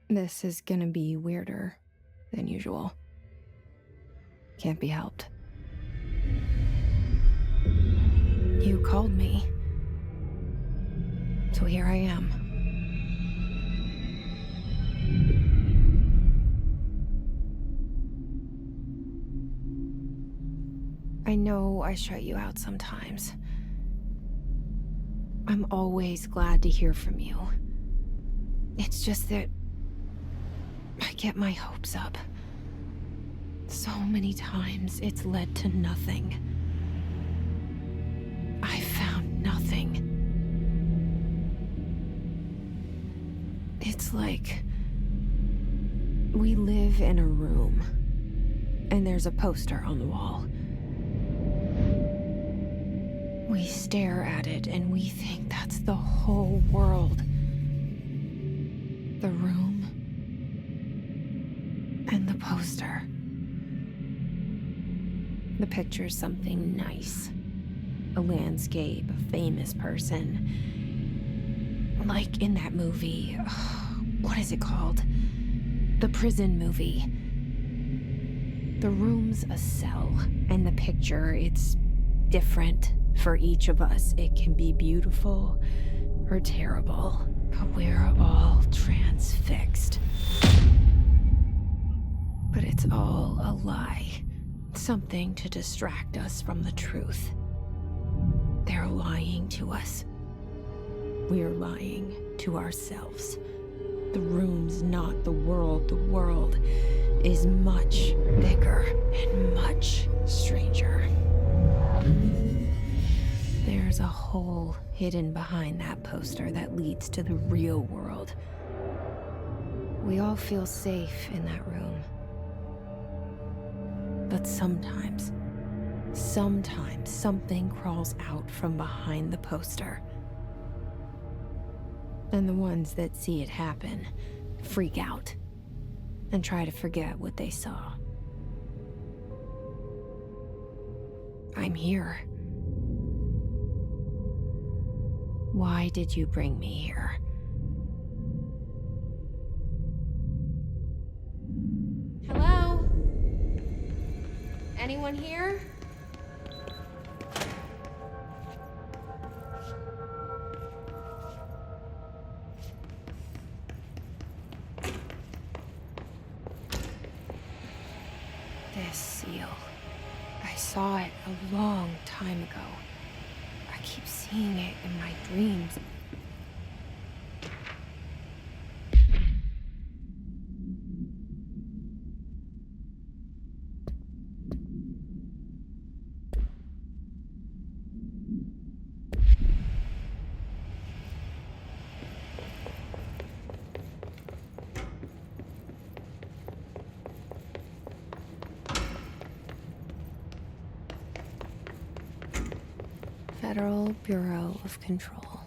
This is gonna be weirder than usual. Can't be helped. You called me. So here I am. I know I shut you out sometimes. I'm always glad to hear from you. It's just that I get my hopes up. So many times it's led to nothing. I found nothing. It's like we live in a room, and there's a poster on the wall. We stare at it and we think that's the whole world. The room and the poster. The picture's something nice. A landscape, a famous person. Like in that movie, what is it called? The prison movie. The room's a cell, and the picture, it's different for each of us. It can be beautiful or terrible, but we're all transfixed. But it's all a lie. Something to distract us from the truth. They're lying to us. We're lying to ourselves. The room's not the world. The world is much bigger and much stranger. There's a hole hidden behind that poster that leads to the real world. We all feel safe in that room. But sometimes something crawls out from behind the poster. And the ones that see it happen freak out and try to forget what they saw. I'm here. Why did you bring me here? Hello? Anyone here? This seal. I saw it a long time ago. I keep seeing it in my dreams. Federal Bureau of Control.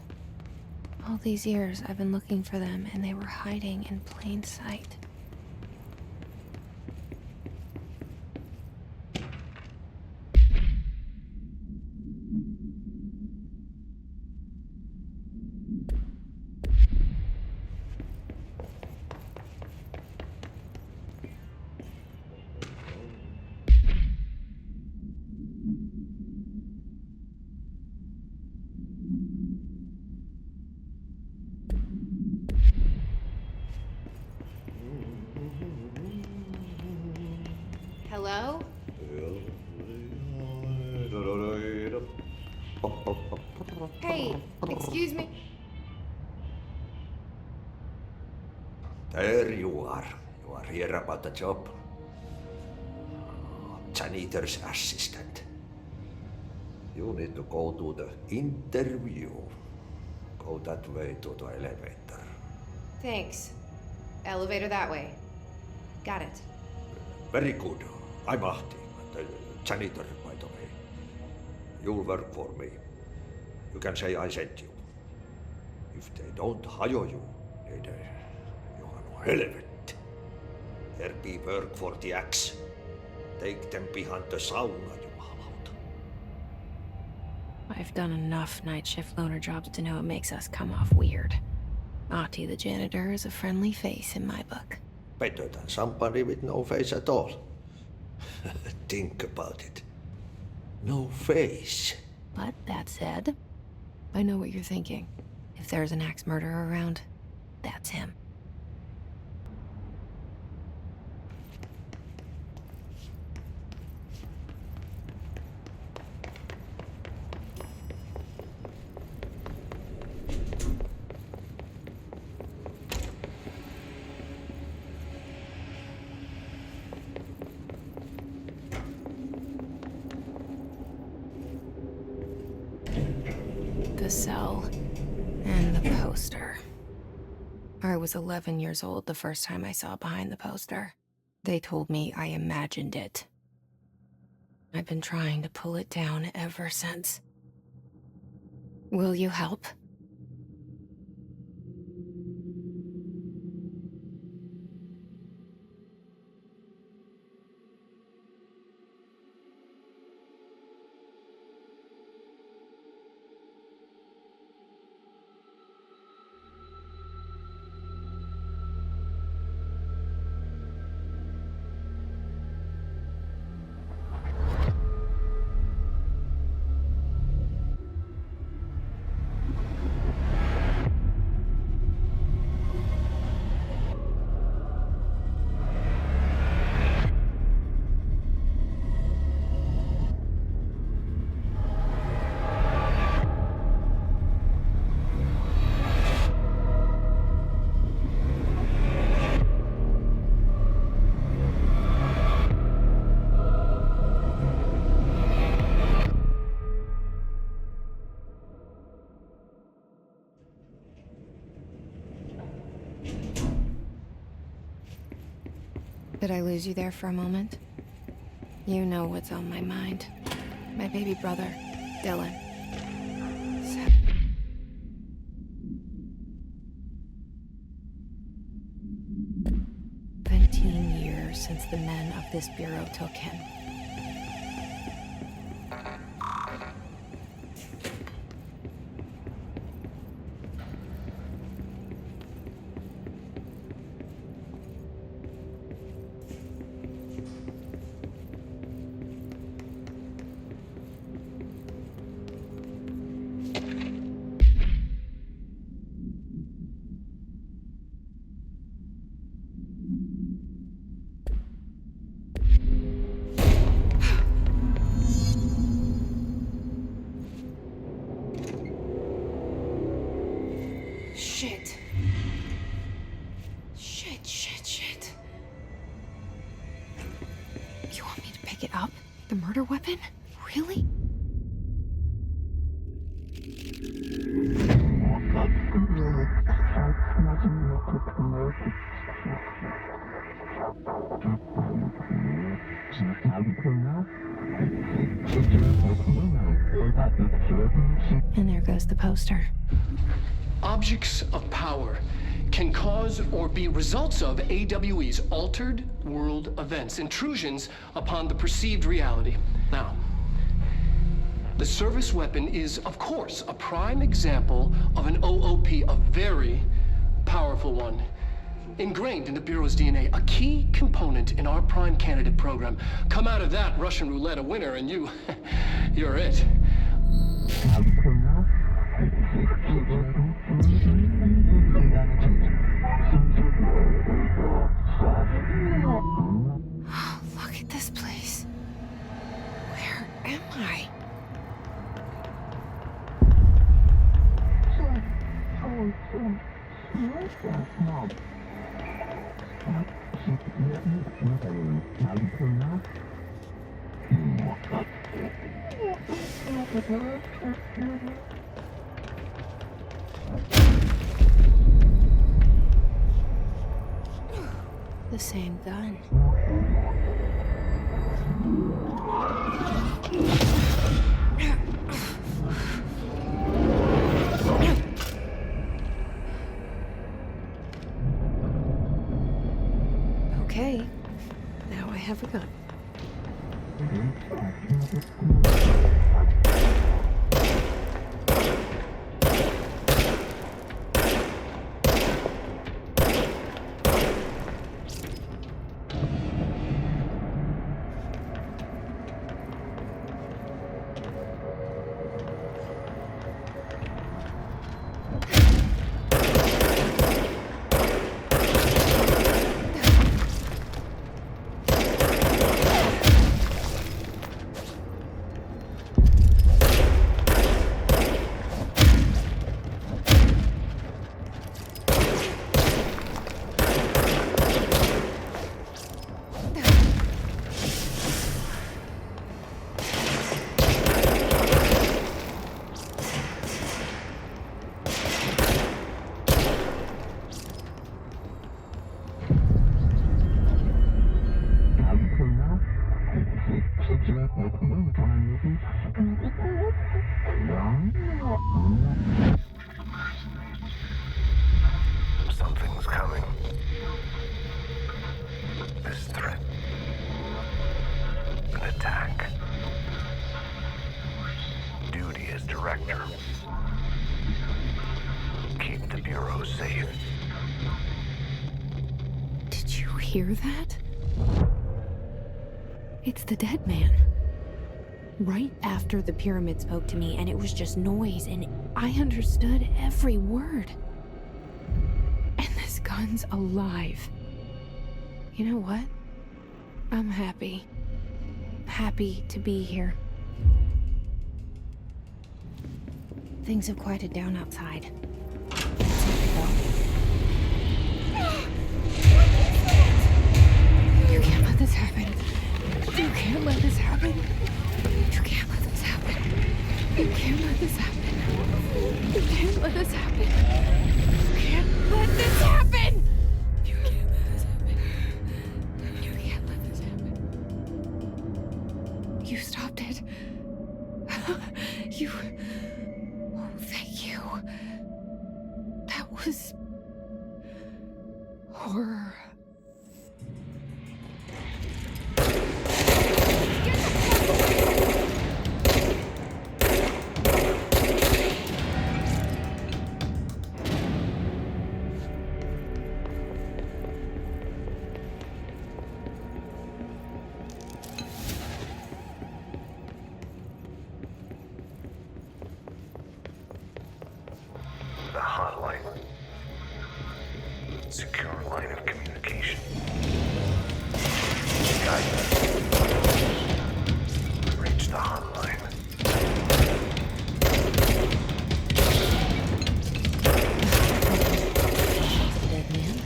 All these years I've been looking for them, and they were hiding in plain sight. Hello? Hey, excuse me. There you are. You are here about the job. Janitor's assistant. You need to go to the interview. Go that way to the elevator. Thanks. Elevator that way. Got it. Very good. I'm Ahti, the janitor, by the way. You'll work for me. You can say I sent you. If they don't hire you, niin Johan on helvet. There be work for the axe. Take them behind the sauna, jumalauta. I've done enough night shift loner jobs to know it makes us come off weird. Ahti the janitor is a friendly face in my book. Better than somebody with no face at all. Think about it. No face. But that said, I know what you're thinking. If there's an axe murderer around, that's him. The cell and the poster. I was 11 years old the first time I saw behind the poster. They told me I imagined it. I've been trying to pull it down ever since. Will you help? Did I lose you there for a moment? You know what's on my mind. My baby brother, Dylan. 17 years since the men of this bureau took him. Shit. You want me to pick it up? The murder weapon? Really? And there goes the poster. Objects of power can cause or be results of AWE's altered world events, intrusions upon the perceived reality. Now, the service weapon is, of course, a prime example of an OOP, a very powerful one, ingrained in the Bureau's DNA, a key component in our prime candidate program. Come out of that Russian roulette a winner and you're it. Look at this place. Where am I? The same gun. Okay, now I have a gun. hear that? It's the dead man. Right after the pyramid spoke to me, and it was just noise, and I understood every word. And this gun's alive. You know what? I'm happy. Happy to be here. Things have quieted down outside. Let's hope it will. You can't let this happen. You can't let this happen. You can't let this happen. You can't let this happen. You can't let this happen. You can't let this happen. You can't let this happen. You can't let this happen. You stopped it. You... Oh, thank you. That was... horror. The hotline. Secure line of communication. Guidance. Reach the hotline. Dead man.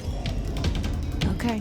Okay.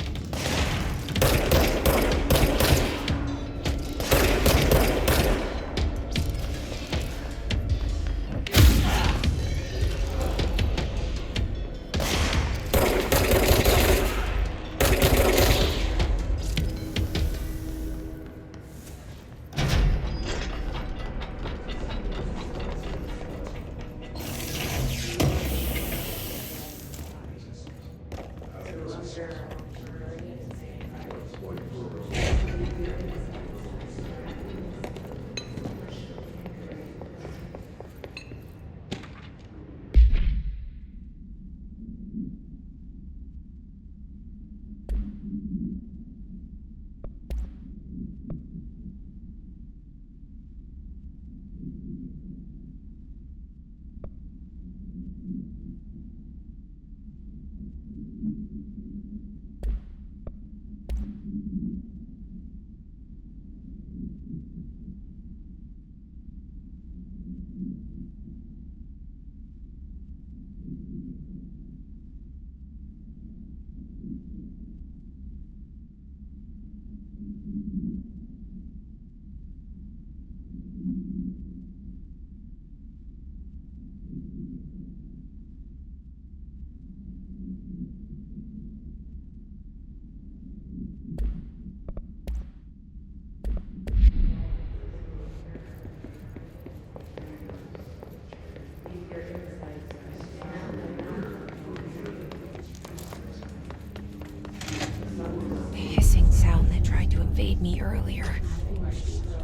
Me earlier.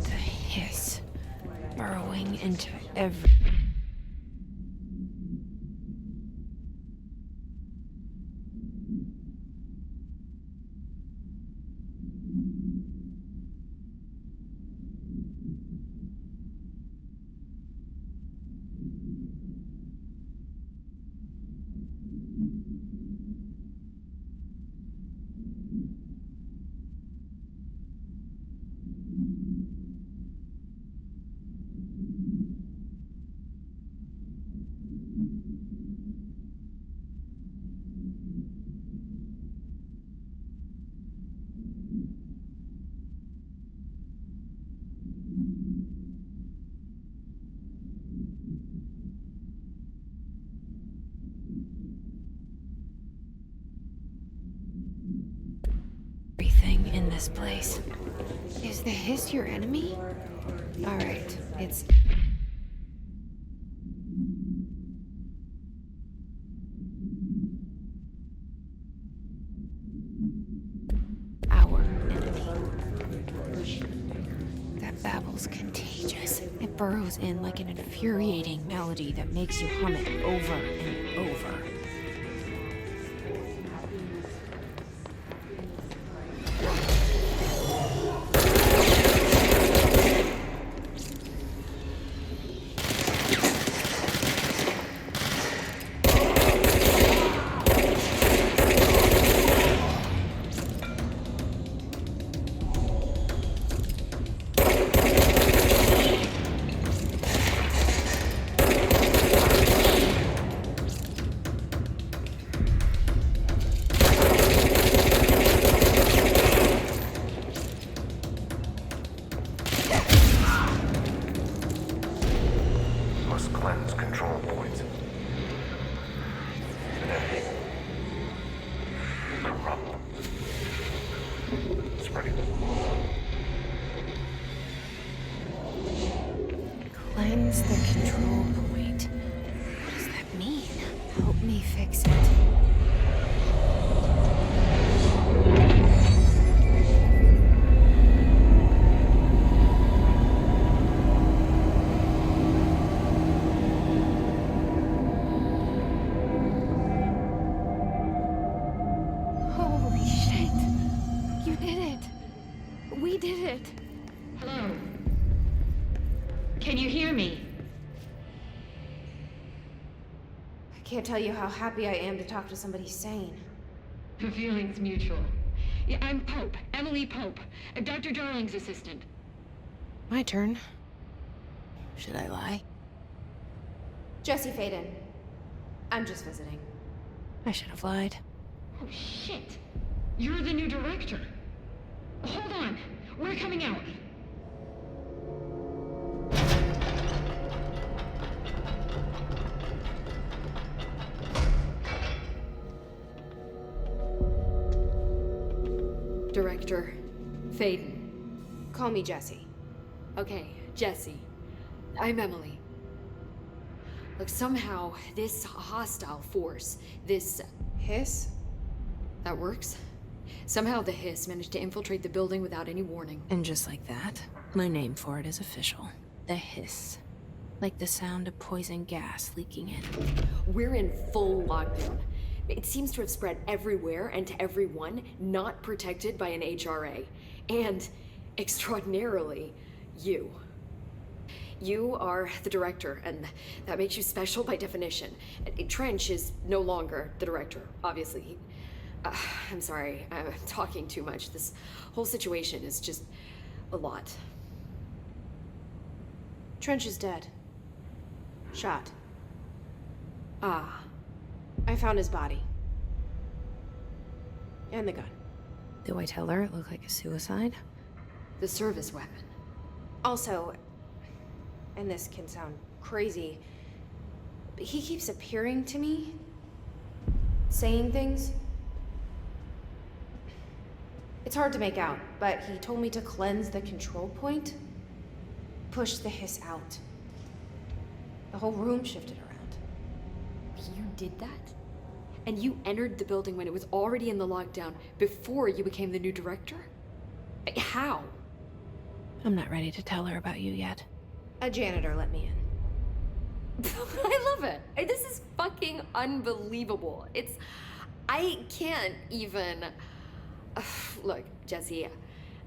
The hiss burrowing into every... Everything in this place. Is the hiss your enemy? Alright, it's... our enemy. That babble's contagious. It burrows in like an infuriating melody that makes you hum it over and over. Ready. Cleanse the control point. What does that mean? Help me fix it. Holy shit. You did it. We did it. Hello? Can you hear me? I can't tell you how happy I am to talk to somebody sane. The feeling's mutual. Yeah, I'm Pope, Emily Pope, Dr. Darling's assistant. My turn. Should I lie? Jesse Faden. I'm just visiting. I should have lied. Oh, shit. You're the new director. Hold on. We're coming out. Director Faden. Call me Jesse. Okay, Jesse. I'm Emily. Look, somehow this hostile force, this... Hiss? that works? Somehow the hiss managed to infiltrate the building without any warning. And just like that, my name for it is official. The hiss. Like the sound of poison gas leaking in. We're in full lockdown. It seems to have spread everywhere and to everyone not protected by an HRA. And, extraordinarily, you. You are the director, and that makes you special by definition. Trench is no longer the director, obviously. I'm sorry, I'm talking too much. This whole situation is just a lot. Trench is dead. Shot. Ah. I found his body. And the gun. Do I tell her it looked like a suicide? The service weapon. Also, and this can sound crazy, but he keeps appearing to me, saying things. It's hard to make out, but he told me to cleanse the control point, push the hiss out. The whole room shifted around. You did that? And you entered the building when it was already in the lockdown before you became the new director? How? I'm not ready to tell her about you yet. A janitor let me in. I love it. This is fucking unbelievable. I can't even... Look, Jesse,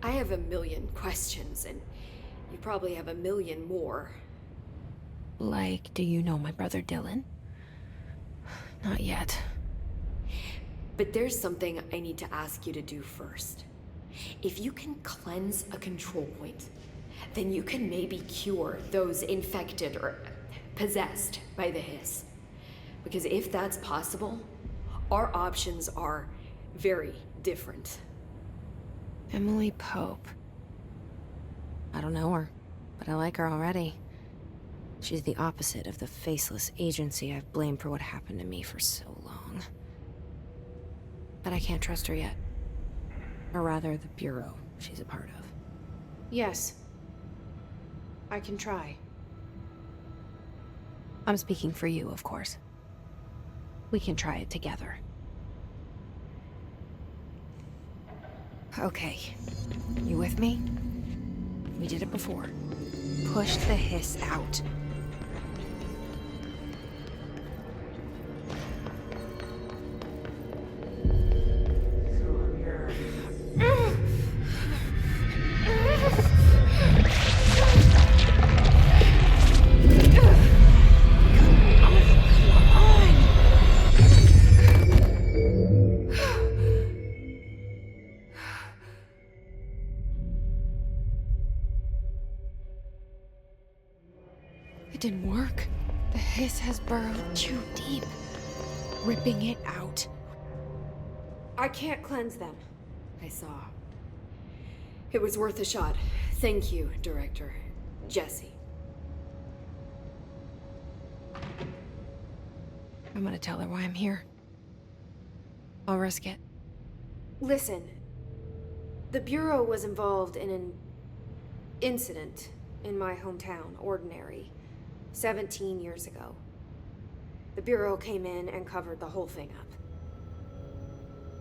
I have a million questions, and you probably have a million more. Like, do you know my brother Dylan? Not yet. But there's something I need to ask you to do first. If you can cleanse a control point, then you can maybe cure those infected or possessed by the hiss. Because if that's possible, our options are very different. Emily Pope. I don't know her, but I like her already. She's the opposite of the faceless agency I've blamed for what happened to me for so long. But I can't trust her yet. Or rather, the Bureau she's a part of. Yes. I can try. I'm speaking for you, of course. We can try it together. Okay. You with me? We did it before. Push the hiss out. Didn't work. The hiss has burrowed too deep, ripping it out. I can't cleanse them. I saw. It was worth a shot. Thank you, Director. Jesse. I'm gonna tell her why I'm here. I'll risk it. Listen. The Bureau was involved in an incident in my hometown, Ordinary, 17 years ago. The Bureau came in and covered the whole thing up.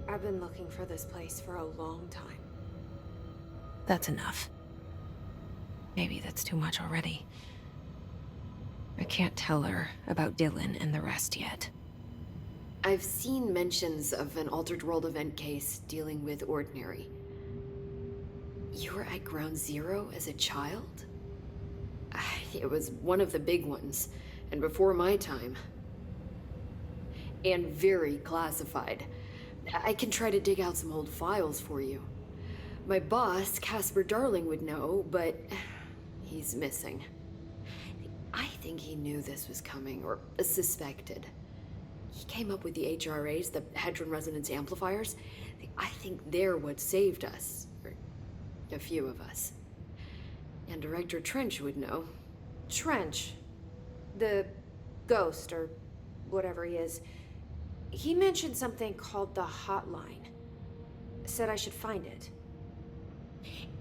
I've been looking for this place for a long time. That's enough. Maybe that's too much already. I can't tell her about Dylan and the rest yet. I've seen mentions of an Altered World event case dealing with Ordinary. You were at Ground Zero as a child? It was one of the big ones, and before my time. And very classified. I can try to dig out some old files for you. My boss, Casper Darling, would know, but he's missing. I think he knew this was coming, or suspected. He came up with the HRAs, the Hadron Resonance Amplifiers. I think they're what saved us. Or a few of us. And Director Trench would know. Trench, the ghost, or whatever he is, he mentioned something called the hotline. Said I should find it.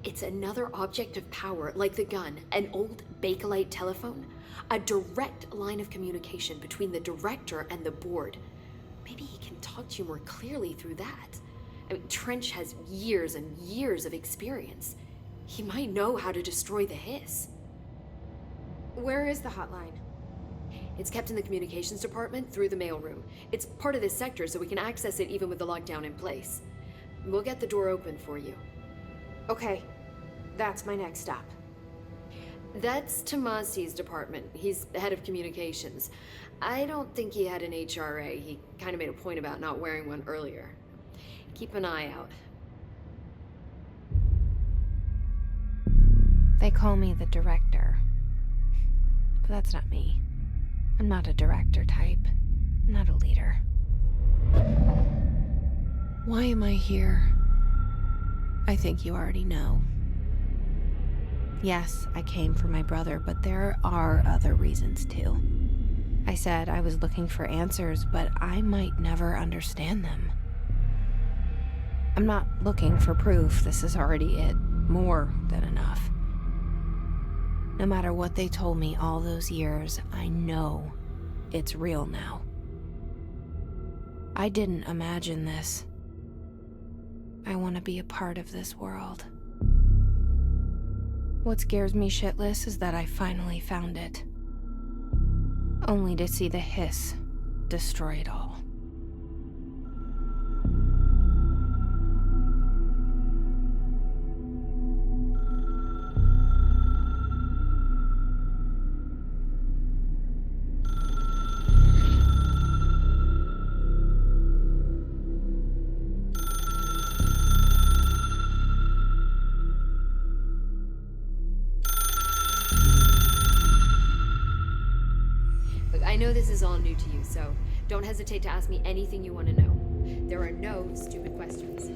It's another object of power, like the gun, an old Bakelite telephone. A direct line of communication between the director and the board. Maybe he can talk to you more clearly through that. I mean, Trench has years and years of experience. He might know how to destroy the hiss. Where is the hotline? It's kept in the communications department through the mailroom. It's part of this sector, so we can access it even with the lockdown in place. We'll get the door open for you. Okay, that's my next stop. That's Tomasi's department. He's the head of communications. I don't think he had an HRA. He kind of made a point about not wearing one earlier. Keep an eye out. They call me the director. But that's not me. I'm not a director type. I'm not a leader. Why am I here? I think you already know. Yes, I came for my brother, but there are other reasons too. I said I was looking for answers, but I might never understand them. I'm not looking for proof. This is already it. More than enough. No matter what they told me all those years, I know it's real now. I didn't imagine this. I want to be a part of this world. What scares me shitless is that I finally found it. Only to see the hiss destroy it all. I know this is all new to you, so don't hesitate to ask me anything you want to know. There are no stupid questions.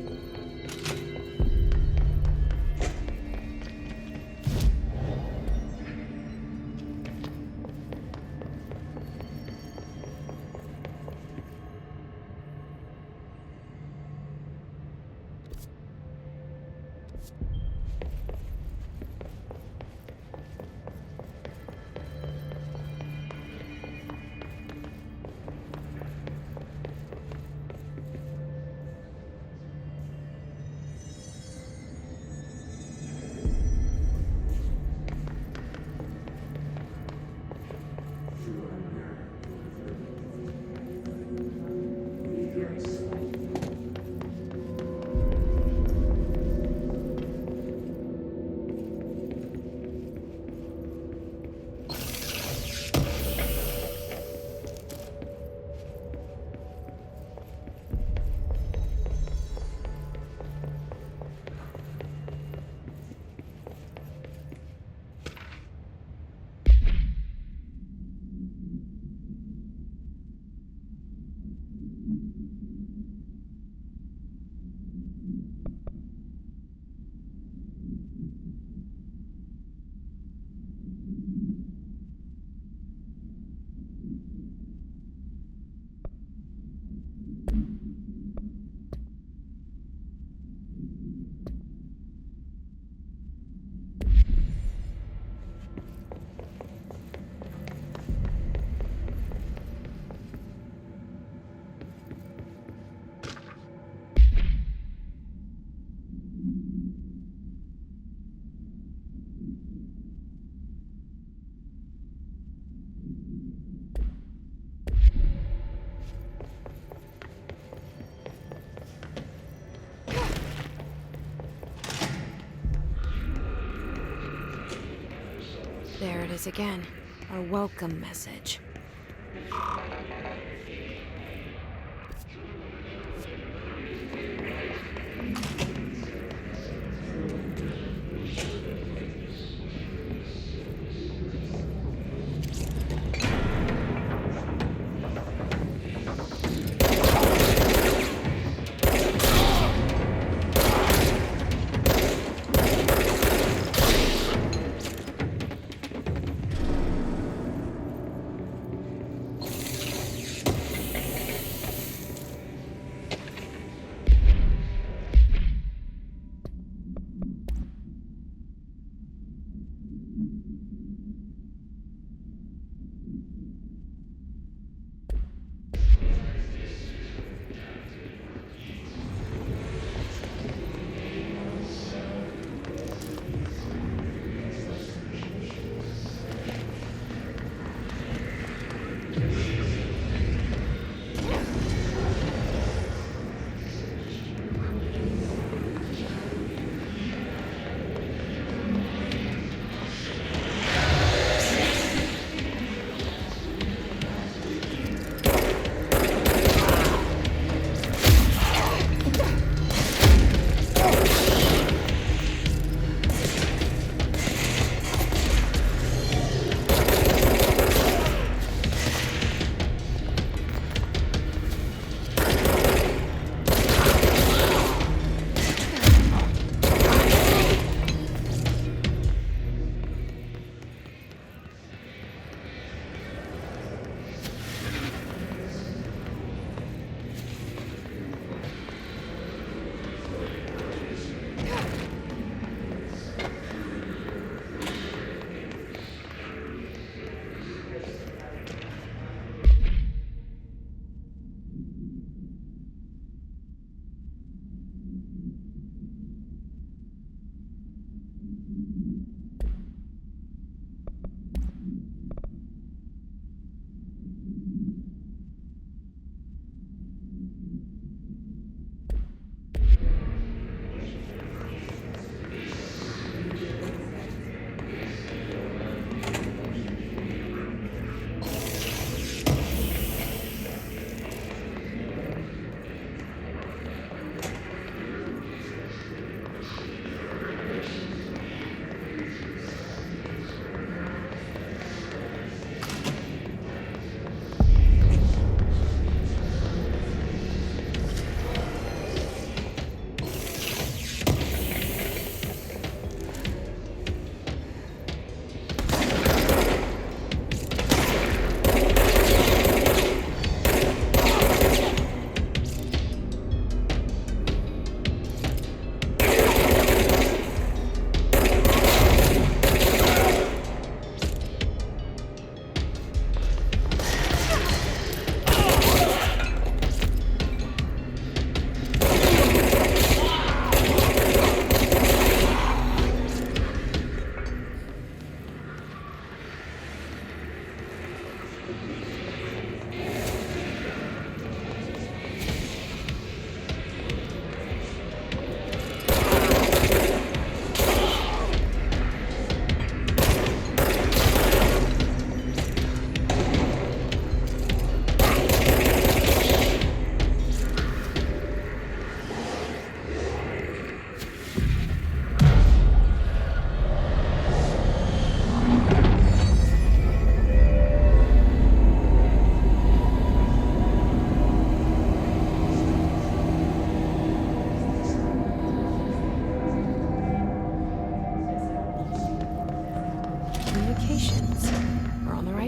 is again. A welcome message.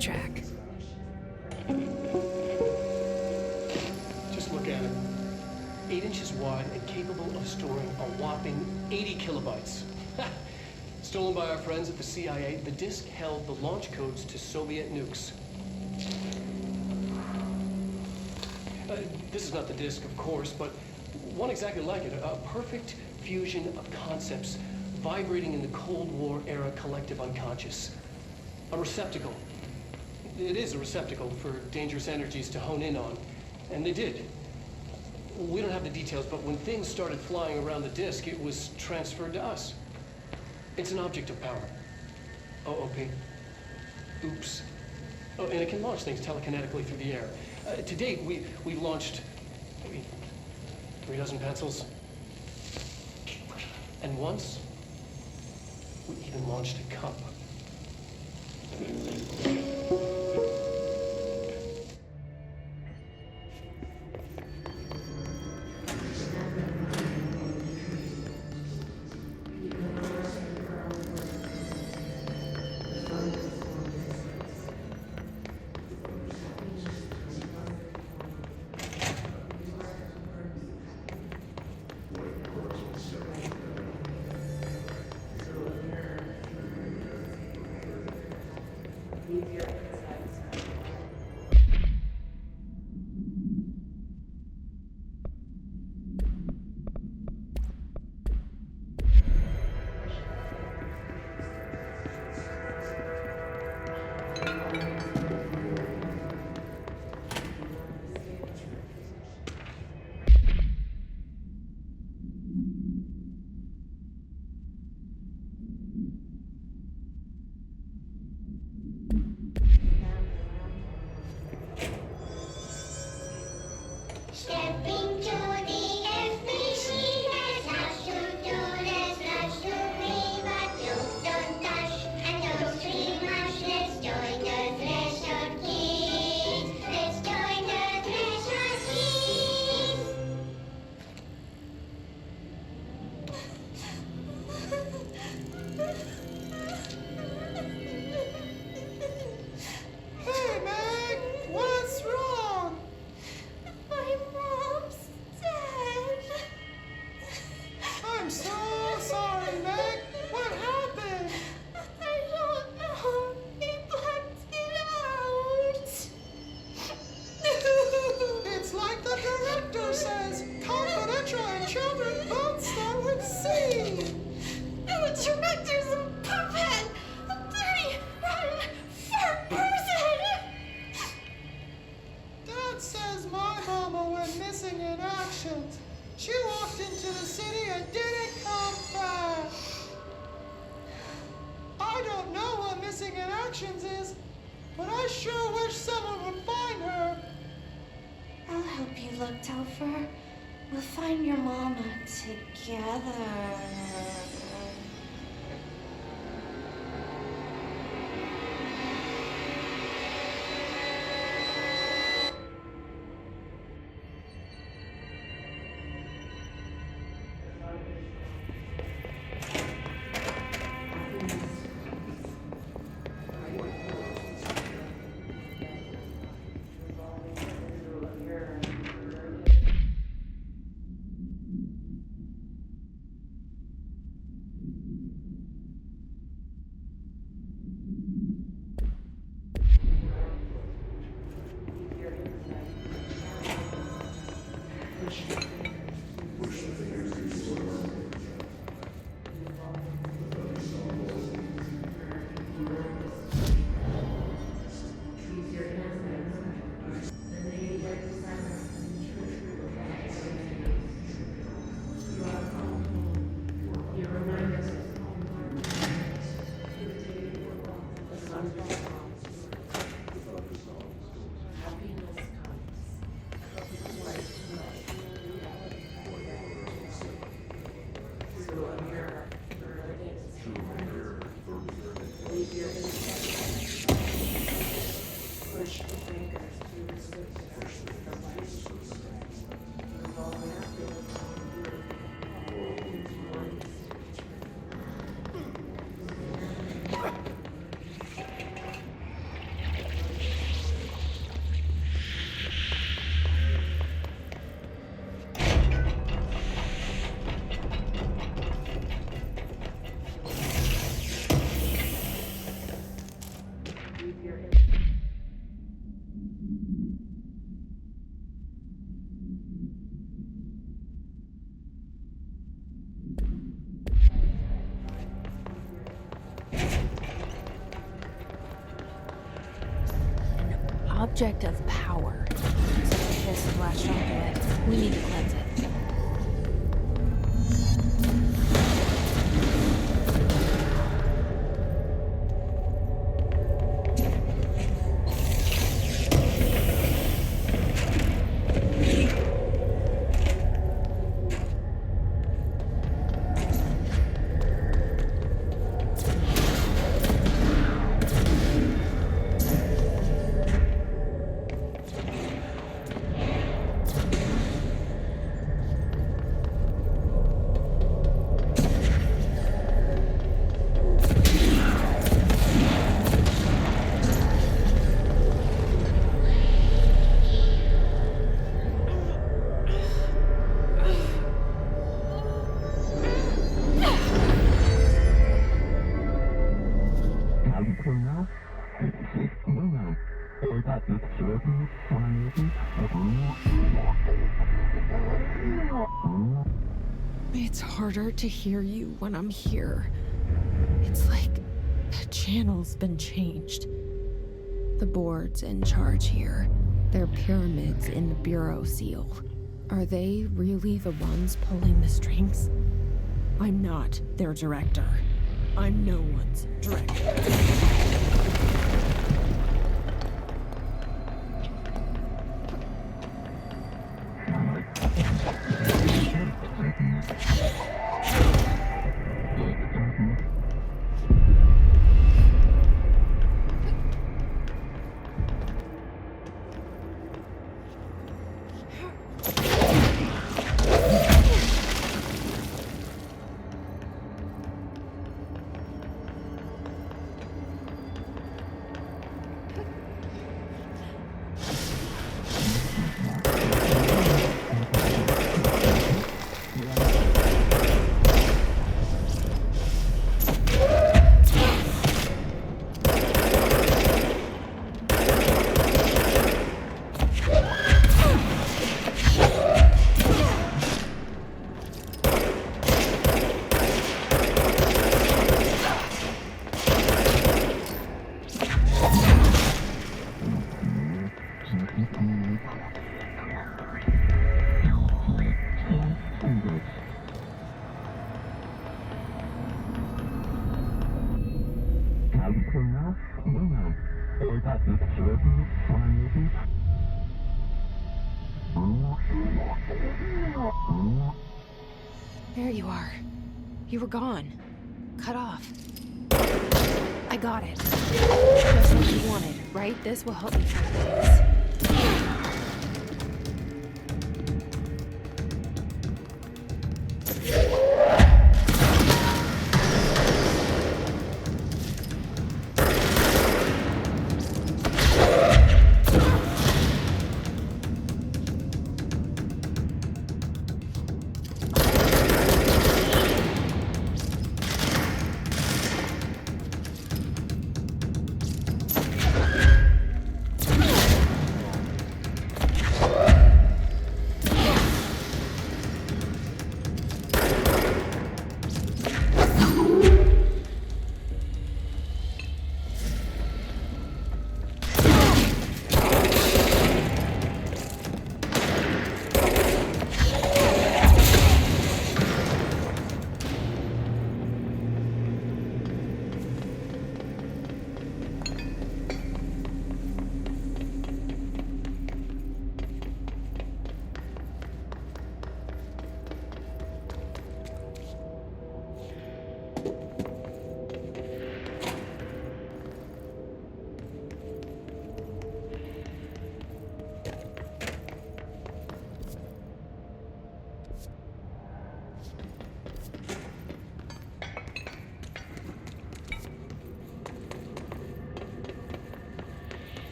track. Just look at it. 8 inches wide and capable of storing a whopping 80 kilobytes. Stolen by our friends at the CIA, the disk held the launch codes to Soviet nukes. This is not the disk, of course, but one exactly like it. A perfect fusion of concepts vibrating in the Cold War era collective unconscious. A receptacle. It is a receptacle for dangerous energies to hone in on. And they did. We don't have the details, but when things started flying around the disk, it was transferred to us. It's an object of power. OOP. Oops. Oh, and it can launch things telekinetically through the air. To date, we've launched maybe 3 dozen pencils. And once, we even launched a cup. We'll find your mama together. Object of power. Something has splashed onto it. We need to cleanse it. It's harder to hear you when I'm here. It's like the channel's been changed. The board's in charge here. They're pyramids in the Bureau seal. Are they really the ones pulling the strings? I'm not their director. I'm no one's director. There you are. You were gone. Cut off. I got it. Just like you wanted, right? This will help me fight this.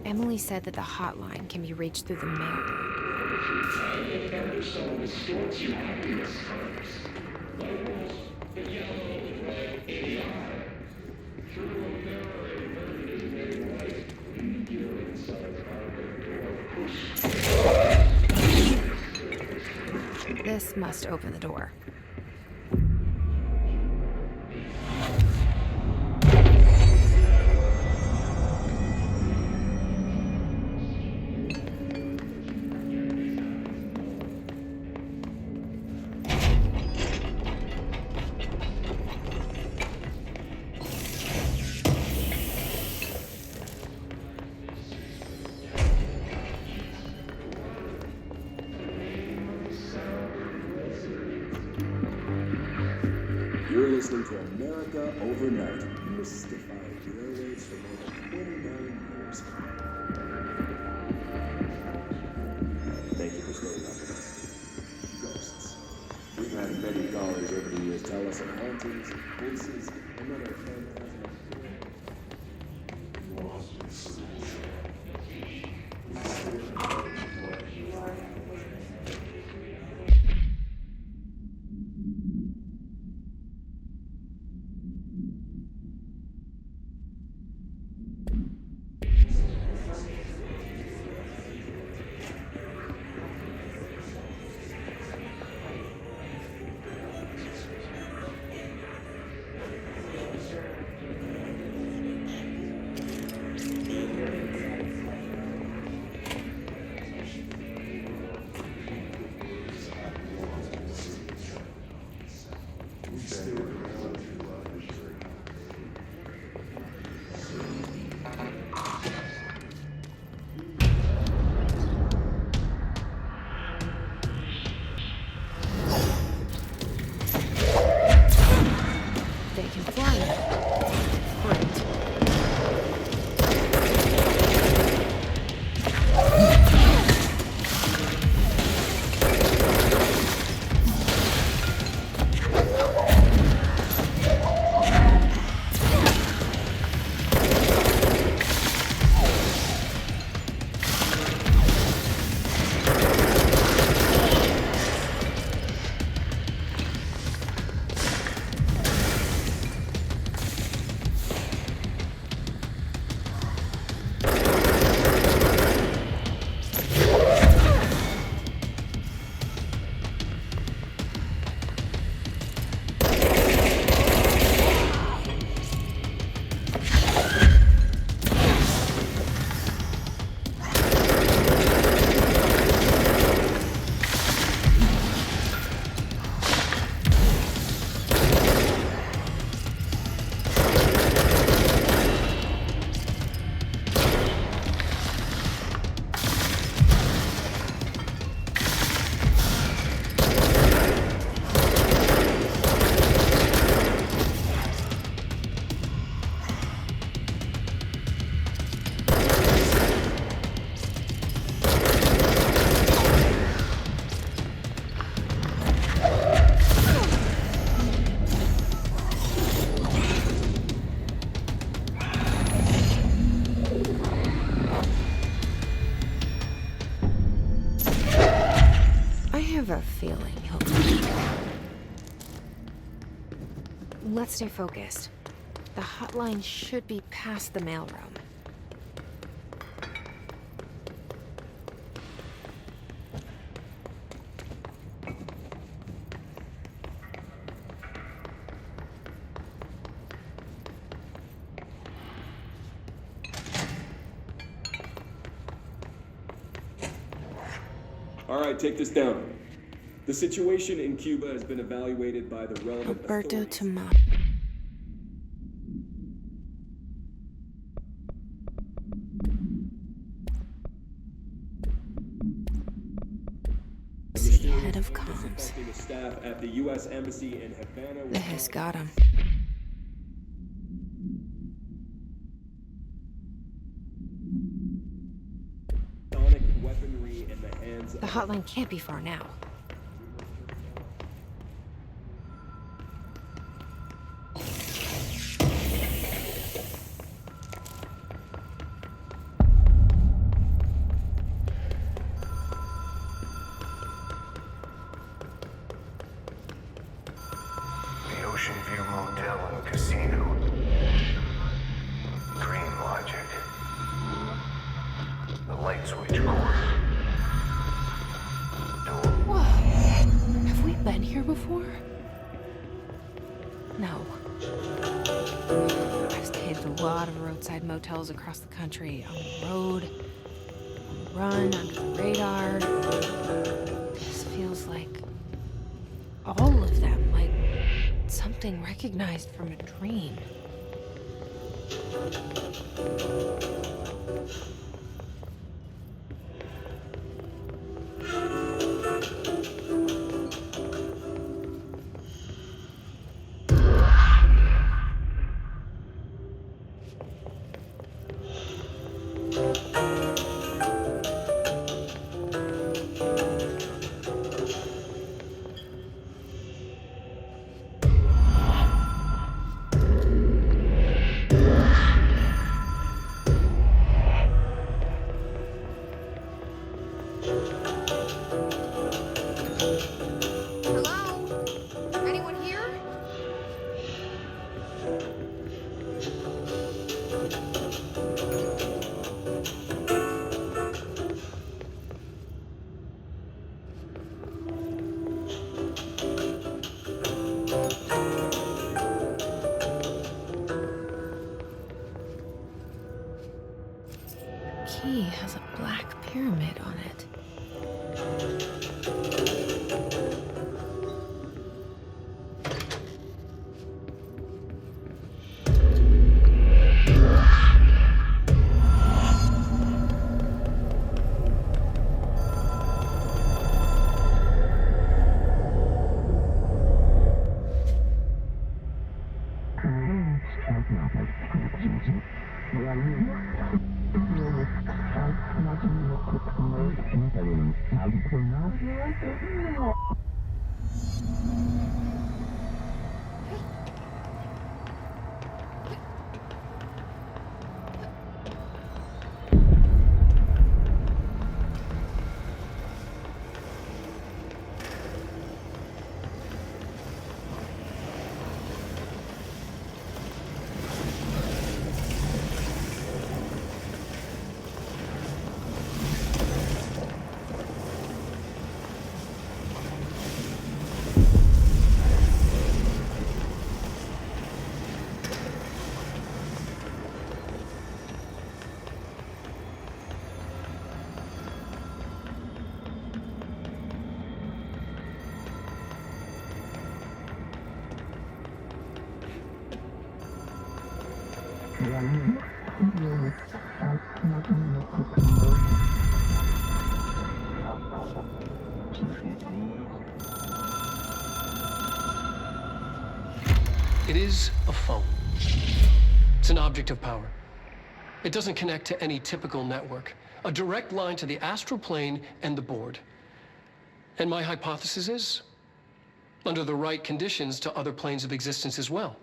Emily said that the hotline can be reached through the mailroom. This must open the door. You're listening to America Overnight, mystifying the airwaves for more than 29 years. Thank you for staying up with us. Ghosts. We've had many callers over the years tell us of hauntings, voices, and other phantasmal have a feeling he'll come back. Let's stay focused. The hotline should be past the mailroom. All right, take this down. The situation in Cuba has been evaluated by the relevant Roberto authorities. Tomato. Head of comms. Affecting the staff at the U.S. Embassy in Havana. This got him. Sonic weaponry in the hands The hotline can't be far now. The Oceanview Motel and Casino. Dream logic. The light switch core. Door. Whoa. Have we been here before? No. I've stayed at a lot of roadside motels across the country. On the road, on the run, under the radar. This feels like all of them, like something recognized from a dream. Hello? Anyone here? Key has a black pyramid on it. It is a phone. It's an object of power. It doesn't connect to any typical network. A direct line to the astral plane and the board. And my hypothesis is, under the right conditions, to other planes of existence as well.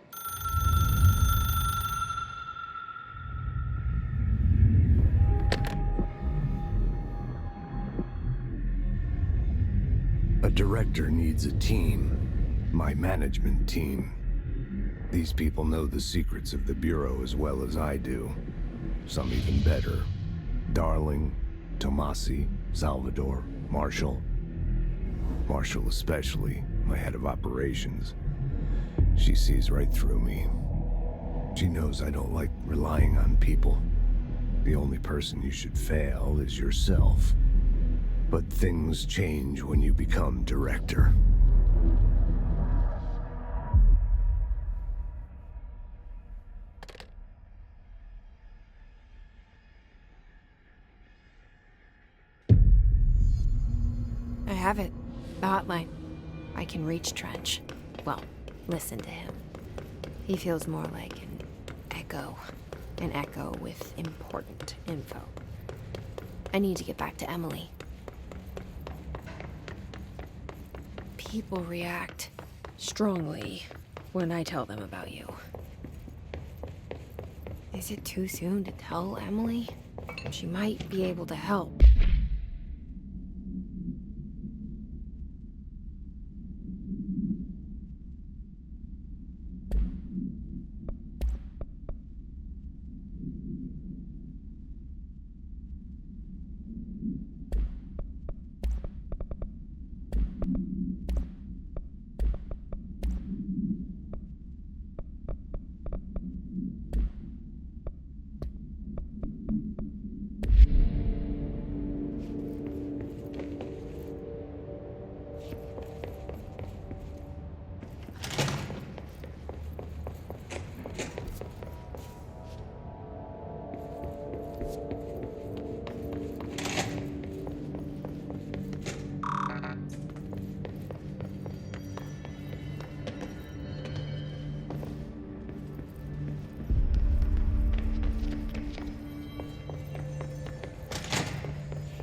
A director needs a team. My management team. These people know the secrets of the Bureau as well as I do. Some even better. Darling, Tomasi, Salvador, Marshall. Marshall especially, my head of operations. She sees right through me. She knows I don't like relying on people. The only person you should fail is yourself. But things change when you become director. I have it. The hotline. I can reach Trench. Well, listen to him. He feels more like an echo. An echo with important info. I need to get back to Emily. People react strongly when I tell them about you. Is it too soon to tell Emily? She might be able to help.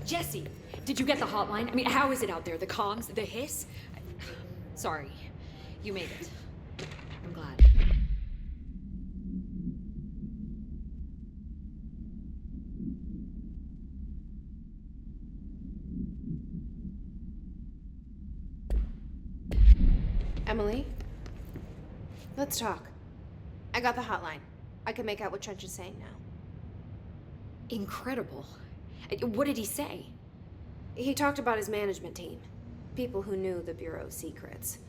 Jesse, did you get the hotline? I mean, how is it out there? The comms? The hiss? Sorry. You made it. I'm glad. Emily? Let's talk. I got the hotline. I can make out what Trench is saying now. Incredible. What did he say? He talked about his management team. People who knew the Bureau's secrets.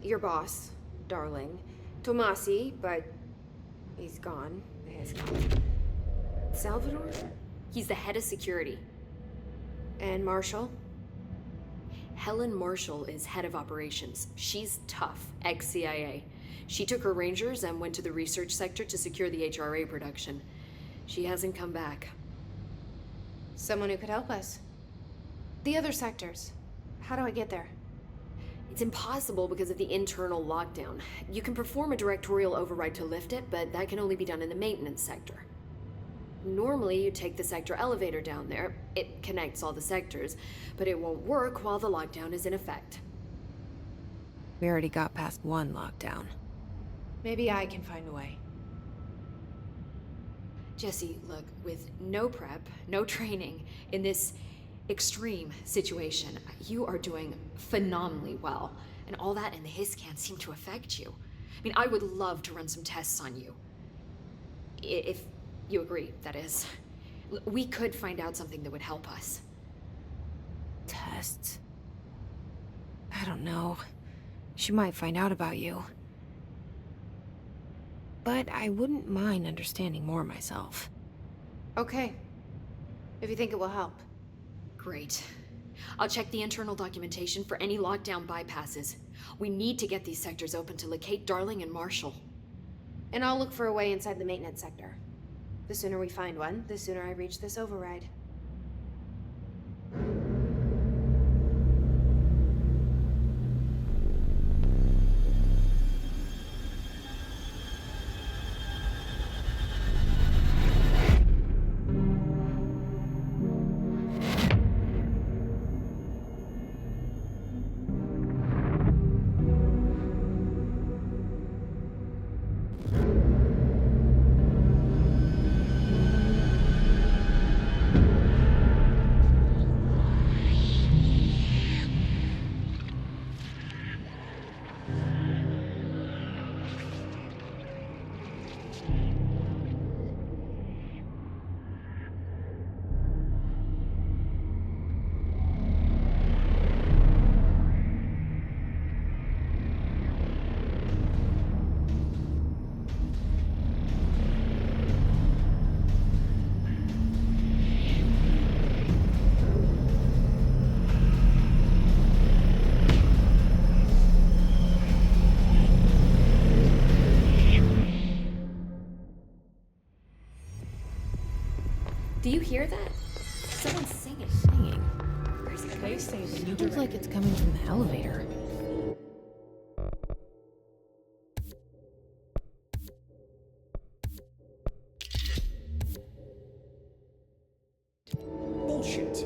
Your boss, Darling. Tomasi, but he's gone. He's gone. Salvador? He's the head of security. And Marshall? Helen Marshall is head of operations. She's tough, ex-CIA. She took her Rangers and went to the research sector to secure the HRA production. She hasn't come back. Someone who could help us. The other sectors. How do I get there? It's impossible because of the internal lockdown. You can perform a directorial override to lift it, but that can only be done in the maintenance sector. Normally, you take the sector elevator down there. It connects all the sectors, but it won't work while the lockdown is in effect. We already got past one lockdown. Maybe I can find a way. Jesse, look, with no prep, no training, in this extreme situation, you are doing phenomenally well. And all that and the hiss can't seem to affect you. I mean, I would love to run some tests on you. If you agree, that is. We could find out something that would help us. Tests? I don't know. She might find out about you. But I wouldn't mind understanding more myself. Okay. If you think it will help. Great. I'll check the internal documentation for any lockdown bypasses. We need to get these sectors open to locate Darling and Marshall. And I'll look for a way inside the maintenance sector. The sooner we find one, the sooner I reach this override. Do you hear that? Someone's singing. Singing. Where's it They coming say from? the new sounds like it's coming from the elevator. Bullshit.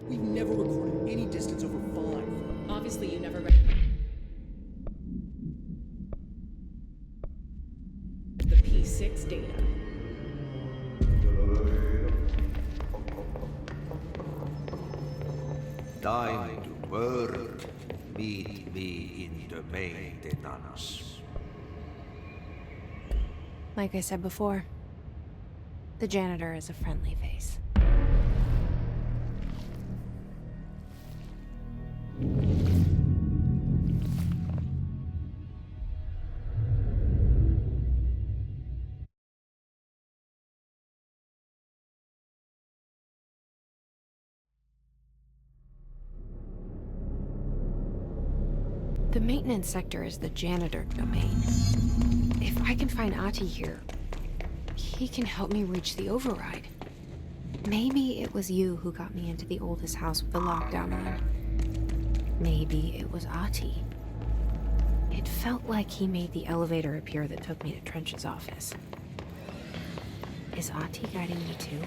We've never recorded any distance over 5. Obviously, you never read the P6 data. Time to work. Meet me in the maintenance. Like I said before, the janitor is a friendly face. The maintenance sector is the janitor domain. If I can find Ahti here, he can help me reach the override. Maybe it was you who got me into the oldest house with the lockdown on. Maybe it was Ahti. It felt like he made the elevator appear that took me to Trench's office. Is Ahti guiding me too?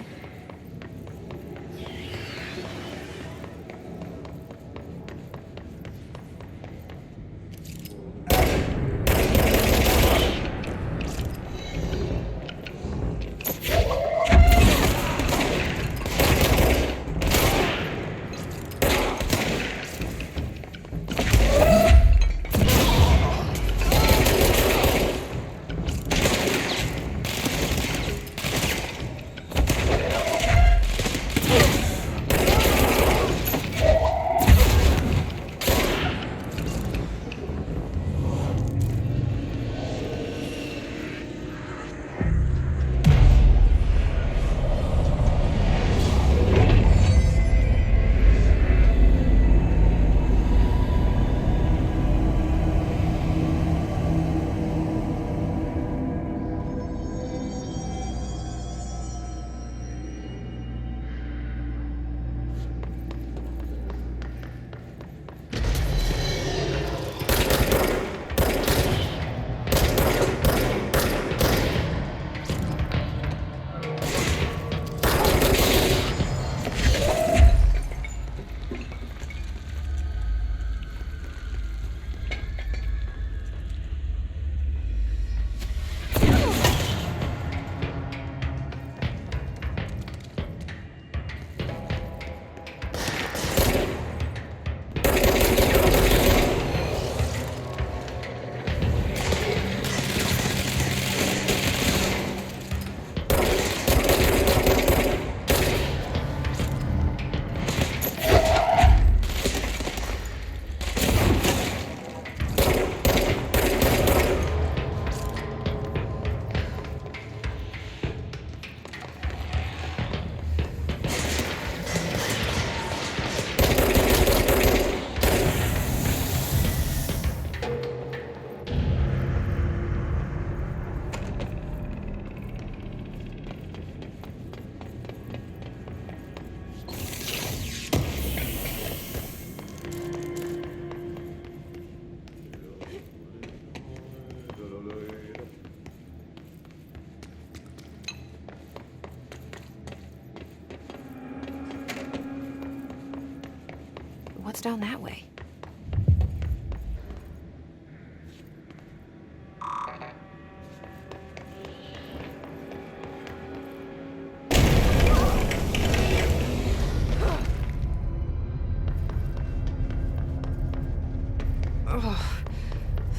What's down that way?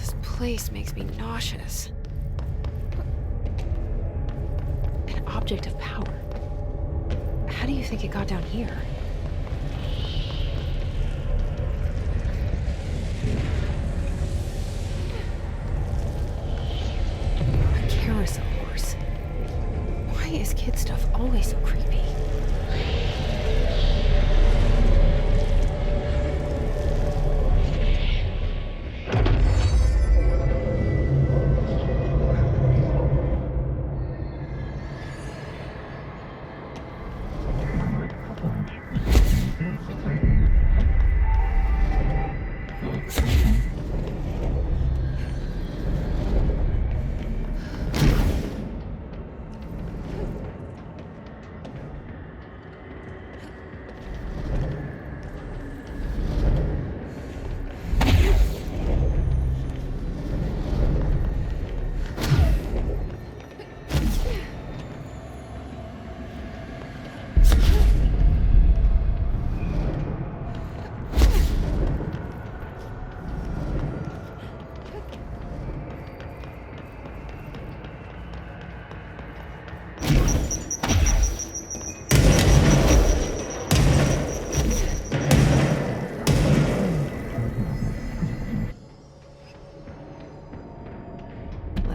This place makes me nauseous. An object of power. How do you think it got down here? A carousel horse. Why is kid stuff always so creepy?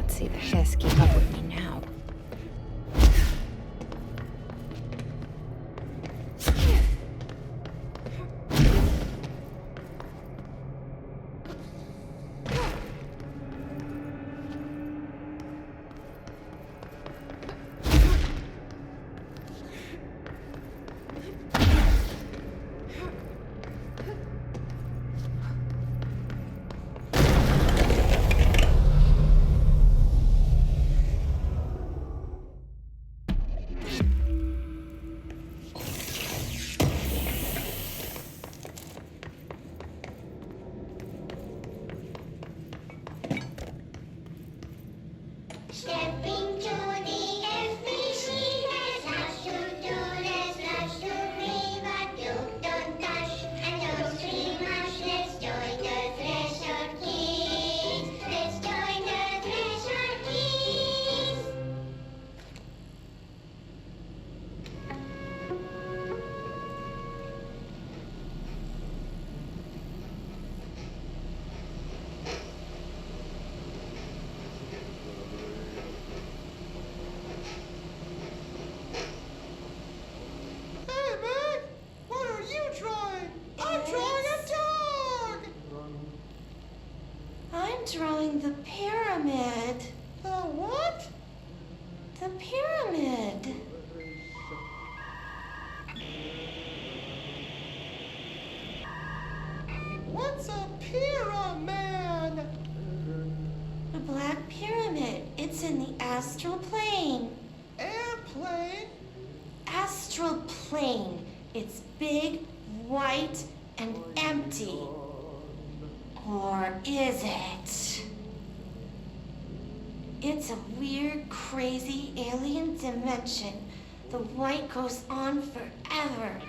See the Hess keep up with me now. Drawing the pyramid. The what? The pyramid. What's a pyramid? The Black Pyramid. It's in the astral plane. Airplane? Astral plane. It's big, white, and empty. Or is it? It's a weird, crazy alien dimension. The white goes on forever.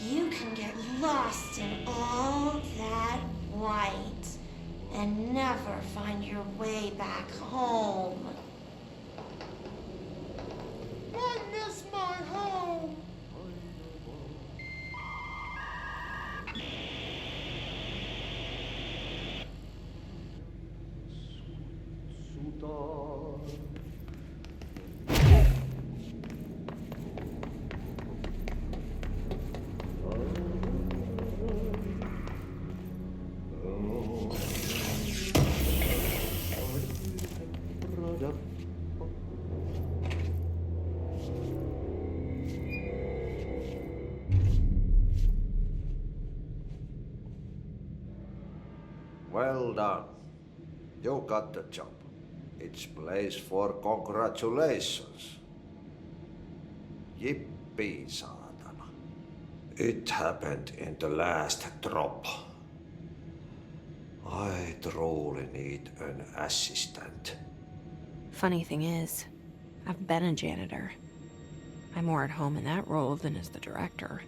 You can get lost in all that white and never find your way back home. I miss my home. Well done. You got the job. It's place for congratulations. Yippee, saatana. It happened in the last drop. I truly need an assistant. Funny thing is, I've been a janitor. I'm more at home in that role than as the director.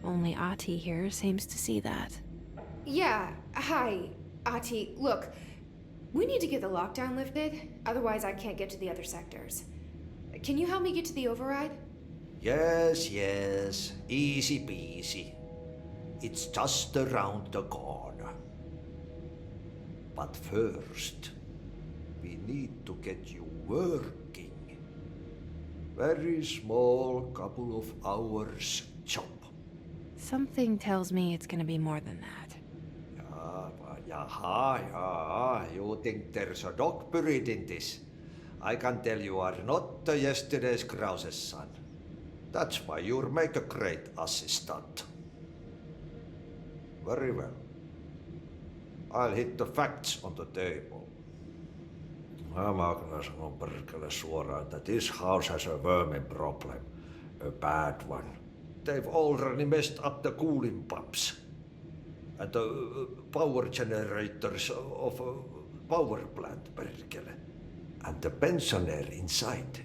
Only Ahti here seems to see that. Yeah, hi. Ahti, look. We need to get the lockdown lifted, otherwise I can't get to the other sectors. Can you help me get to the override? Yes, yes. Easy peasy. It's just around the corner. But first, we need to get you working. Very small, couple of hours job. Something tells me it's gonna be more than that. Yeah. You think there's a dog buried in this? I can tell you are not yesterday's Krause's son. That's why you'll make a great assistant. Very well. I'll hit the facts on the table. Mä kyllä sanon perkele suoraan, että this house has a vermin problem. A bad one. They've already messed up the cooling pumps. And the power generators of a power plant, perkele. And the pensioner inside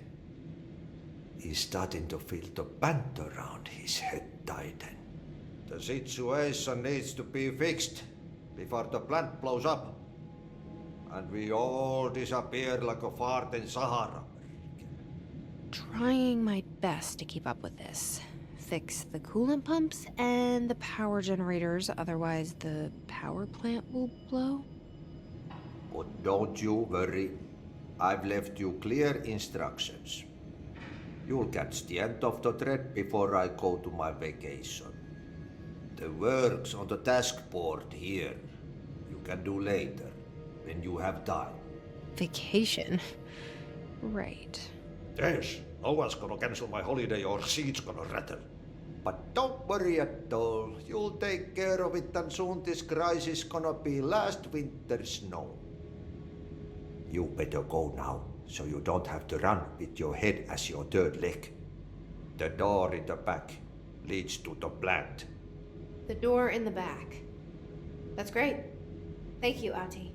is starting to feel the band around his head tighten. The situation needs to be fixed before the plant blows up. And we all disappear like a fart in Sahara. Trying my best to keep up with this. Fix the coolant pumps and the power generators, otherwise the power plant will blow. But don't you worry. I've left you clear instructions. You'll catch the end of the thread before I go to my vacation. The work's on the task board here. You can do later, when you have time. Vacation? Right. Yes, no one's gonna cancel my holiday or seat's gonna rattle. But don't worry at all. You'll take care of it and soon this crisis gonna be last winter's snow. You better go now, so you don't have to run with your head as your third leg. The door in the back leads to the plant. The door in the back. That's great. Thank you, Ahti.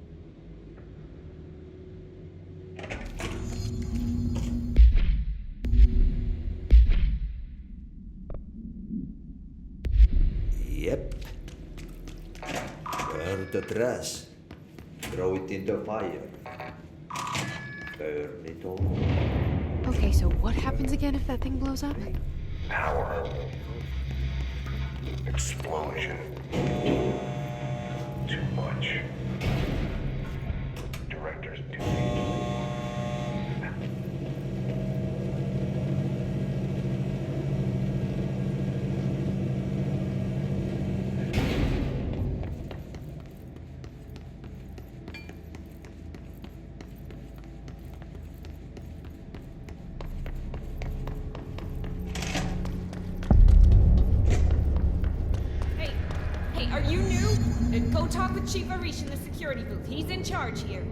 Yep. Burn the trash. Throw it in the fire. Burn it all. Okay, so what happens again if that thing blows up? Power. Explosion. Too much. Director's duty. Hey, are you new? Then go talk with Chief Arish in the security booth. He's in charge here.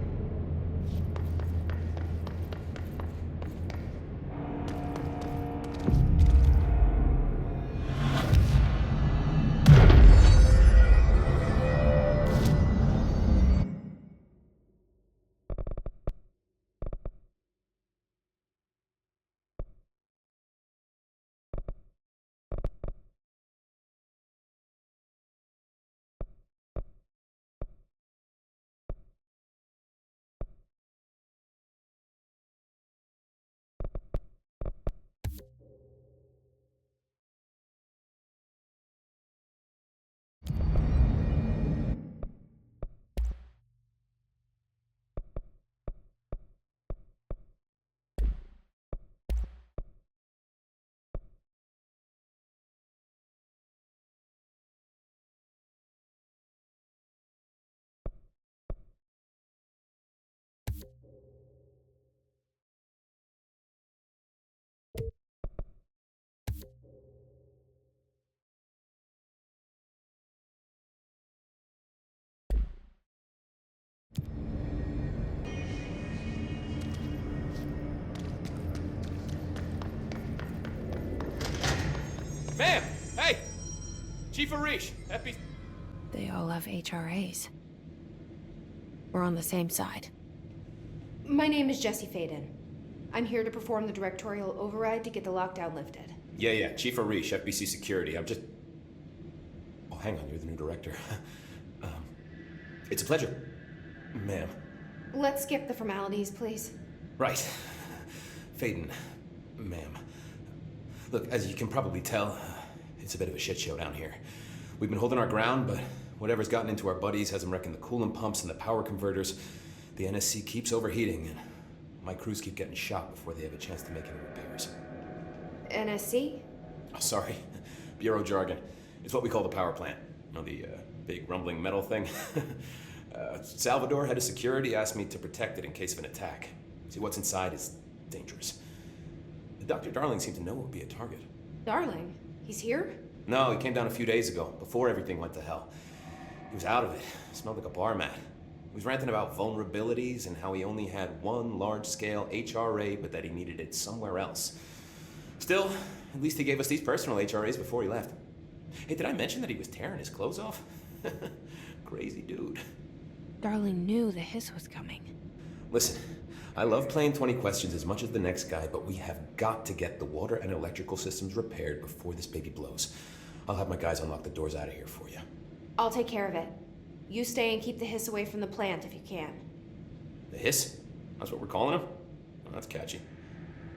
Ma'am! Hey! Chief Arish, FB... They all have HRAs. We're on the same side. My name is Jesse Faden. I'm here to perform the directorial override to get the lockdown lifted. Yeah, Chief Arish, FBC Security. I'm just... Oh, hang on, you're the new director. It's a pleasure. Ma'am. Let's skip the formalities, please. Right. Faden, ma'am. Look, as you can probably tell, it's a bit of a shit show down here. We've been holding our ground, but whatever's gotten into our buddies has them wrecking the coolant pumps and the power converters. The NSC keeps overheating, and my crews keep getting shot before they have a chance to make any repairs. NSC? Oh, sorry. Bureau jargon. It's what we call the power plant. You know, the big rumbling metal thing? Salvador, head of security, asked me to protect it in case of an attack. See, what's inside is dangerous. Dr. Darling seemed to know it would be a target. Darling? He's here? No, he came down a few days ago, before everything went to hell. He was out of it. Smelled like a bar mat. He was ranting about vulnerabilities and how he only had one large-scale HRA, but that he needed it somewhere else. Still, at least he gave us these personal HRAs before he left. Hey, did I mention that he was tearing his clothes off? Crazy dude. Darling knew the hiss was coming. Listen, I love playing 20 questions as much as the next guy, but we have got to get the water and electrical systems repaired before this baby blows. I'll have my guys unlock the doors out of here for you. I'll take care of it. You stay and keep the hiss away from the plant if you can. The hiss? That's what we're calling him? Oh, that's catchy.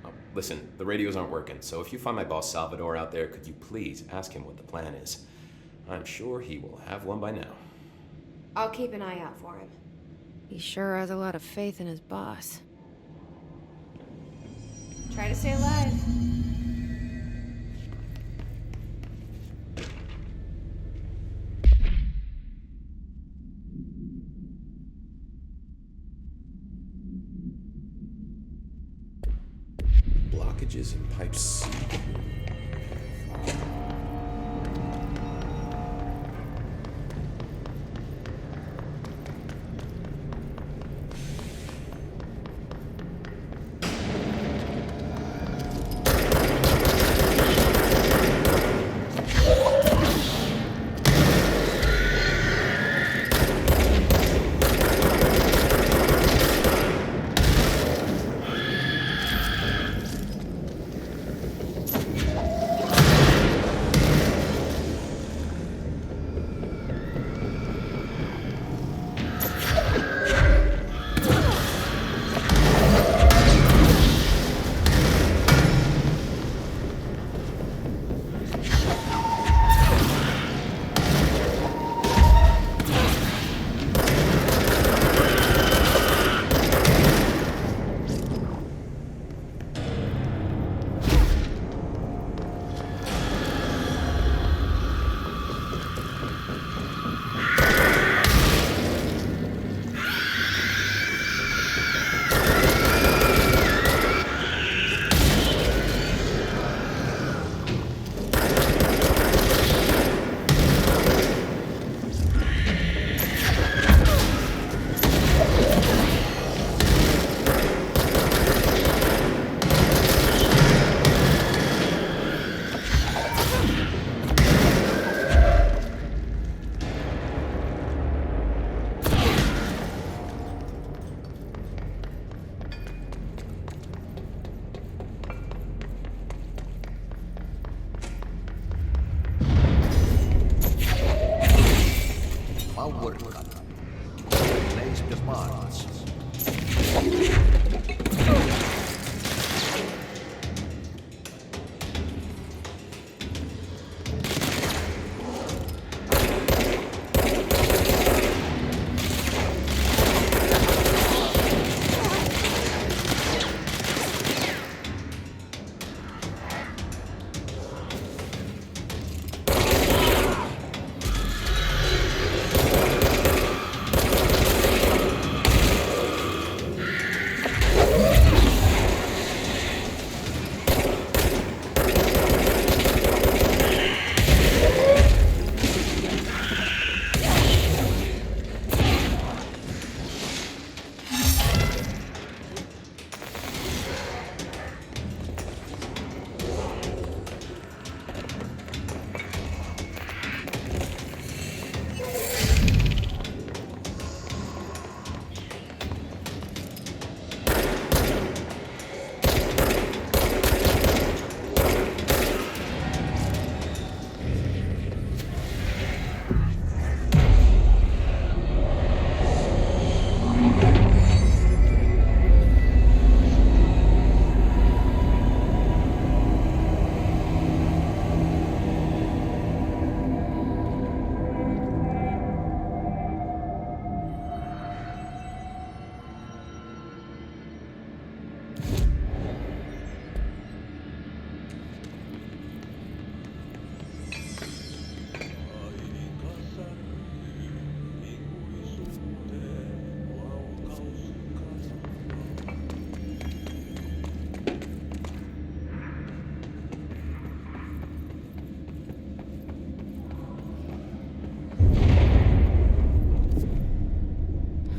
Oh, listen, the radios aren't working, so if you find my boss Salvador out there, could you please ask him what the plan is? I'm sure he will have one by now. I'll keep an eye out for him. He sure has a lot of faith in his boss. Try to stay alive. Blockages in pipe C.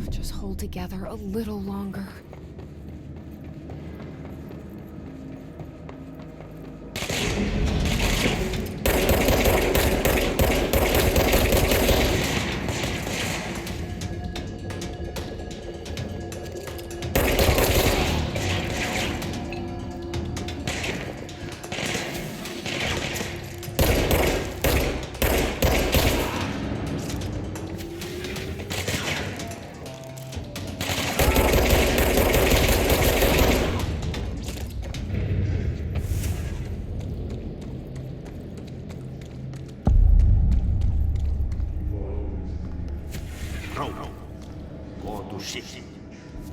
Just hold together a little longer.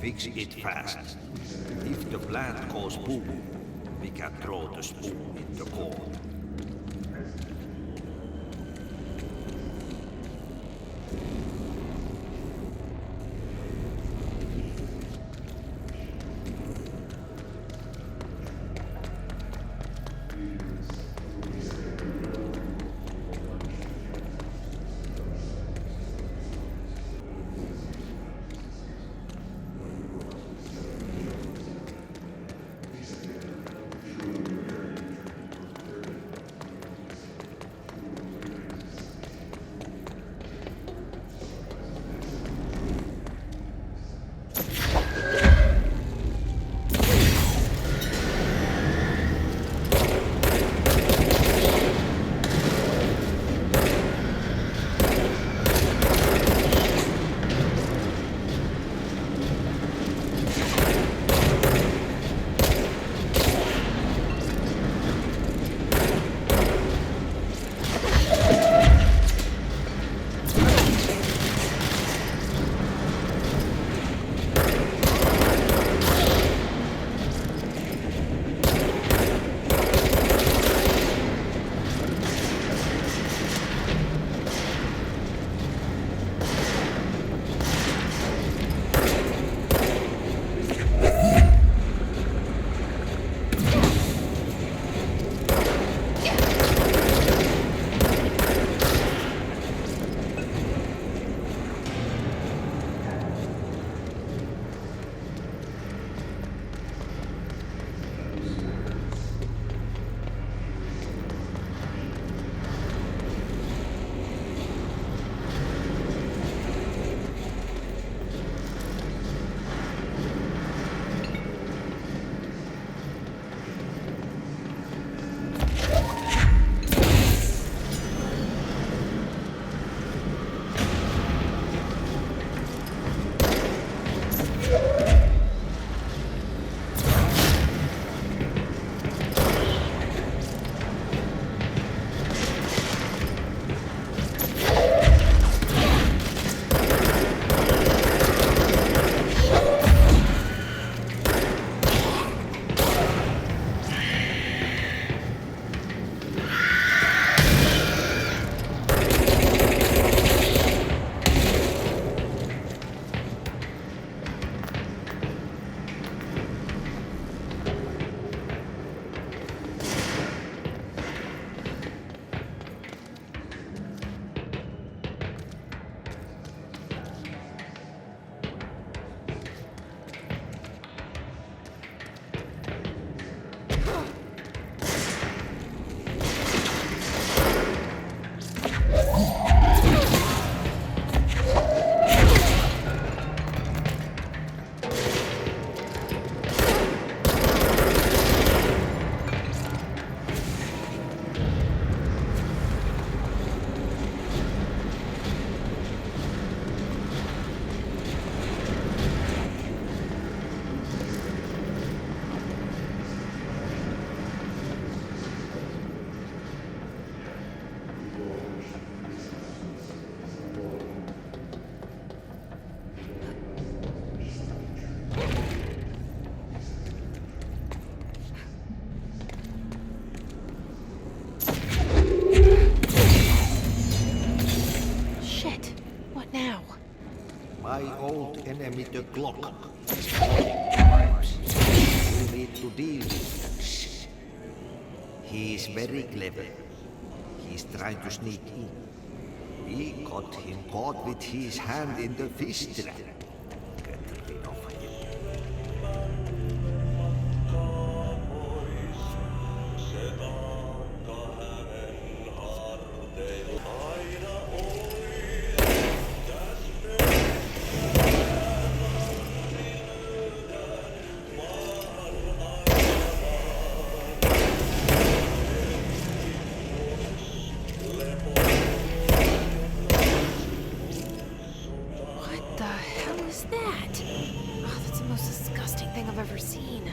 Fix it fast. If the plant goes boom, we can throw the spoon in the core. My old enemy, the clock, is calling times. We need to deal with him. He is very clever. He's trying to sneak in. We got him caught with his hand in the fish trap. was that? Oh, that's the most disgusting thing I've ever seen.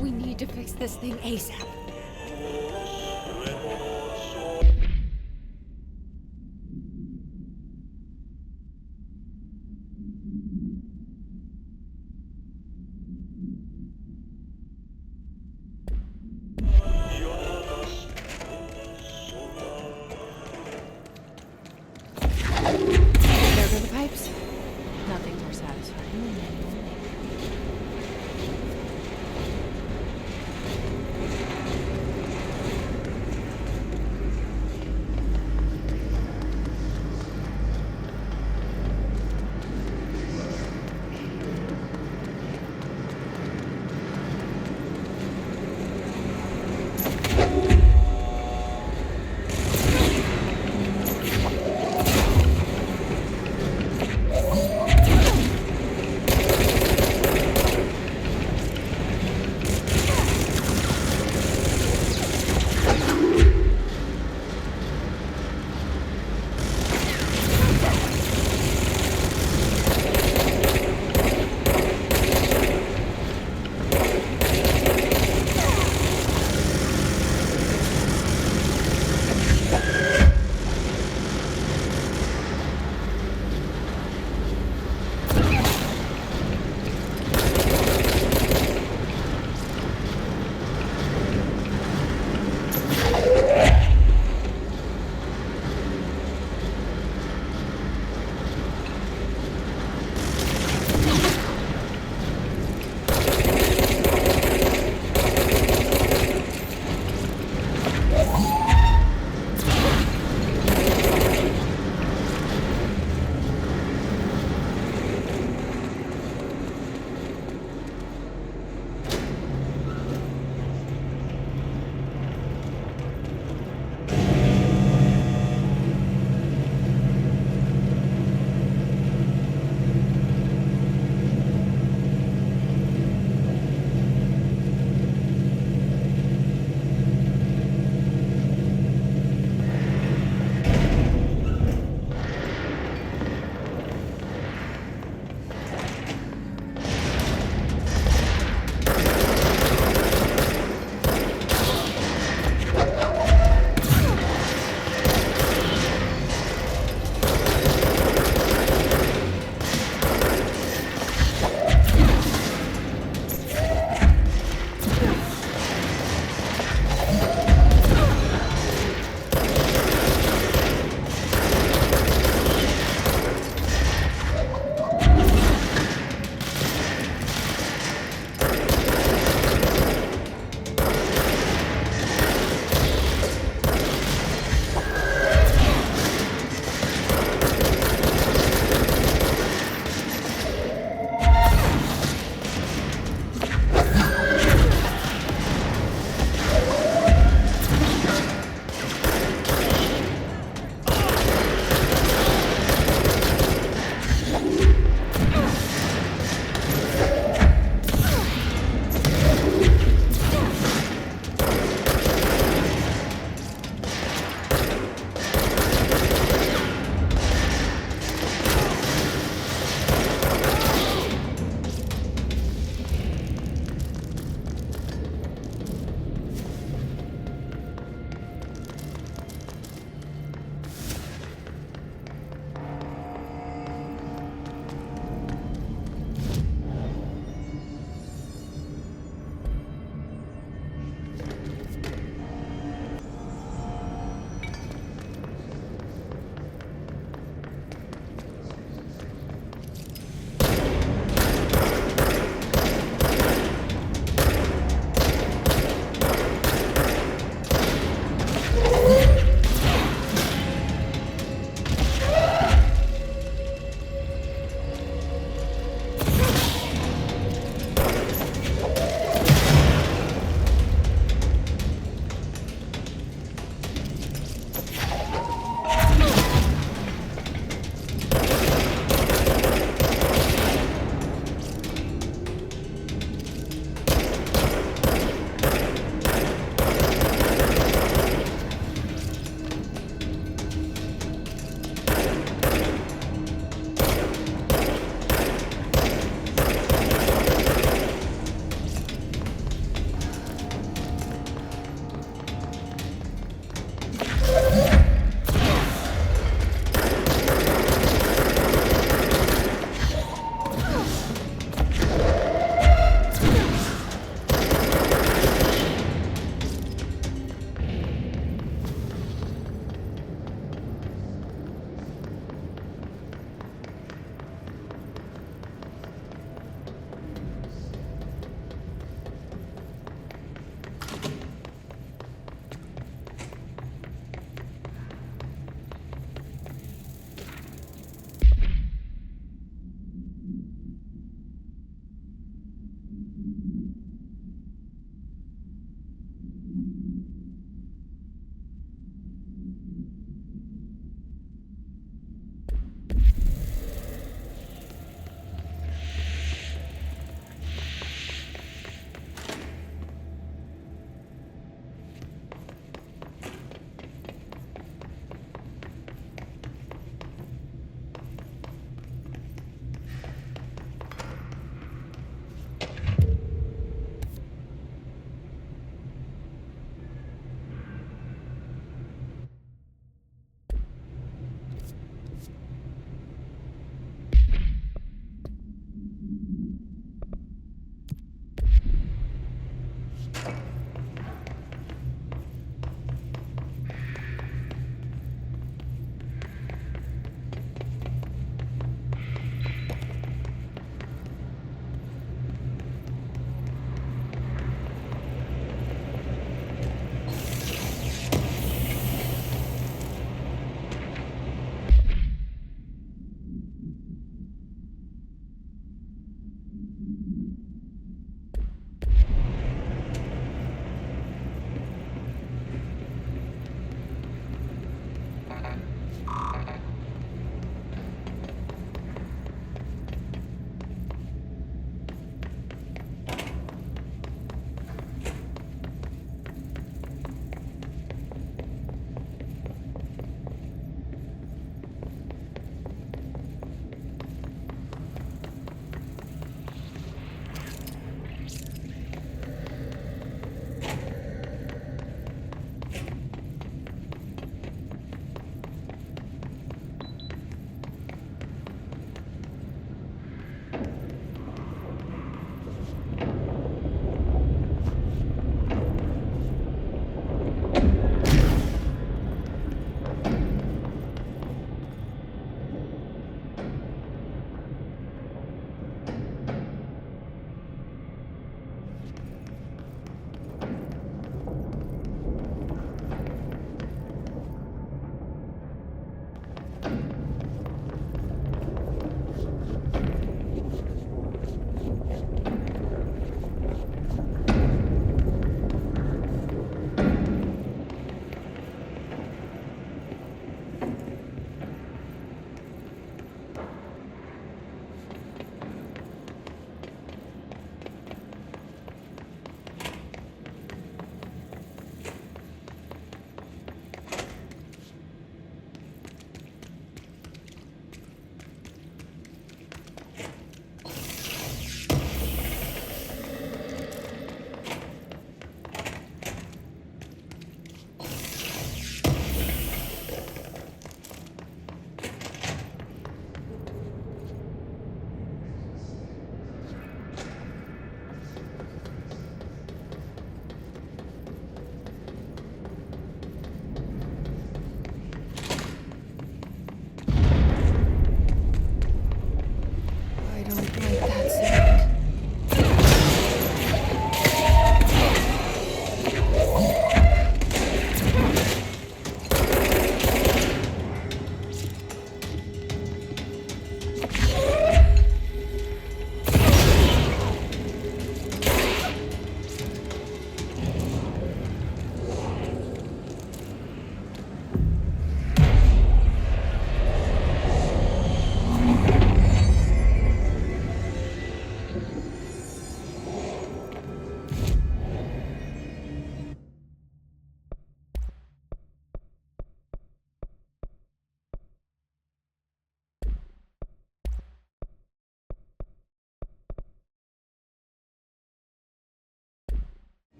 We need to fix this thing ASAP. There go the pipes. Nothing more satisfying than manual labor.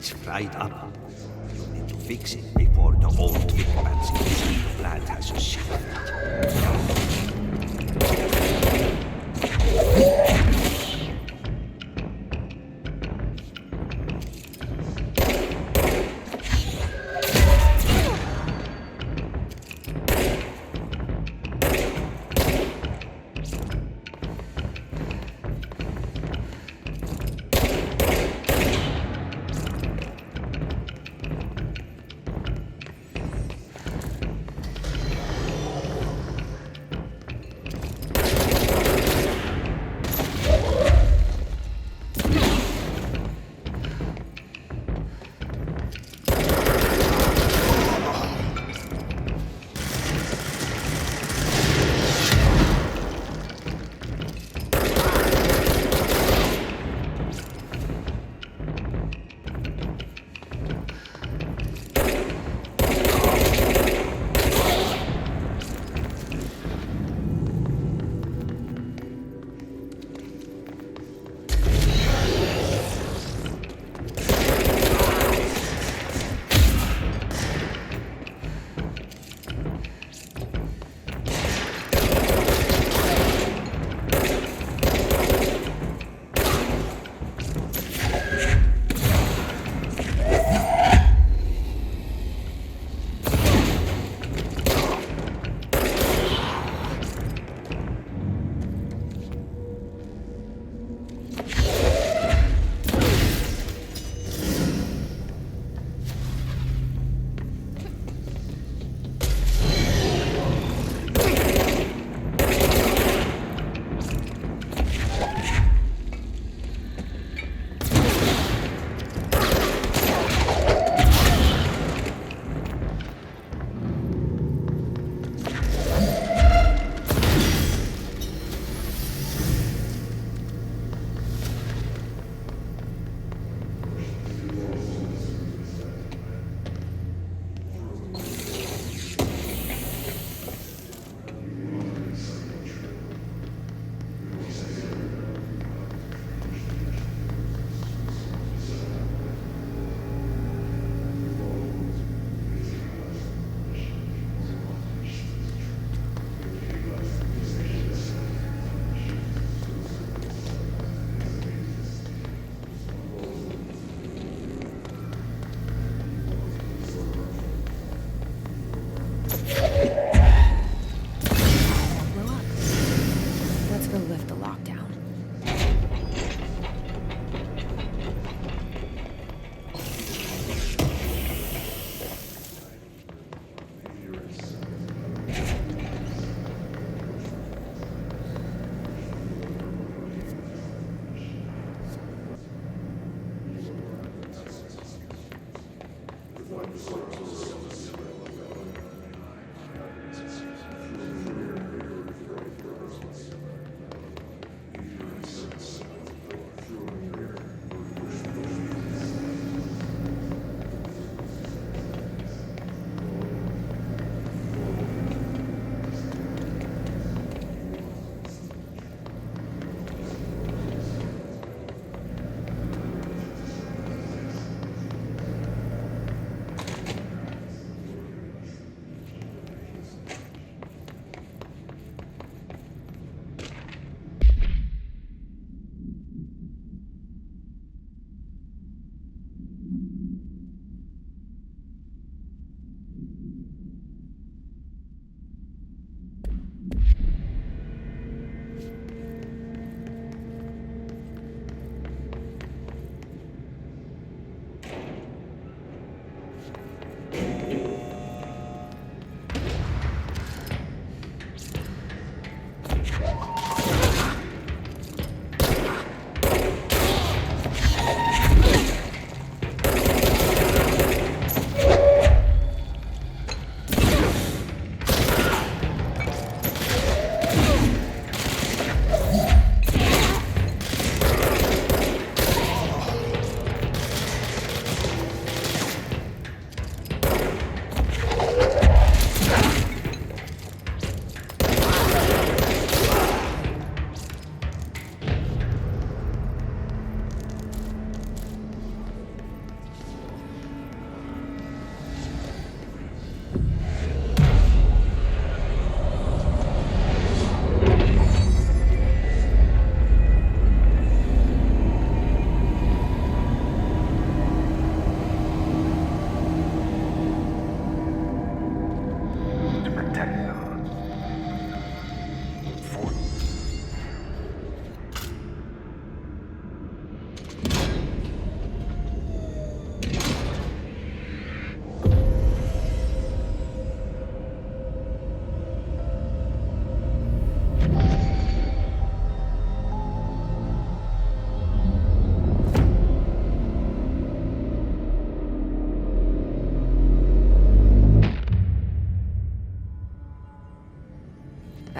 It's fried up. You need to fix it before the old equipment inside the plant has shattered.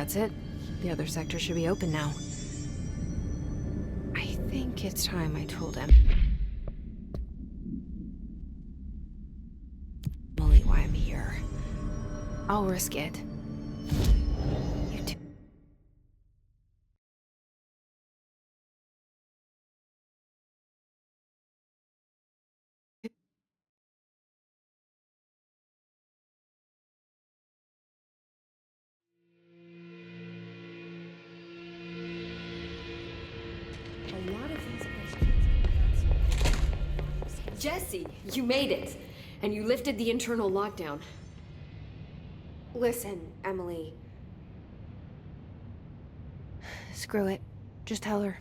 That's it. The other sector should be open now. I think it's time I told him. Emily, why I'm here. I'll risk it. You two. Jesse, you made it! And you lifted the internal lockdown. Listen, Emily. Screw it. Just tell her.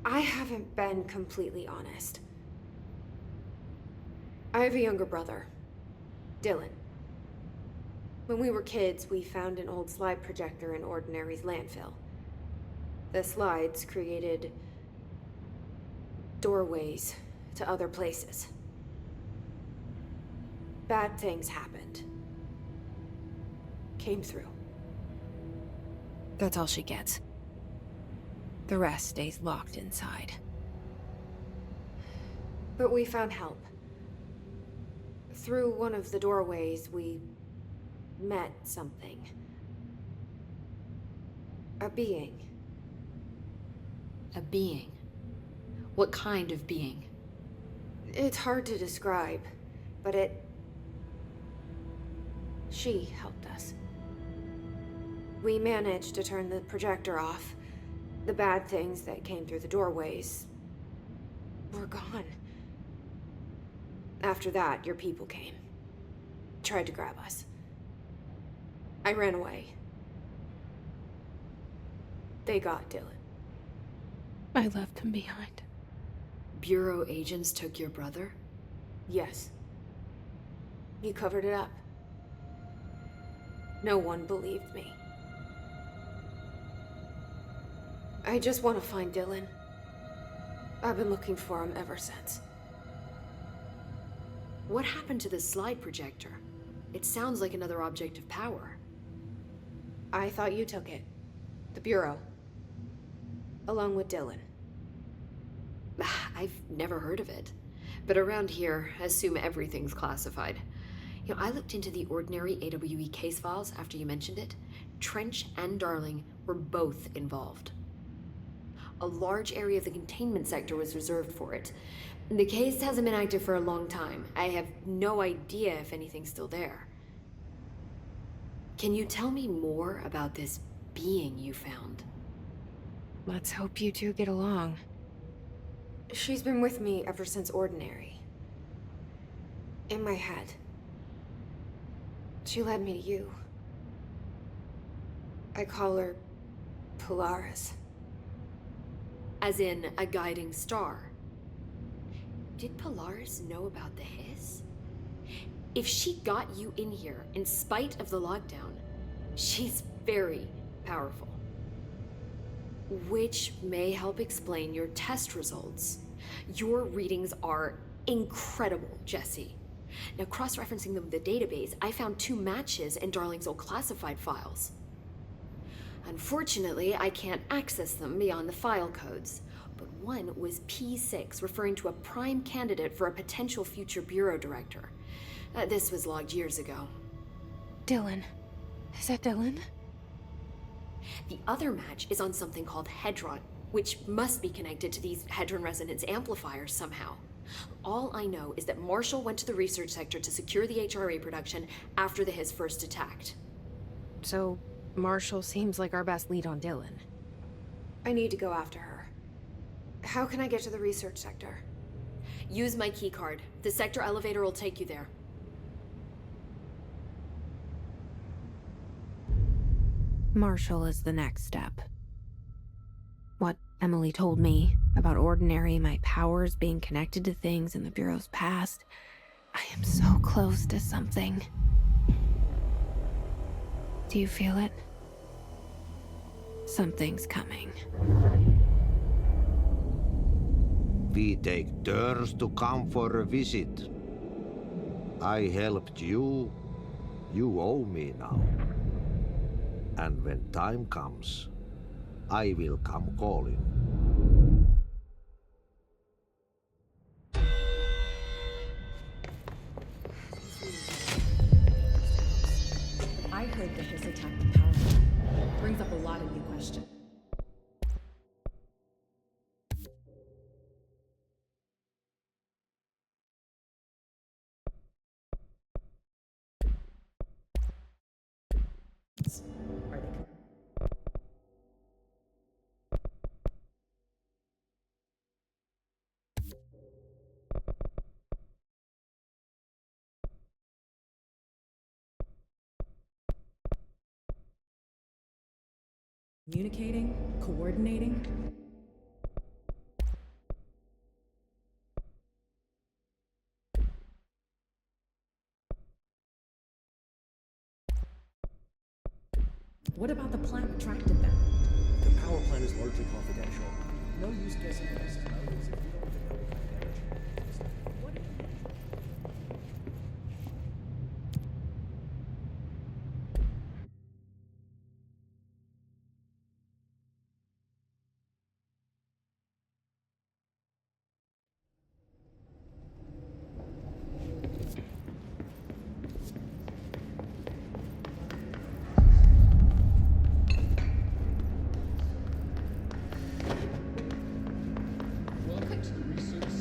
I haven't been completely honest. I have a younger brother, Dylan. When we were kids, we found an old slide projector in Ordinary's landfill. The slides created doorways to other places. Bad things happened. Came through. That's all she gets. The rest stays locked inside. But we found help. Through one of the doorways, we met something. A being. A being? What kind of being? It's hard to describe, but she helped us. We managed to turn the projector off. The bad things that came through the doorways were gone. After that, your people came. Tried to grab us. I ran away. They got Dylan. I left him behind. Bureau agents took your brother? Yes. You covered it up. No one believed me. I just want to find Dylan. I've been looking for him ever since. What happened to the slide projector? It sounds like another object of power. I thought you took it. The Bureau. Along with Dylan. I've never heard of it. But around here, assume everything's classified. You know, I looked into the Ordinary AWE case files after you mentioned it. Trench and Darling were both involved. A large area of the containment sector was reserved for it. The case hasn't been active for a long time. I have no idea if anything's still there. Can you tell me more about this being you found? Let's hope you two get along. She's been with me ever since Ordinary. In my head. She led me to you. I call her Polaris. As in a guiding star. Did Polaris know about the hiss? If she got you in here in spite of the lockdown, she's very powerful. Which may help explain your test results. Your readings are incredible, Jesse. Now, cross-referencing them with the database, I found 2 matches in Darling's old classified files. Unfortunately, I can't access them beyond the file codes, but one was P6, referring to a prime candidate for a potential future bureau director. This was logged years ago. Dylan. Is that Dylan? The other match is on something called Hedron, which must be connected to these Hedron resonance amplifiers somehow. All I know is that Marshall went to the research sector to secure the HRA production after the hiss first attacked. So, Marshall seems like our best lead on Dylan. I need to go after her. How can I get to the research sector? Use my keycard. The sector elevator will take you there. Marshall is the next step. What Emily told me about Ordinary, my powers being connected to things in the Bureau's past. I am so close to something. Do you feel it? Something's coming. We take turns to come for a visit. I helped you. You owe me now. And when time comes, I will come calling. I heard that this attacked the power plant. Brings up a lot of new questions. Are they? Communicating? Coordinating? What about the plant attracted them? The power plant is largely confidential. No use guessing at this motives if we don't even know what kind of energy it is. What if Welcome to the Research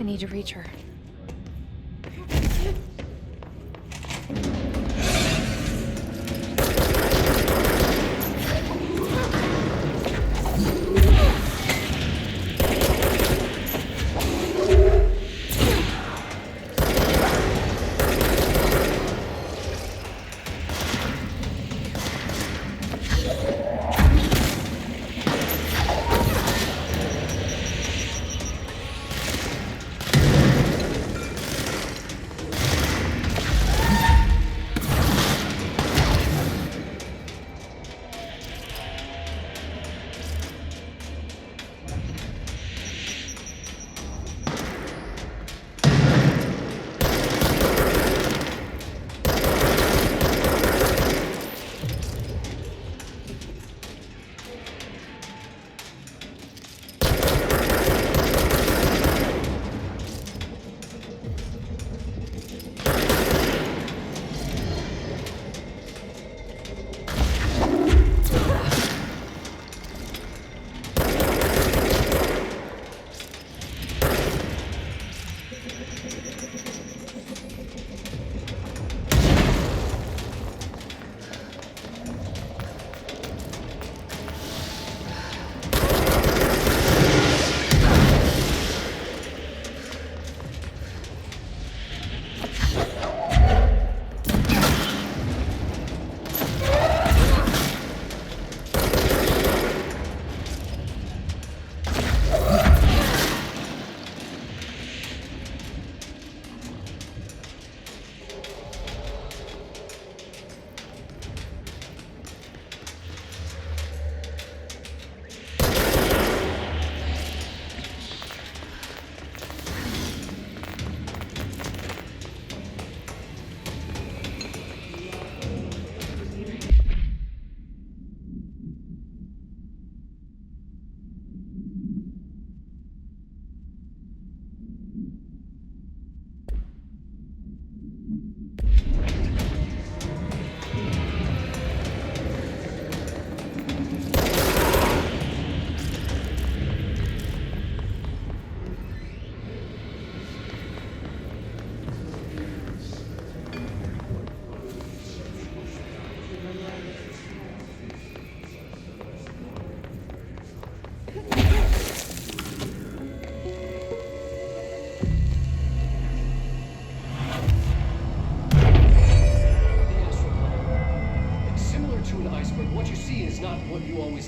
need to reach her.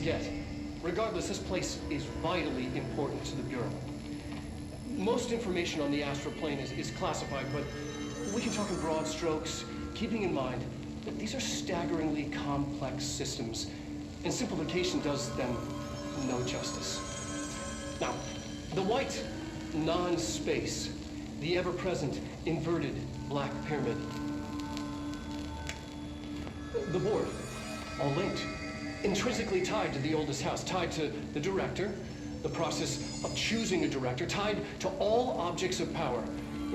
Get. Regardless, this place is vitally important to the Bureau. Most information on the astral plane is classified, but we can talk in broad strokes, keeping in mind that these are staggeringly complex systems, and simplification does them no justice. Now, the white non-space, the ever-present inverted black pyramid, the board, all linked. Intrinsically tied to the oldest house, tied to the director, the process of choosing a director, tied to all objects of power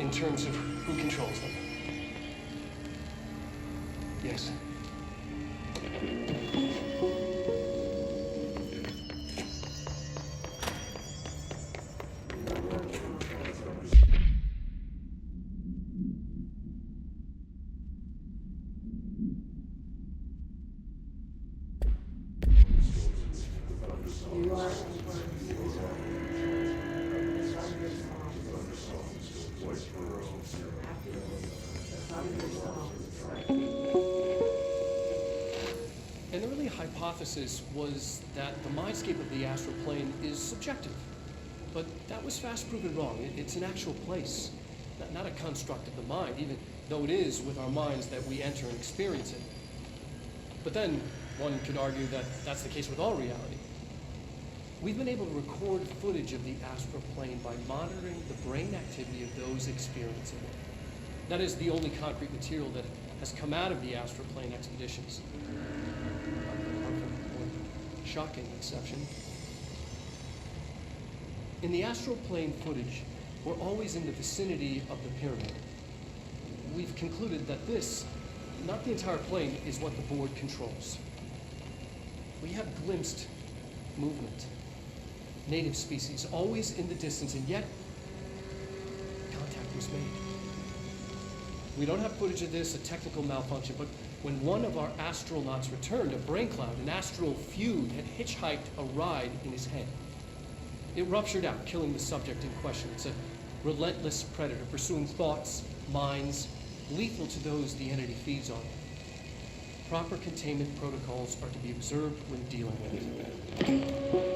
in terms of who controls them. Yes. An early hypothesis was that the mindscape of the astral plane is subjective, but that was fast proven wrong. It's an actual place, not a construct of the mind, even though it is with our minds that we enter and experience it. But then one could argue that that's the case with all reality. We've been able to record footage of the astral plane by monitoring the brain activity of those experiencing it. That is the only concrete material that has come out of the astral plane expeditions. Apart from one shocking exception. In the astral plane footage, we're always in the vicinity of the pyramid. We've concluded that this, not the entire plane, is what the board controls. We have glimpsed movement. Native species, always in the distance, and yet was made. We don't have footage of this, a technical malfunction, but when one of our astronauts returned, a brain cloud, an astral feud, had hitchhiked a ride in his head. It ruptured out, killing the subject in question. It's a relentless predator, pursuing thoughts, minds, lethal to those the entity feeds on. Proper containment protocols are to be observed when dealing with it.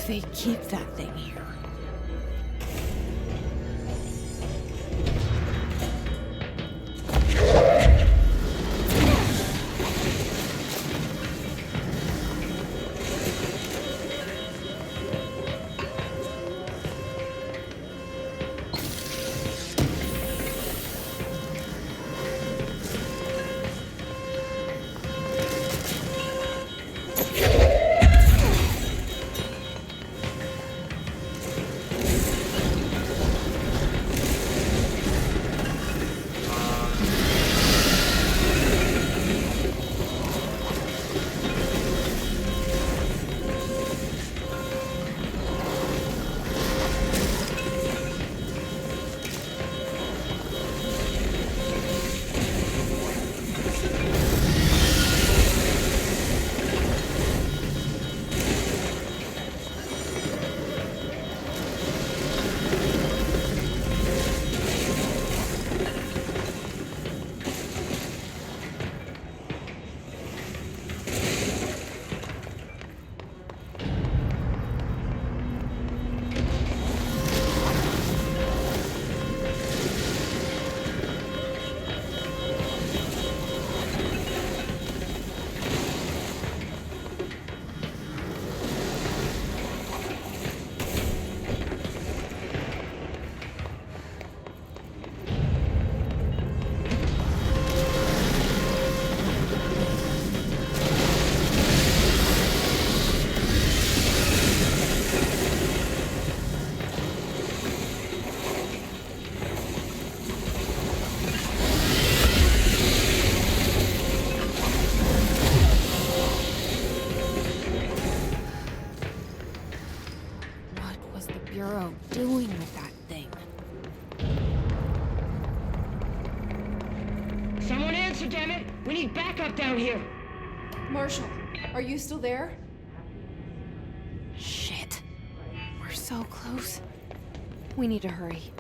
They keep that thing here. Doing with that thing? Someone answer, damn it! We need backup down here! Marshall, are you still there? Shit. We're so close. We need to hurry.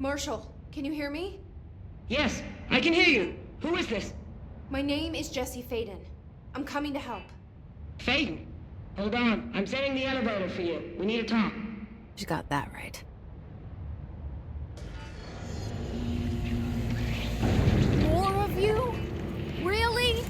Marshall, can you hear me? Yes, I can hear you. Who is this? My name is Jesse Faden. I'm coming to help. Faden? Hold on. I'm sending the elevator for you. We need to talk. She got that right. More of you? Really?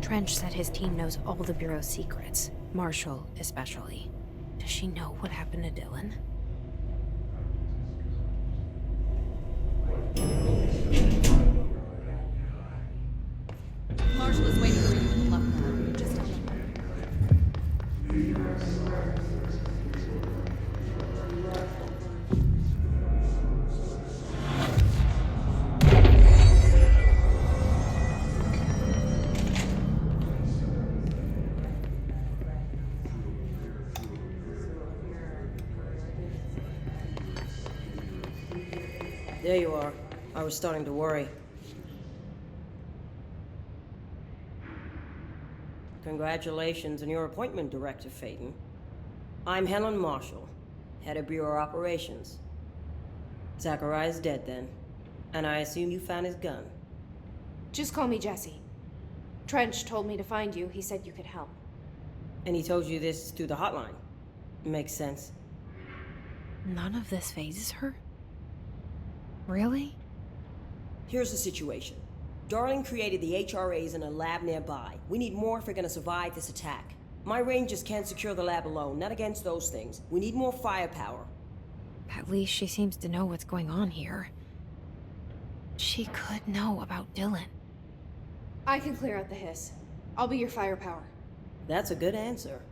Trench said his team knows all the Bureau's secrets, Marshall especially. Does she know what happened to Dylan? Marshall is waiting for you in the left lab. Just tell him. There you are. I was starting to worry. Congratulations on your appointment, Director Faden. I'm Helen Marshall, head of Bureau Operations. Zachariah's dead then, and I assume you found his gun. Just call me Jesse. Trench told me to find you. He said you could help. And he told you this through the hotline. Makes sense. None of this phases her? Really? Here's the situation. Darling created the HRAs in a lab nearby. We need more if we're gonna survive this attack. My rangers can't secure the lab alone, not against those things. We need more firepower. At least she seems to know what's going on here. She could know about Dylan. I can clear out the hiss. I'll be your firepower. That's a good answer.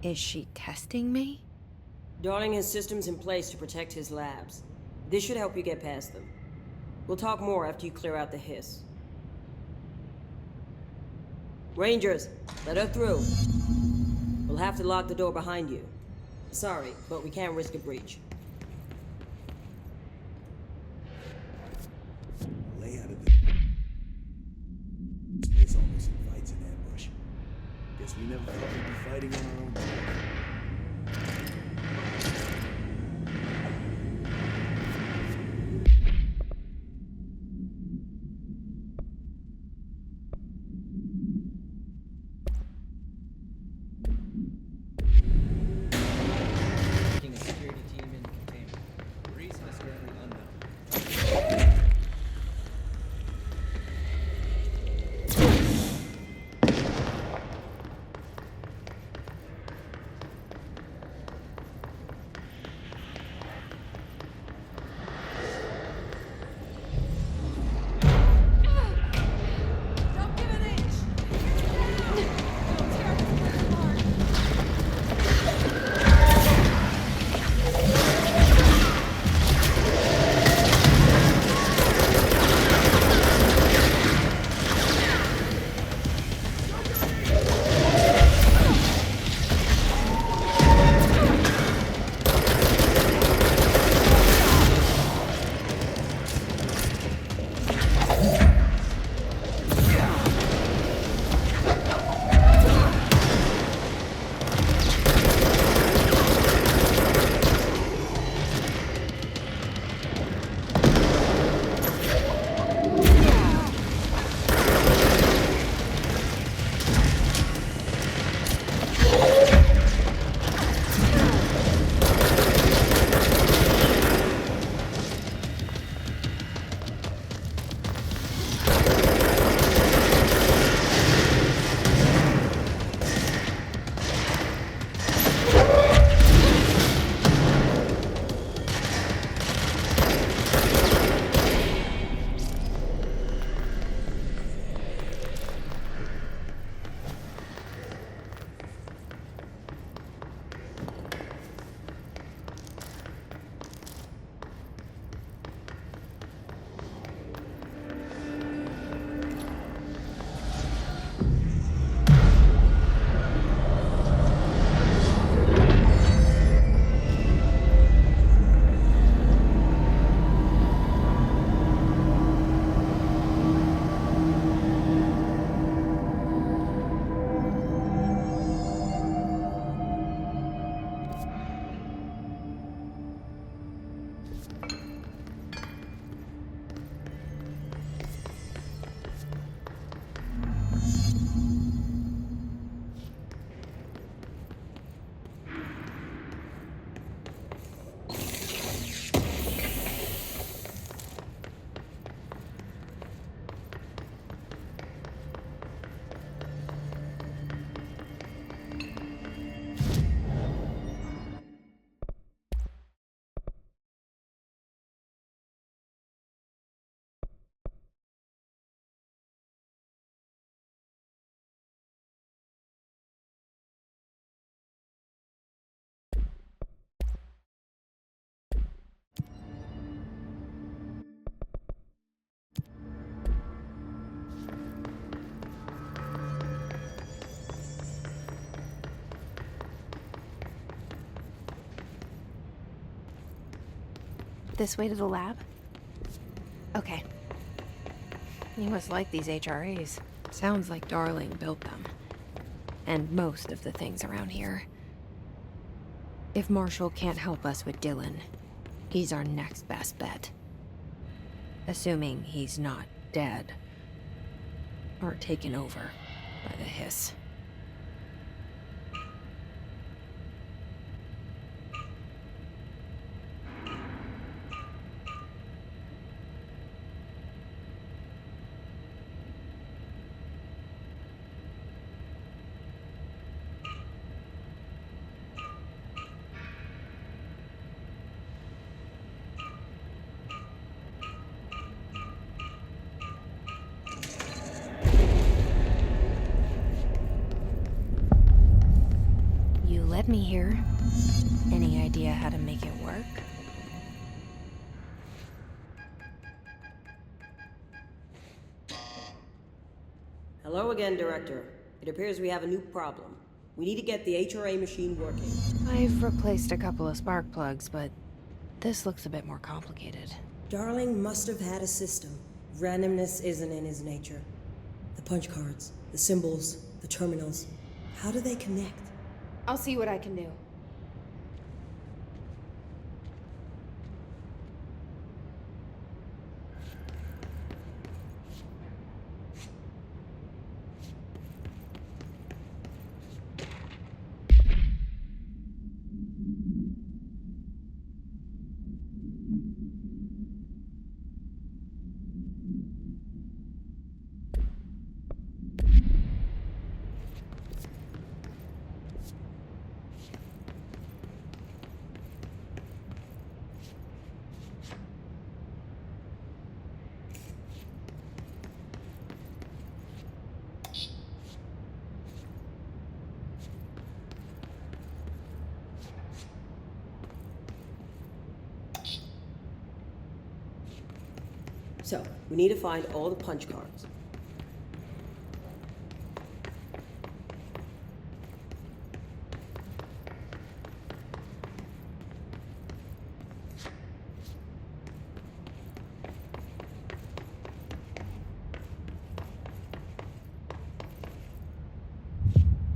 Is she testing me? Darling has systems in place to protect his labs. This should help you get past them. We'll talk more after you clear out the hiss. Rangers, let her through. We'll have to lock the door behind you. Sorry, but we can't risk a breach. Layout of the space almost invites an ambush. Guess we never thought we'd be fighting on our own. this way to the lab? Okay. You must like these HRAs. Sounds like Darling built them. And most of the things around here. If Marshall can't help us with Dylan, he's our next best bet. Assuming he's not dead. Or taken over by the hiss. Led me here. Any idea how to make it work? Hello again, Director. It appears we have a new problem. We need to get the HRA machine working. I've replaced a couple of spark plugs, but this looks a bit more complicated. Darling must have had a system. Randomness isn't in his nature. The punch cards, the symbols, the terminals. How do they connect? I'll see what I can do. So, we need to find all the punch cards.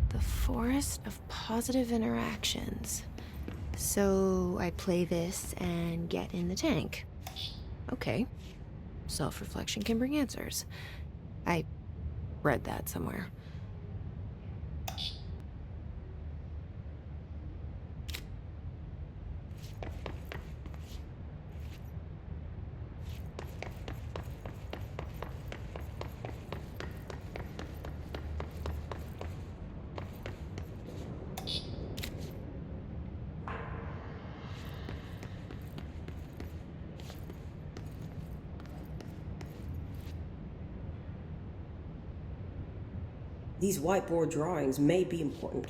The forest of positive interactions. So I play this and get in the tank. Okay. Self-reflection can bring answers. I read that somewhere. These whiteboard drawings may be important.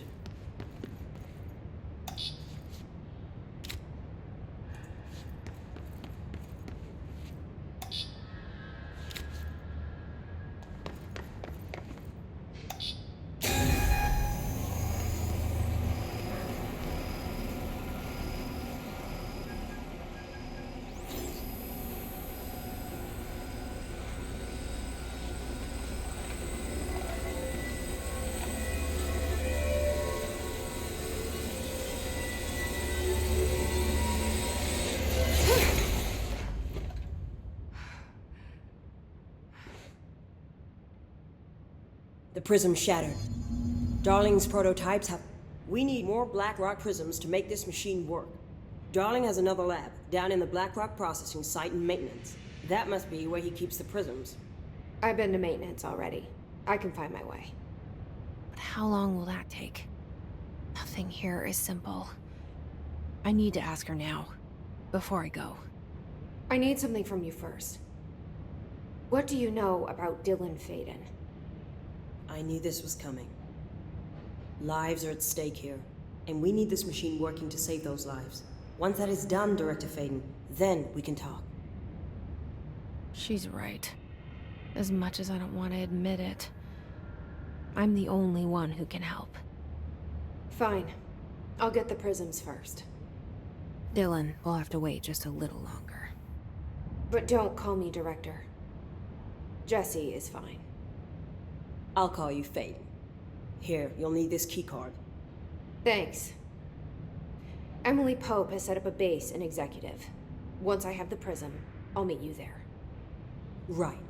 The prism shattered. Darling's prototypes have... We need more black rock prisms to make this machine work. Darling has another lab, down in the black rock processing site in maintenance. That must be where he keeps the prisms. I've been to maintenance already. I can find my way. But how long will that take? Nothing here is simple. I need to ask her now, before I go. I need something from you first. What do you know about Dylan Faden? I knew this was coming. Lives are at stake here, and we need this machine working to save those lives. Once that is done, Director Faden, then we can talk. She's right. As much as I don't want to admit it. I'm the only one who can help. Fine. I'll get the prisms first. Dylan will have to wait just a little longer. But don't call me Director. Jesse is fine. I'll call you Faden. Here, you'll need this keycard. Thanks. Emily Pope has set up a base in Executive. Once I have the Prism, I'll meet you there. Right.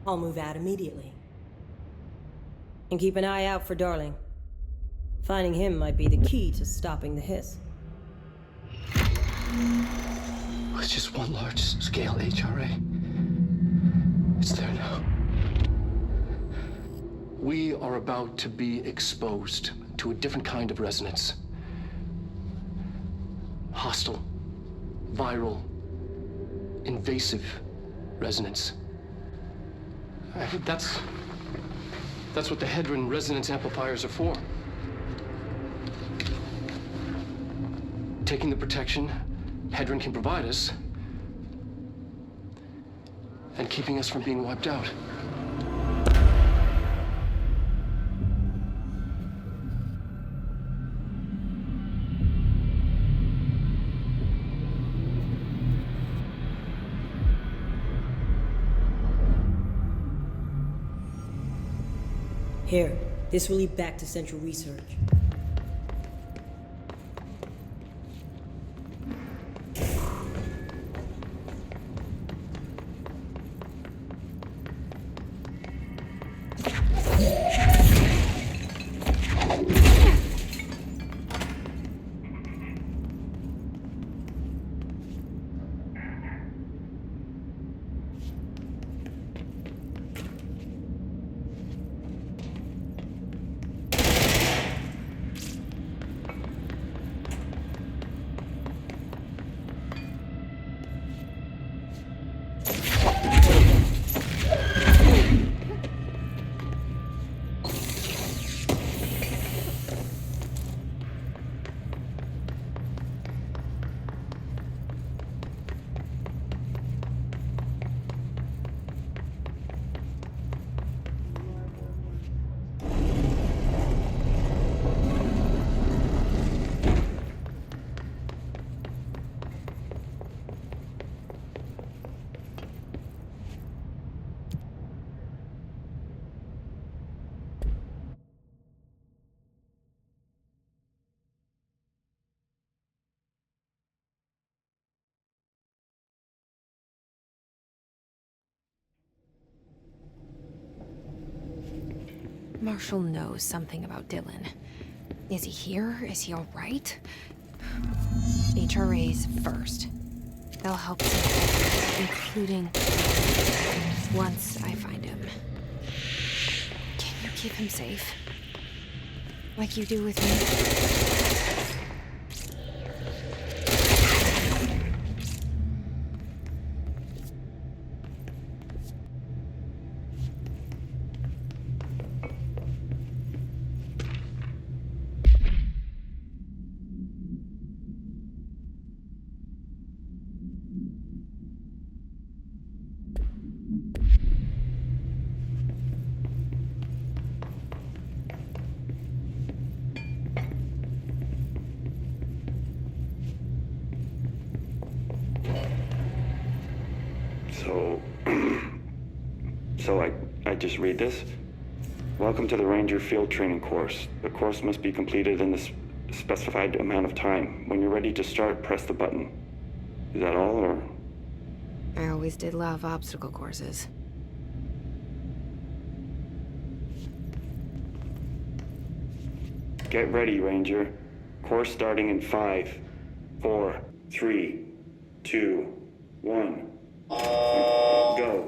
I'll move out immediately. And keep an eye out for Darling. Finding him might be the key to stopping the hiss. It's just one large-scale HRA. It's there now. We are about to be exposed to a different kind of resonance. Hostile, viral, invasive resonance. That's what the Hedron resonance amplifiers are for. Taking the protection Hedron can provide us, and keeping us from being wiped out. Here, this will lead back to Central Research. Marshall knows something about Dylan. Is he here? Is he all right? HRAs first. They'll help us, including once I find him. Can you keep him safe? Like you do with me? So I just read this? Welcome to the Ranger Field Training course. The course must be completed in the specified amount of time. When you're ready to start, press the button. Is that all, or? I always did love obstacle courses. Get ready, Ranger. Course starting in 5, 4, 3, 2, 1. Go.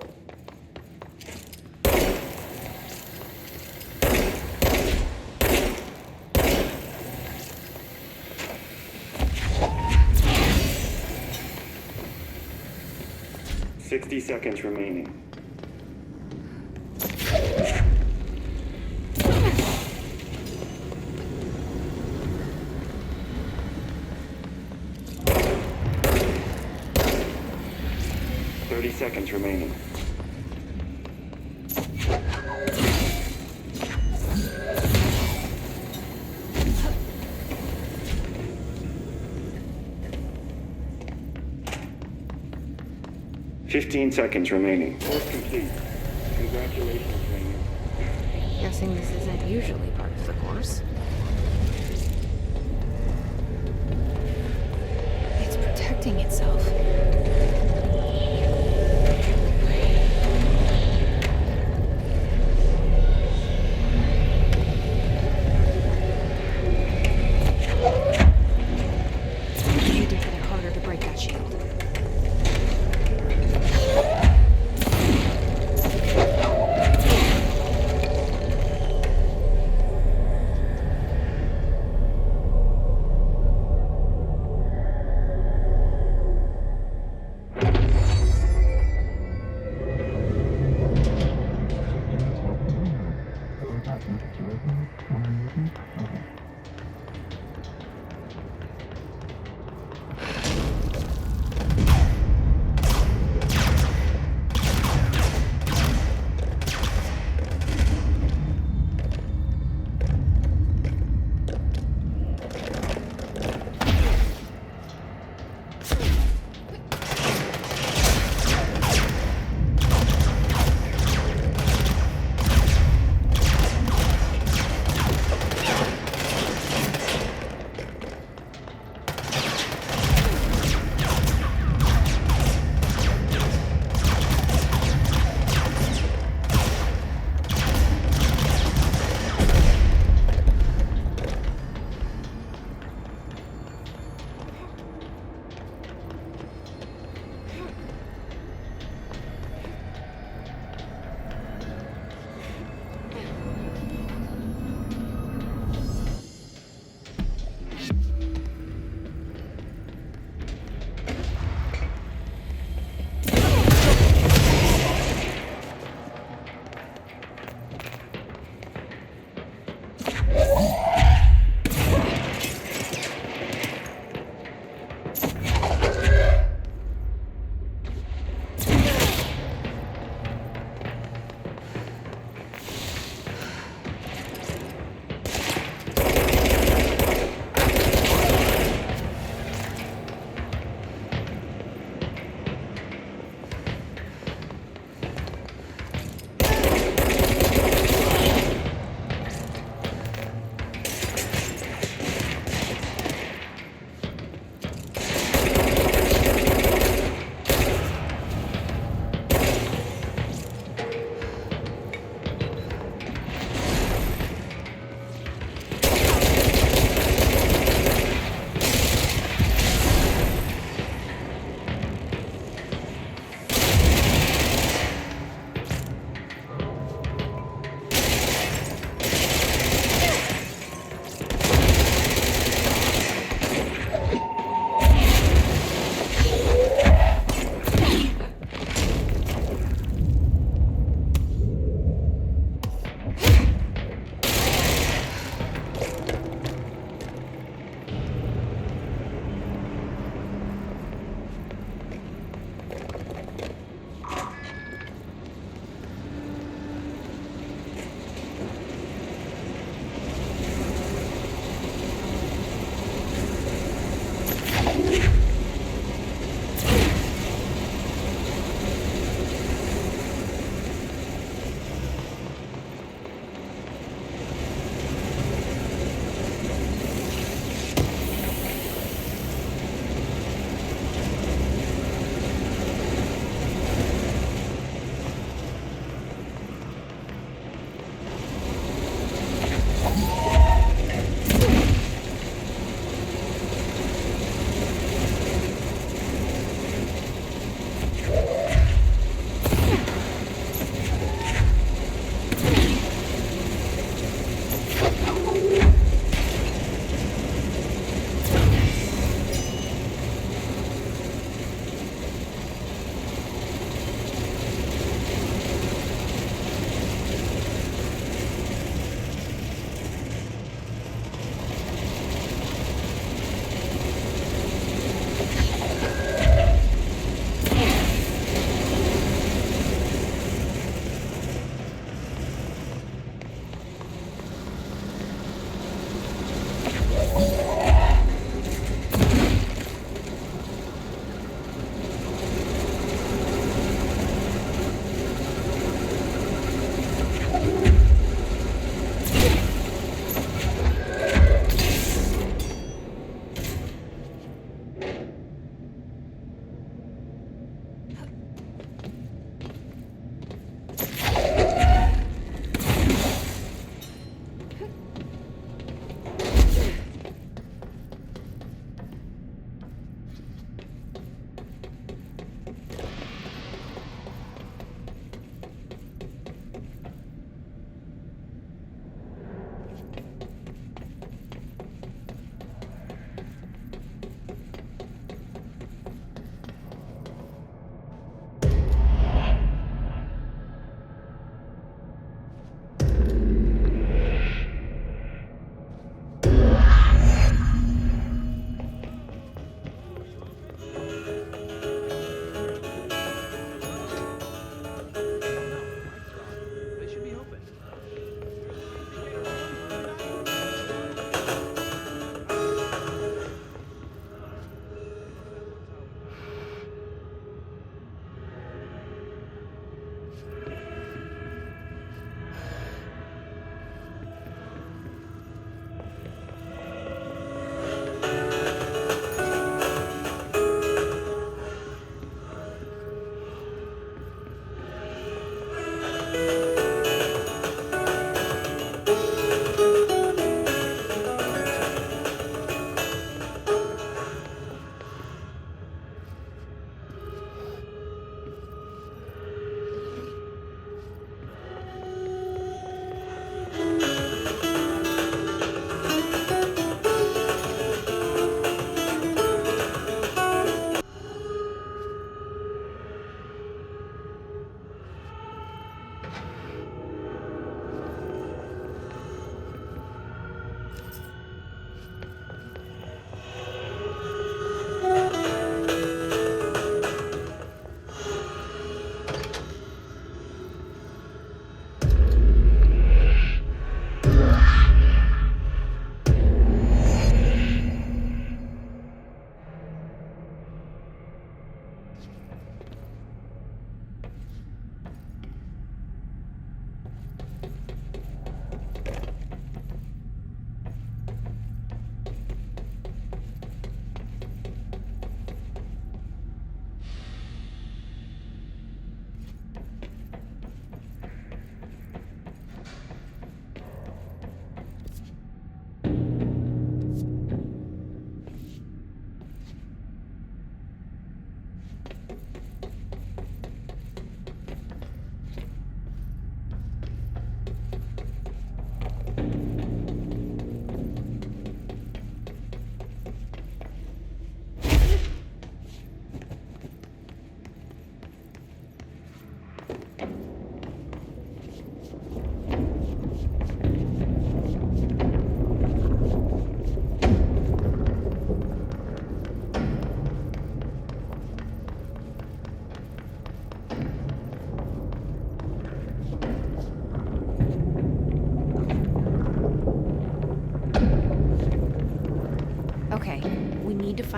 "60 seconds remaining. Seconds remaining. 15 seconds remaining. Course complete. Congratulations, Ranger. Guessing this isn't usually part of the course. It's protecting itself. Need to hit it harder to break that shield.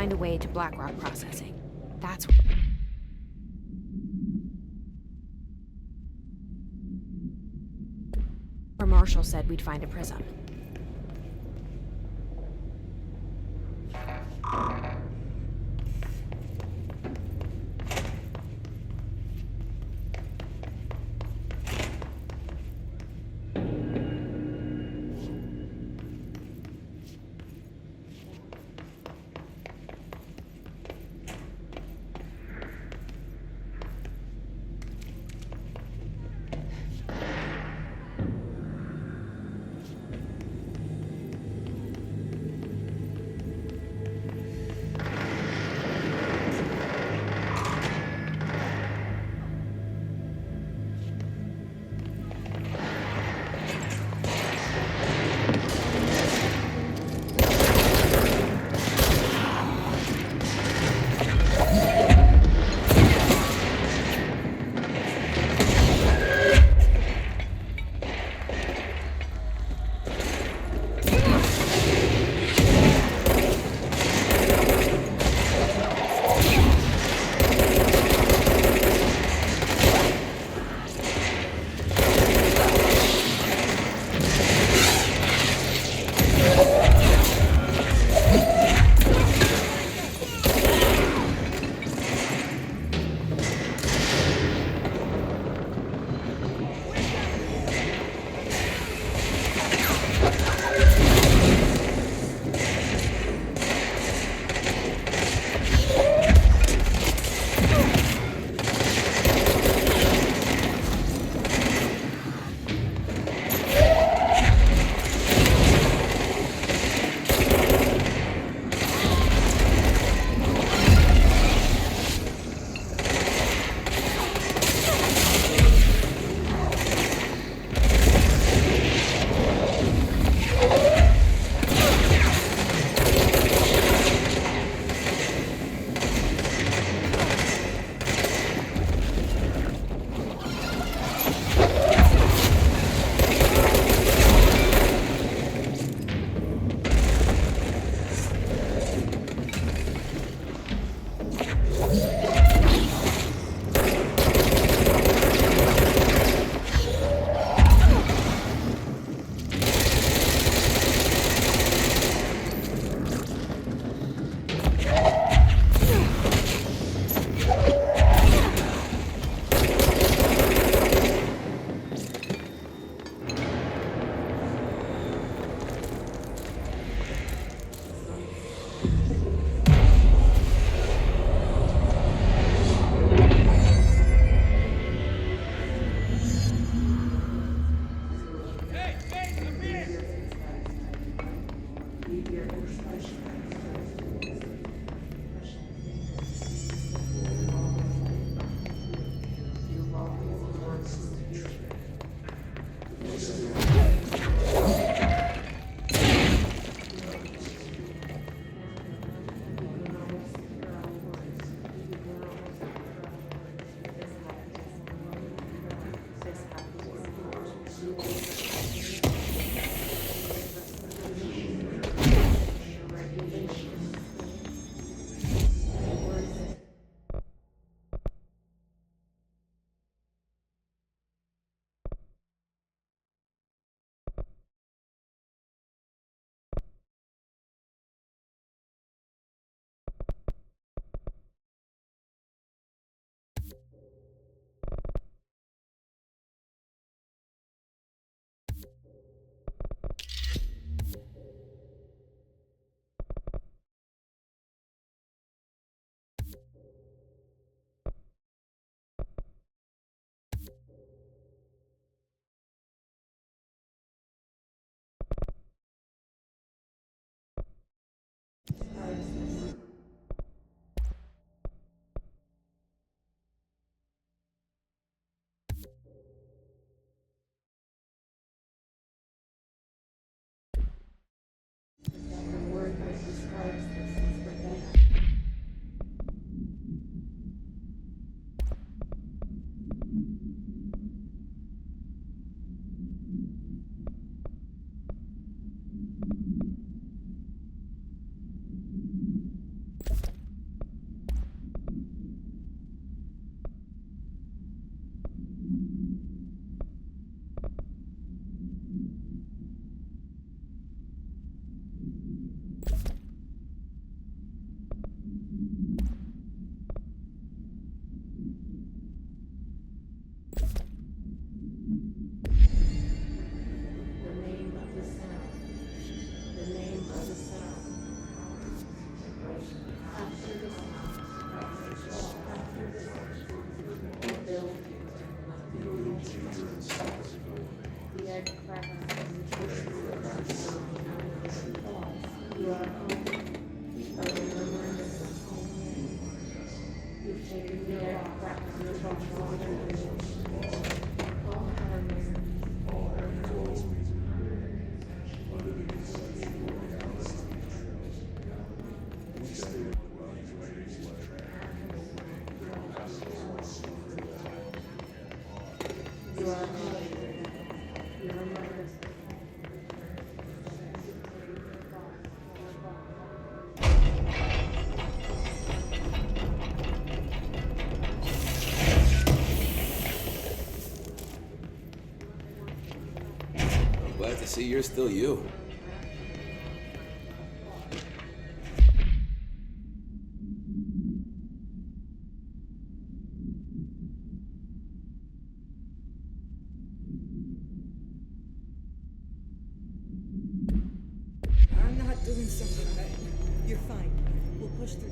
find a way to Blackrock processing. That's where Marshall said we'd find a prism. Glad to see you're still you. I'm not doing something right. You're fine. We'll push through.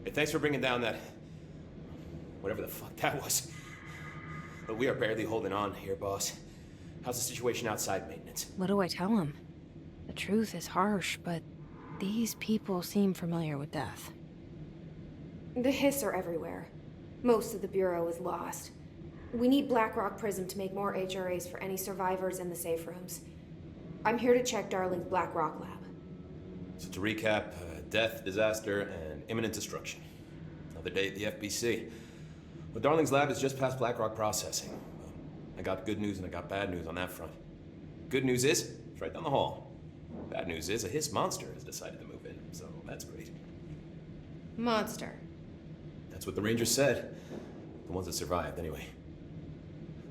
Hey, thanks for bringing down that... whatever the fuck that was. But we are barely holding on here, boss. How's the situation outside maintenance? What do I tell him? The truth is harsh, but these people seem familiar with death. The hiss are everywhere. Most of the Bureau is lost. We need Blackrock Prism to make more HRAs for any survivors in the safe rooms. I'm here to check Darling's Blackrock lab. So to recap, death, disaster, and imminent destruction. Another day at the FBC. Well, Darling's lab is just past Blackrock processing. I got good news and I got bad news on that front. Good news is, it's right down the hall. Bad news is, a hiss monster has decided to move in, so that's great. Monster. That's what the Rangers said. The ones that survived, anyway.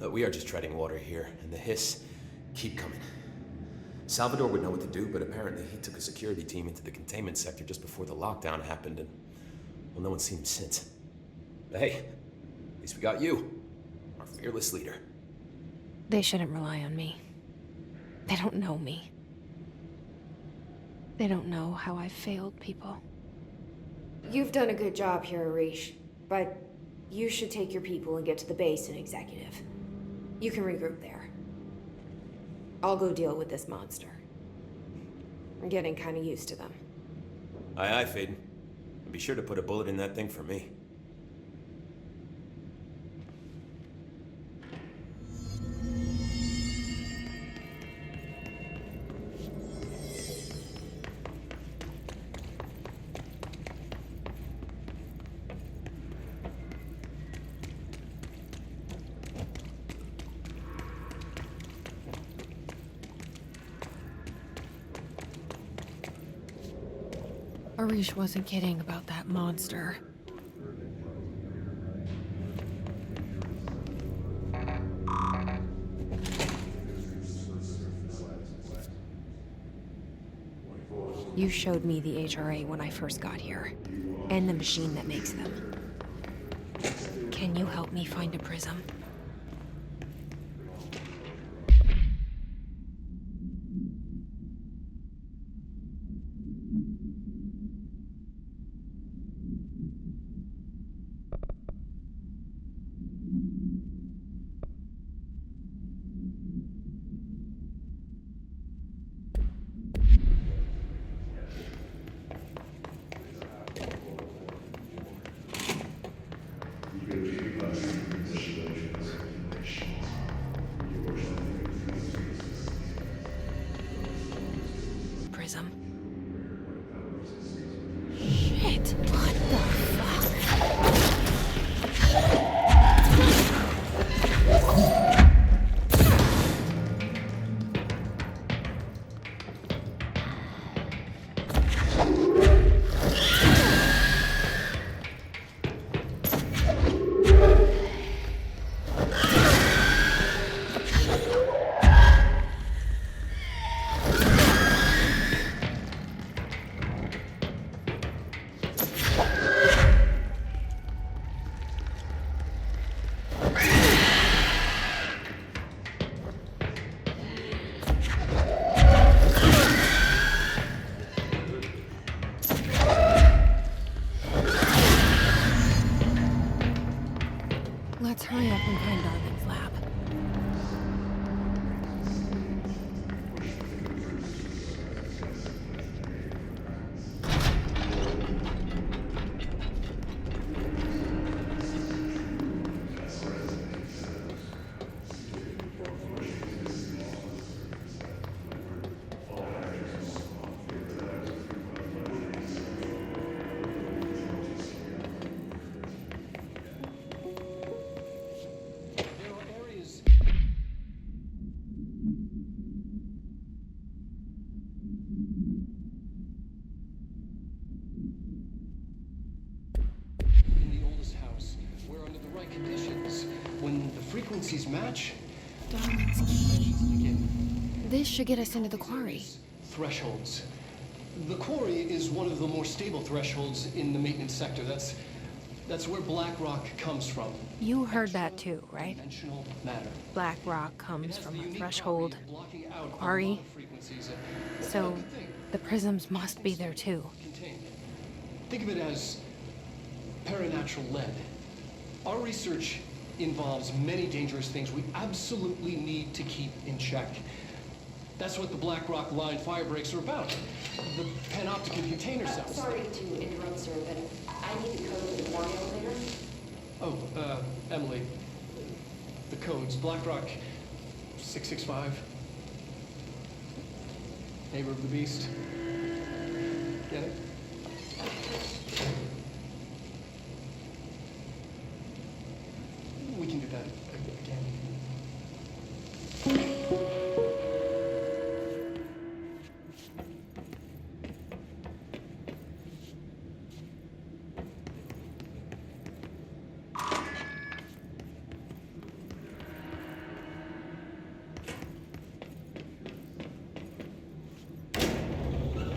Look, we are just treading water here, and the hiss keep coming. Salvador would know what to do, but apparently he took a security team into the containment sector just before the lockdown happened, and, well, no one's seen him since. But hey, at least we got you, our fearless leader. They shouldn't rely on me. They don't know me. They don't know how I've failed people. You've done a good job here, Arish, but you should take your people and get to the base and executive. You can regroup there. I'll go deal with this monster. I'm getting kind of used to them. Aye, aye, Faden. And be sure to put a bullet in that thing for me. Arish wasn't kidding about that monster. You showed me the HRA when I first got here, and the machine that makes them. Can you help me find a prism? Prism. Shit, what the fuck? Let's hurry up and find Darling's lab. frequencies match. This should get us into the quarry. Thresholds. The quarry is one of the more stable thresholds in the maintenance sector. That's where black rock comes from. You heard that too, right? Dimensional matter. Black rock comes from a threshold, quarry. So the prisms must be there too. Think of it as paranatural lead. Our research involves many dangerous things we absolutely need to keep in check. That's what the Black Rock Line fire breaks are about. The Panopticon container cells. Sorry to interrupt, sir, but I need the code to the quarry elevator. Oh, Emily. The codes. Black Rock 665. Neighbor of the Beast. Get it? We can do that again.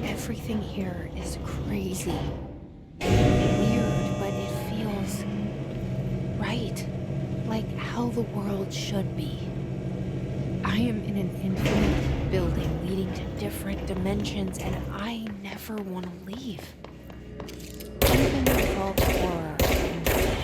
Everything here is crazy. Weird, but it feels right. Like how the world should be. I am in an infinite building leading to different dimensions, and I never want to leave. Even with all the horror and pain.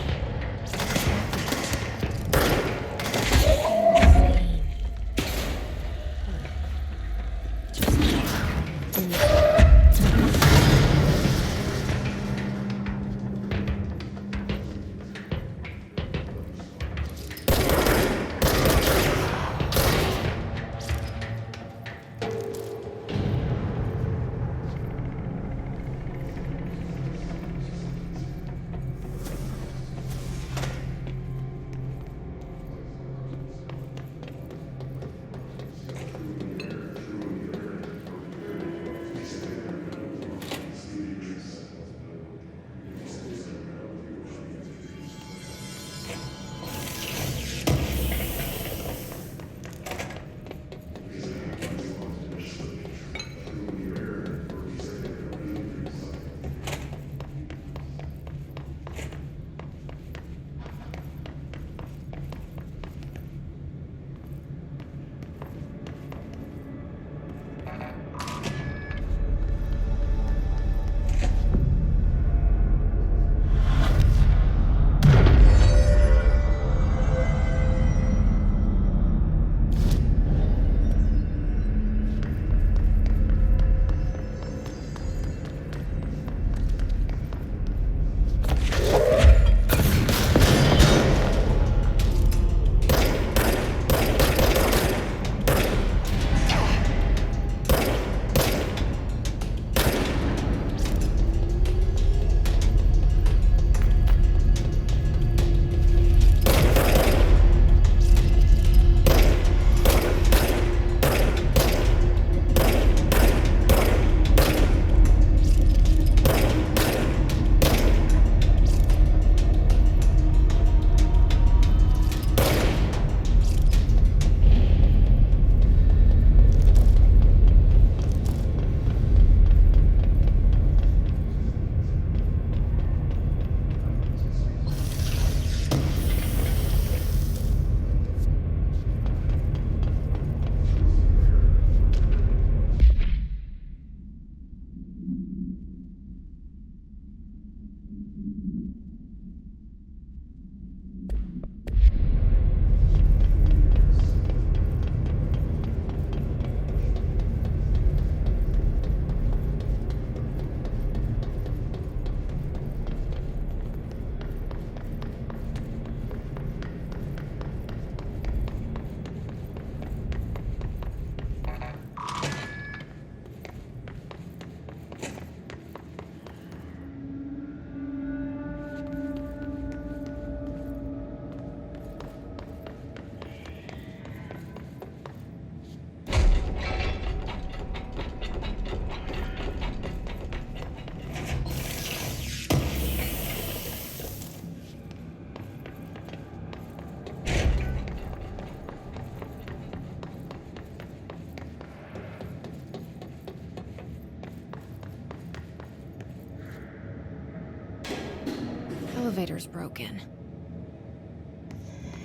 elevator's broken.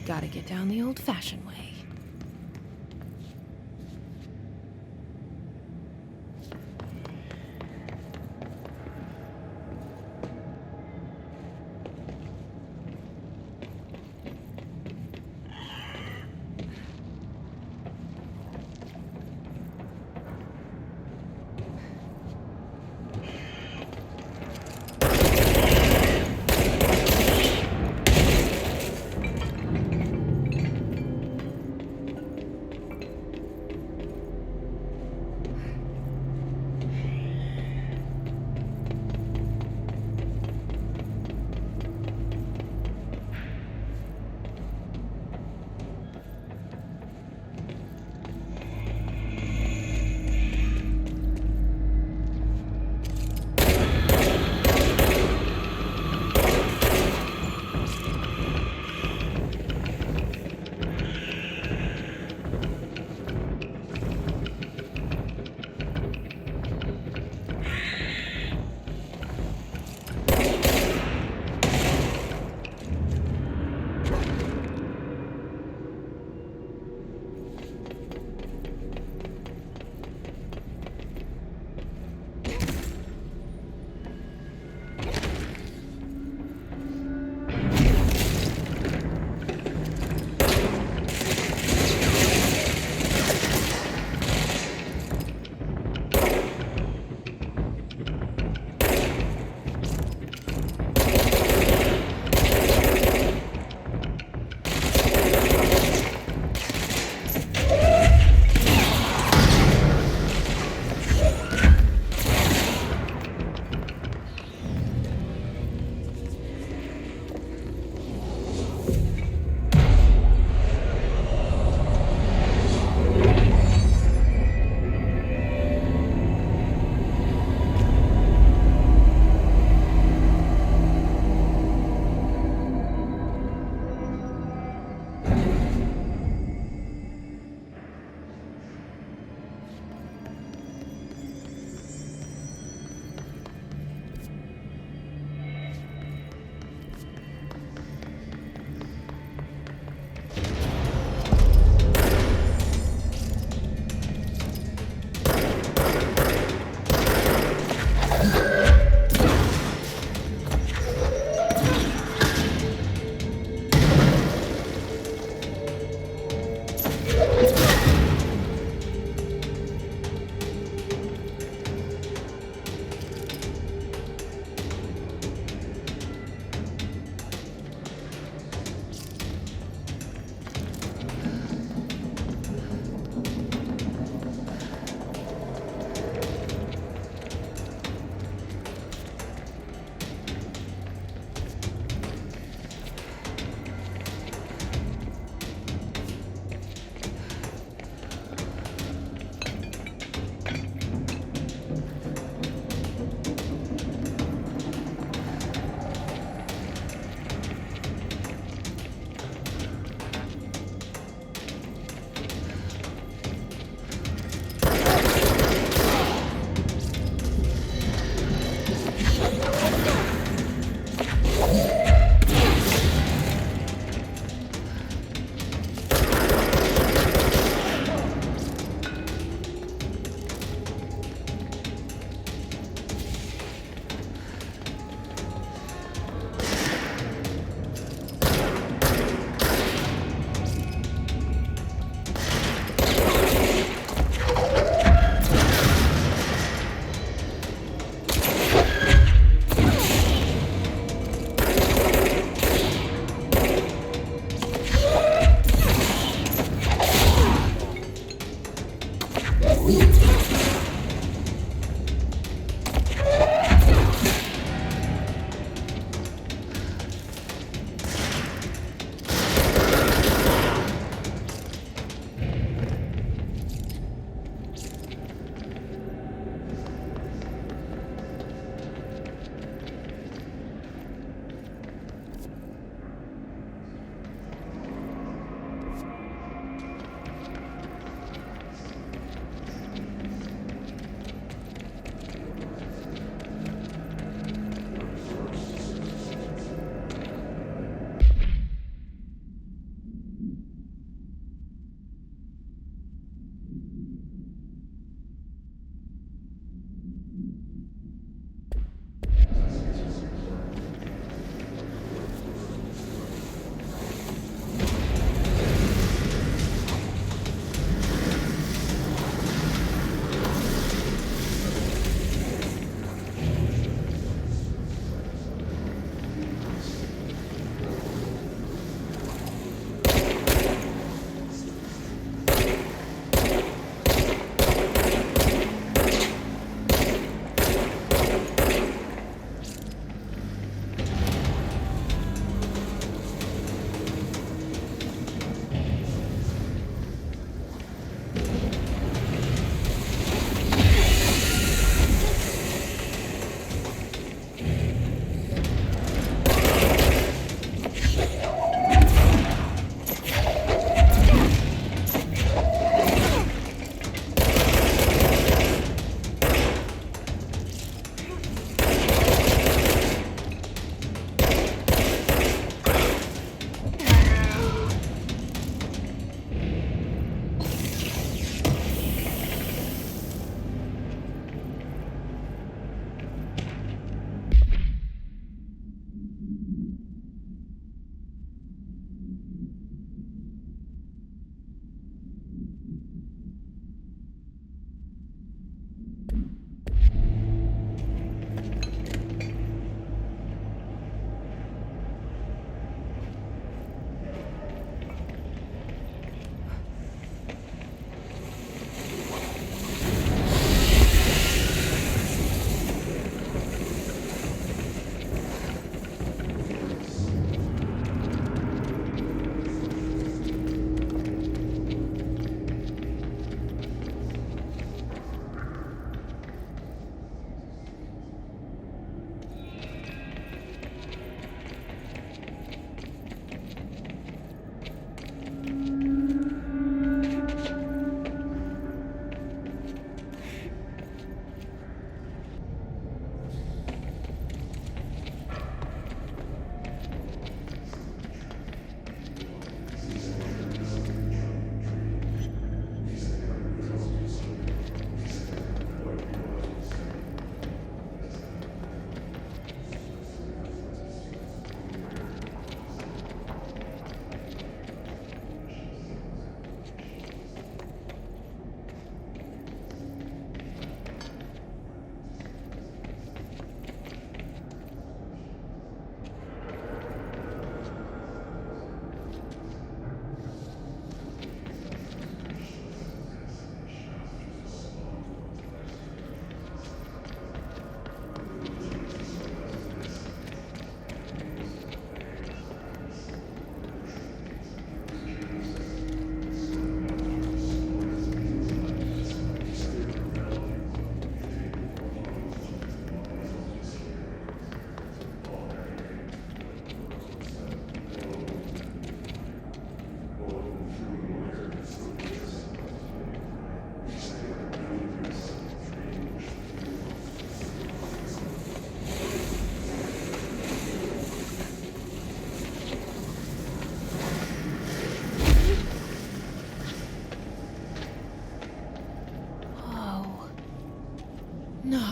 Gotta get down the old-fashioned way.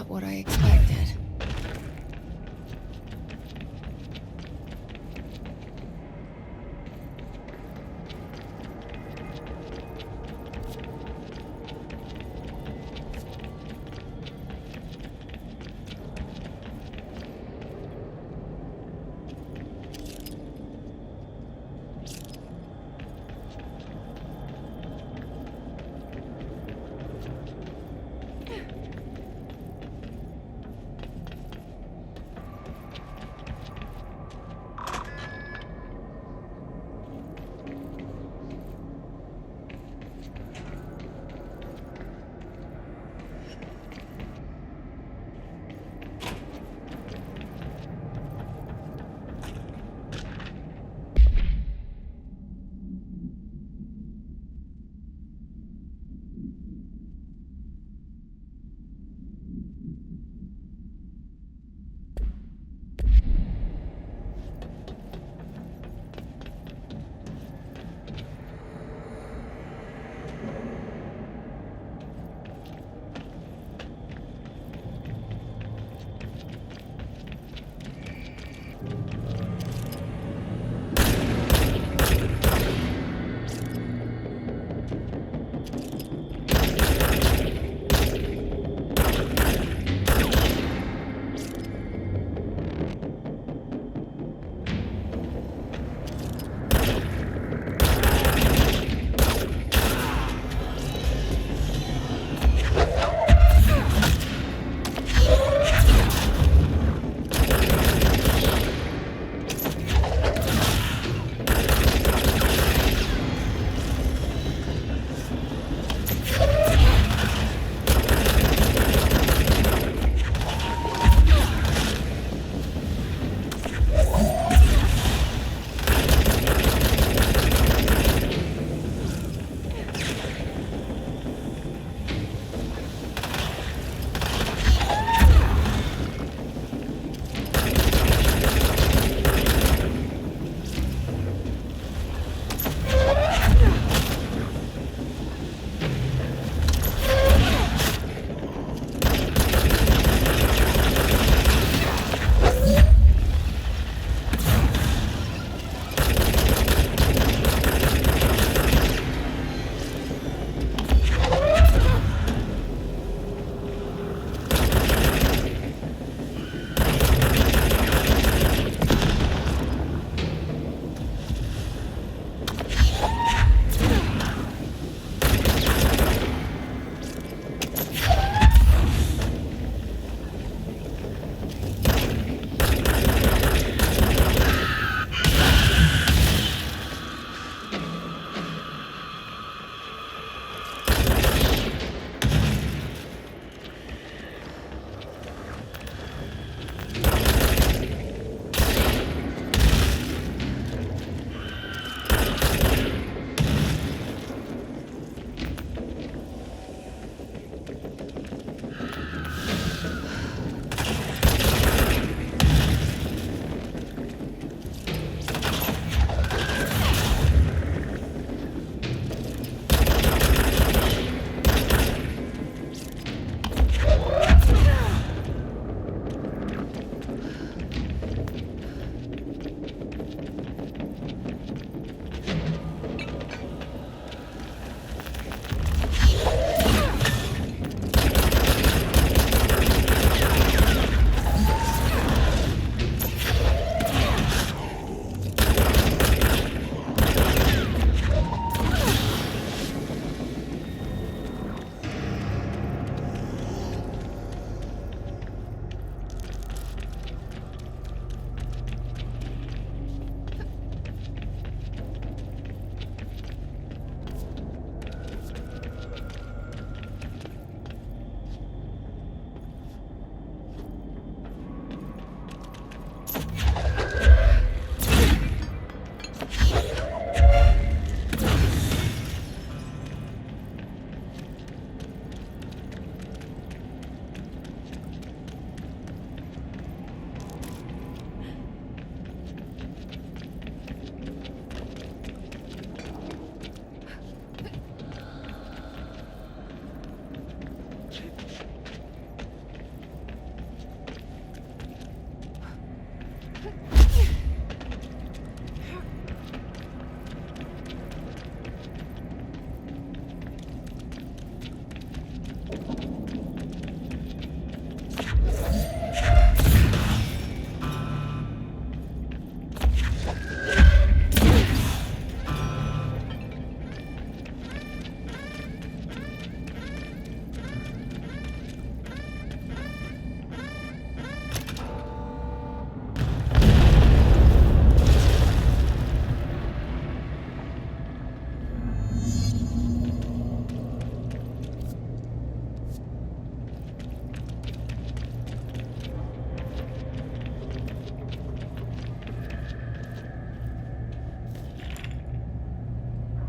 not what I expected.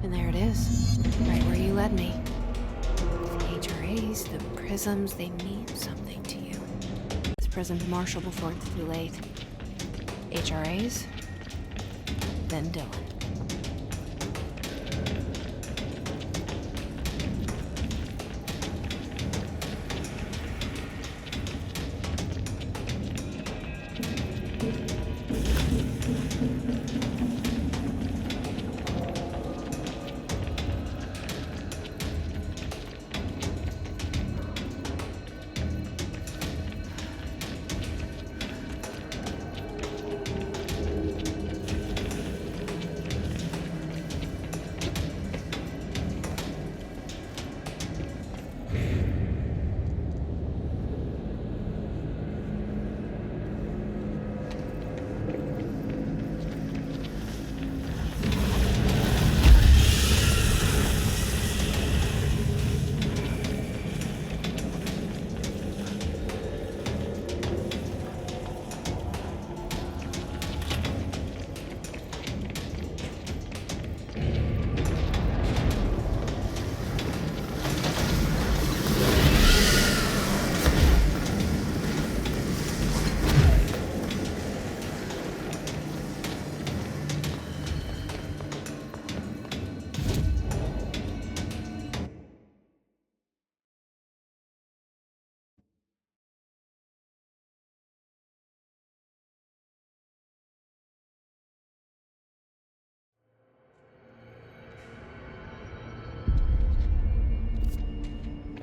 And there it is, right where you led me. The HRAs, the prisms, they mean something to you. This prism to Marshall before it's too late. HRAs, then Dylan.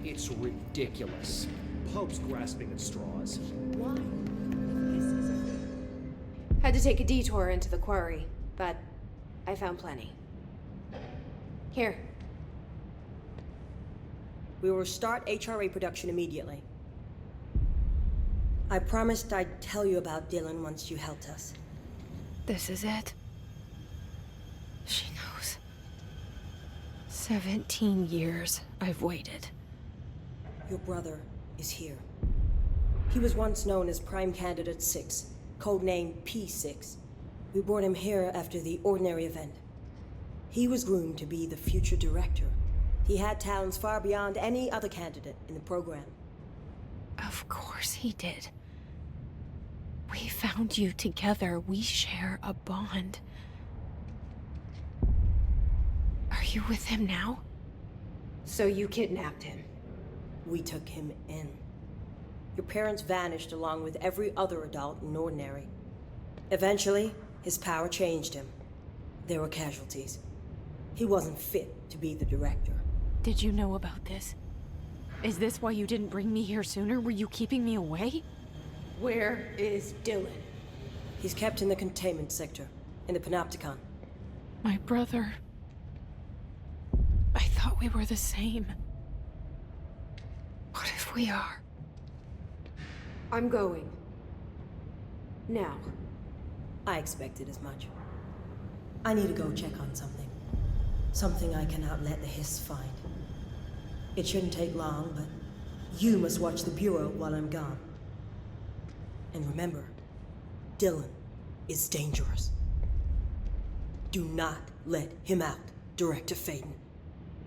It's ridiculous. Pope's grasping at straws. Why? Had to take a detour into the quarry, but I found plenty. Here. We will start HRA production immediately. I promised I'd tell you about Dylan once you helped us. This is it. She knows. 17 years I've waited. Your brother is here. He was once known as Prime Candidate 6, codenamed P6. We brought him here after the ordinary event. He was groomed to be the future director. He had talents far beyond any other candidate in the program. Of course he did. We found you together. We share a bond. Are you with him now? So you kidnapped him? We took him in. Your parents vanished along with every other adult in Ordinary. Eventually, his power changed him. There were casualties. He wasn't fit to be the director. Did you know about this? Is this why you didn't bring me here sooner? Were you keeping me away? Where is Dylan? He's kept in the containment sector, in the Panopticon. My brother. I thought we were the same. What if we are? I'm going. Now. I expected as much. I need to go check on something. Something I cannot let the Hiss find. It shouldn't take long, but you must watch the Bureau while I'm gone. And remember, Dylan is dangerous. Do not let him out, Director Faden.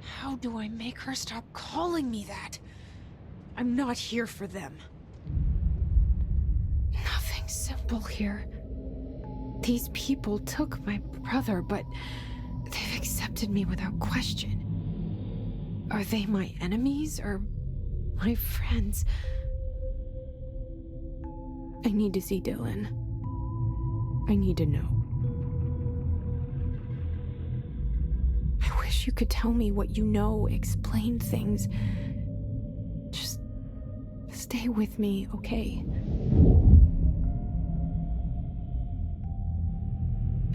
How do I make her stop calling me that? I'm not here for them. Nothing simple here. These people took my brother, but they've accepted me without question. Are they my enemies or my friends? I need to see Dylan. I need to know. I wish you could tell me what you know, explain things. Just stay with me, okay?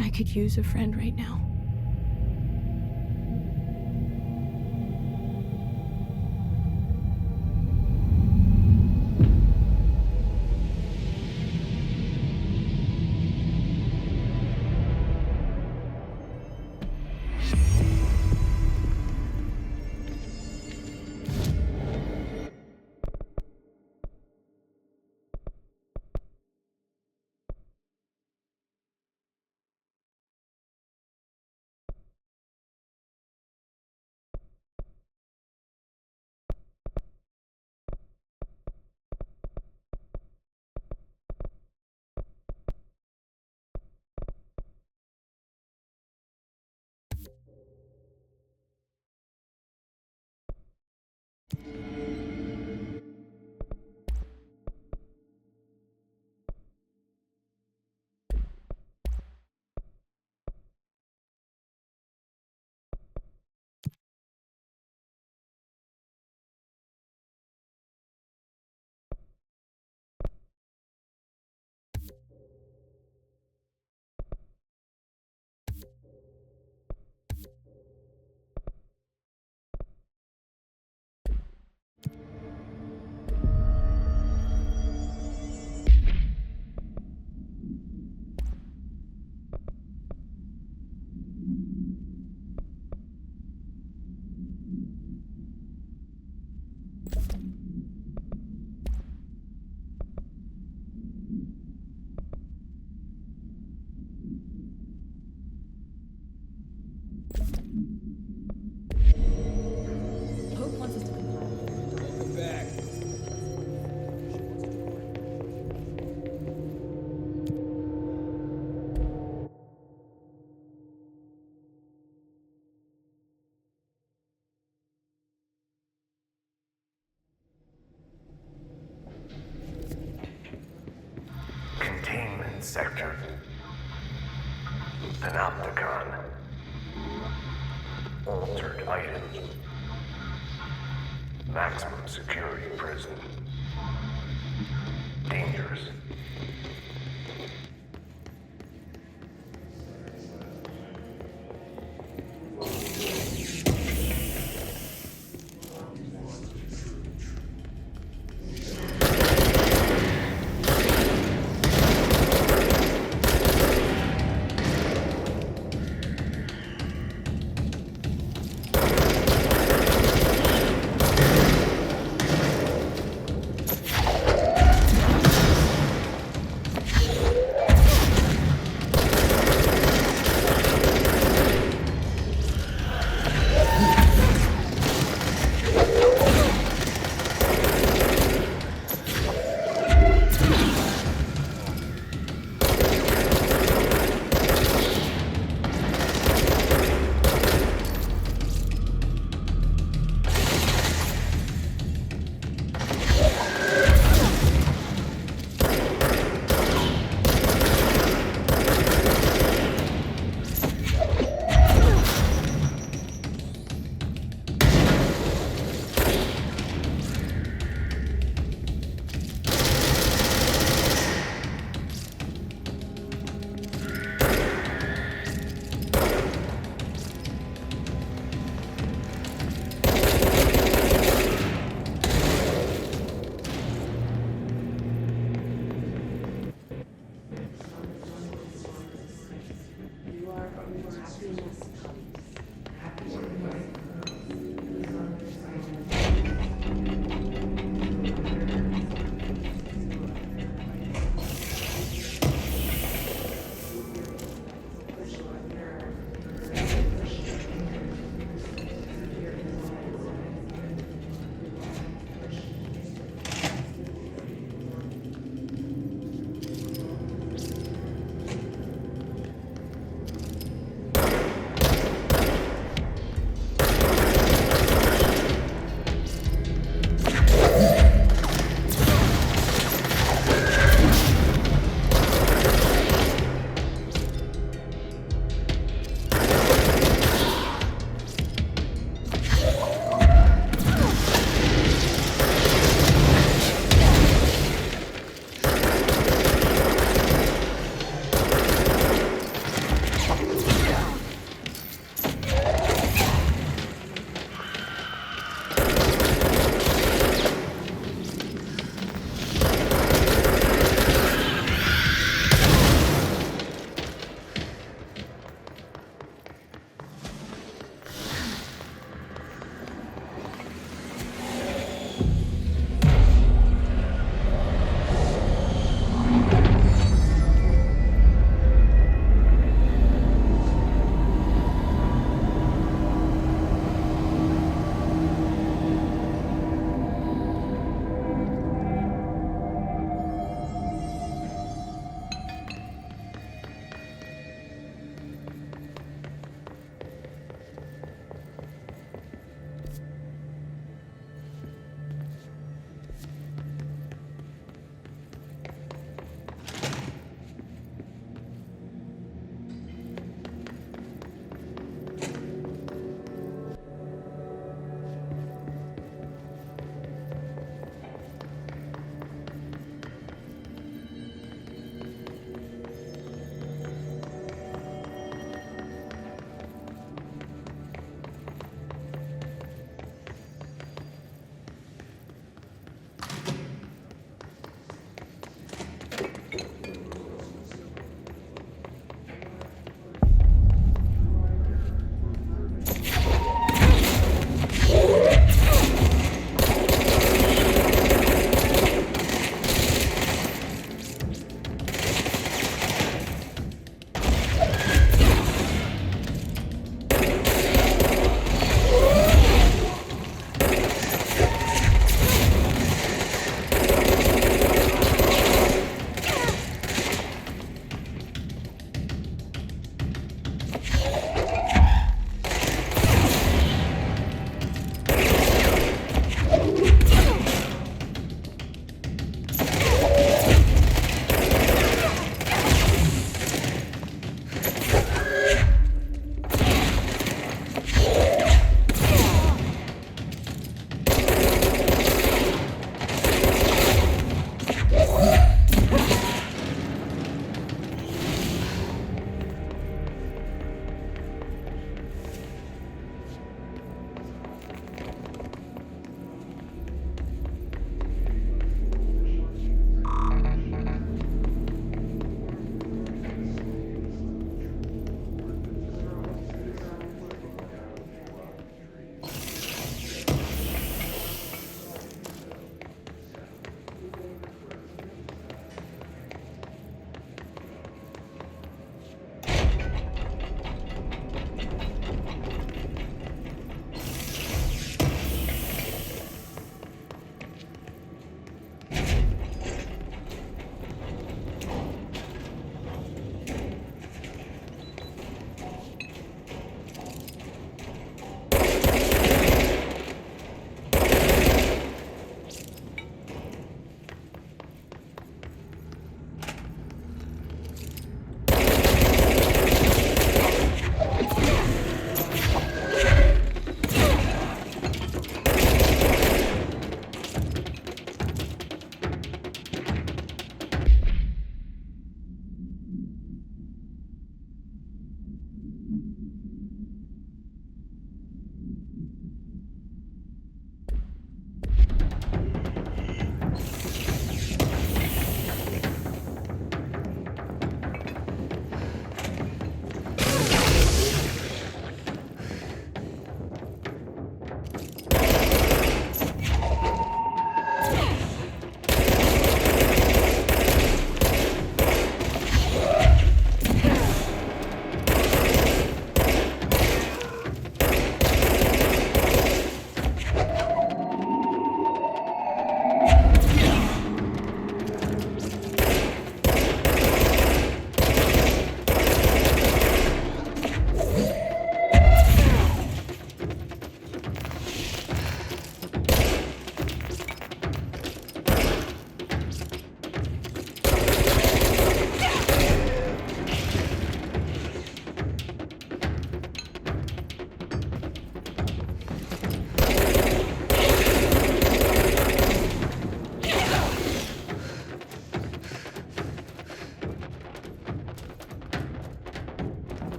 I could use a friend right now. Hope wants us to compile. Welcome back. Containment sector. Panopticon. Altered items. Maximum security prison. Dangerous.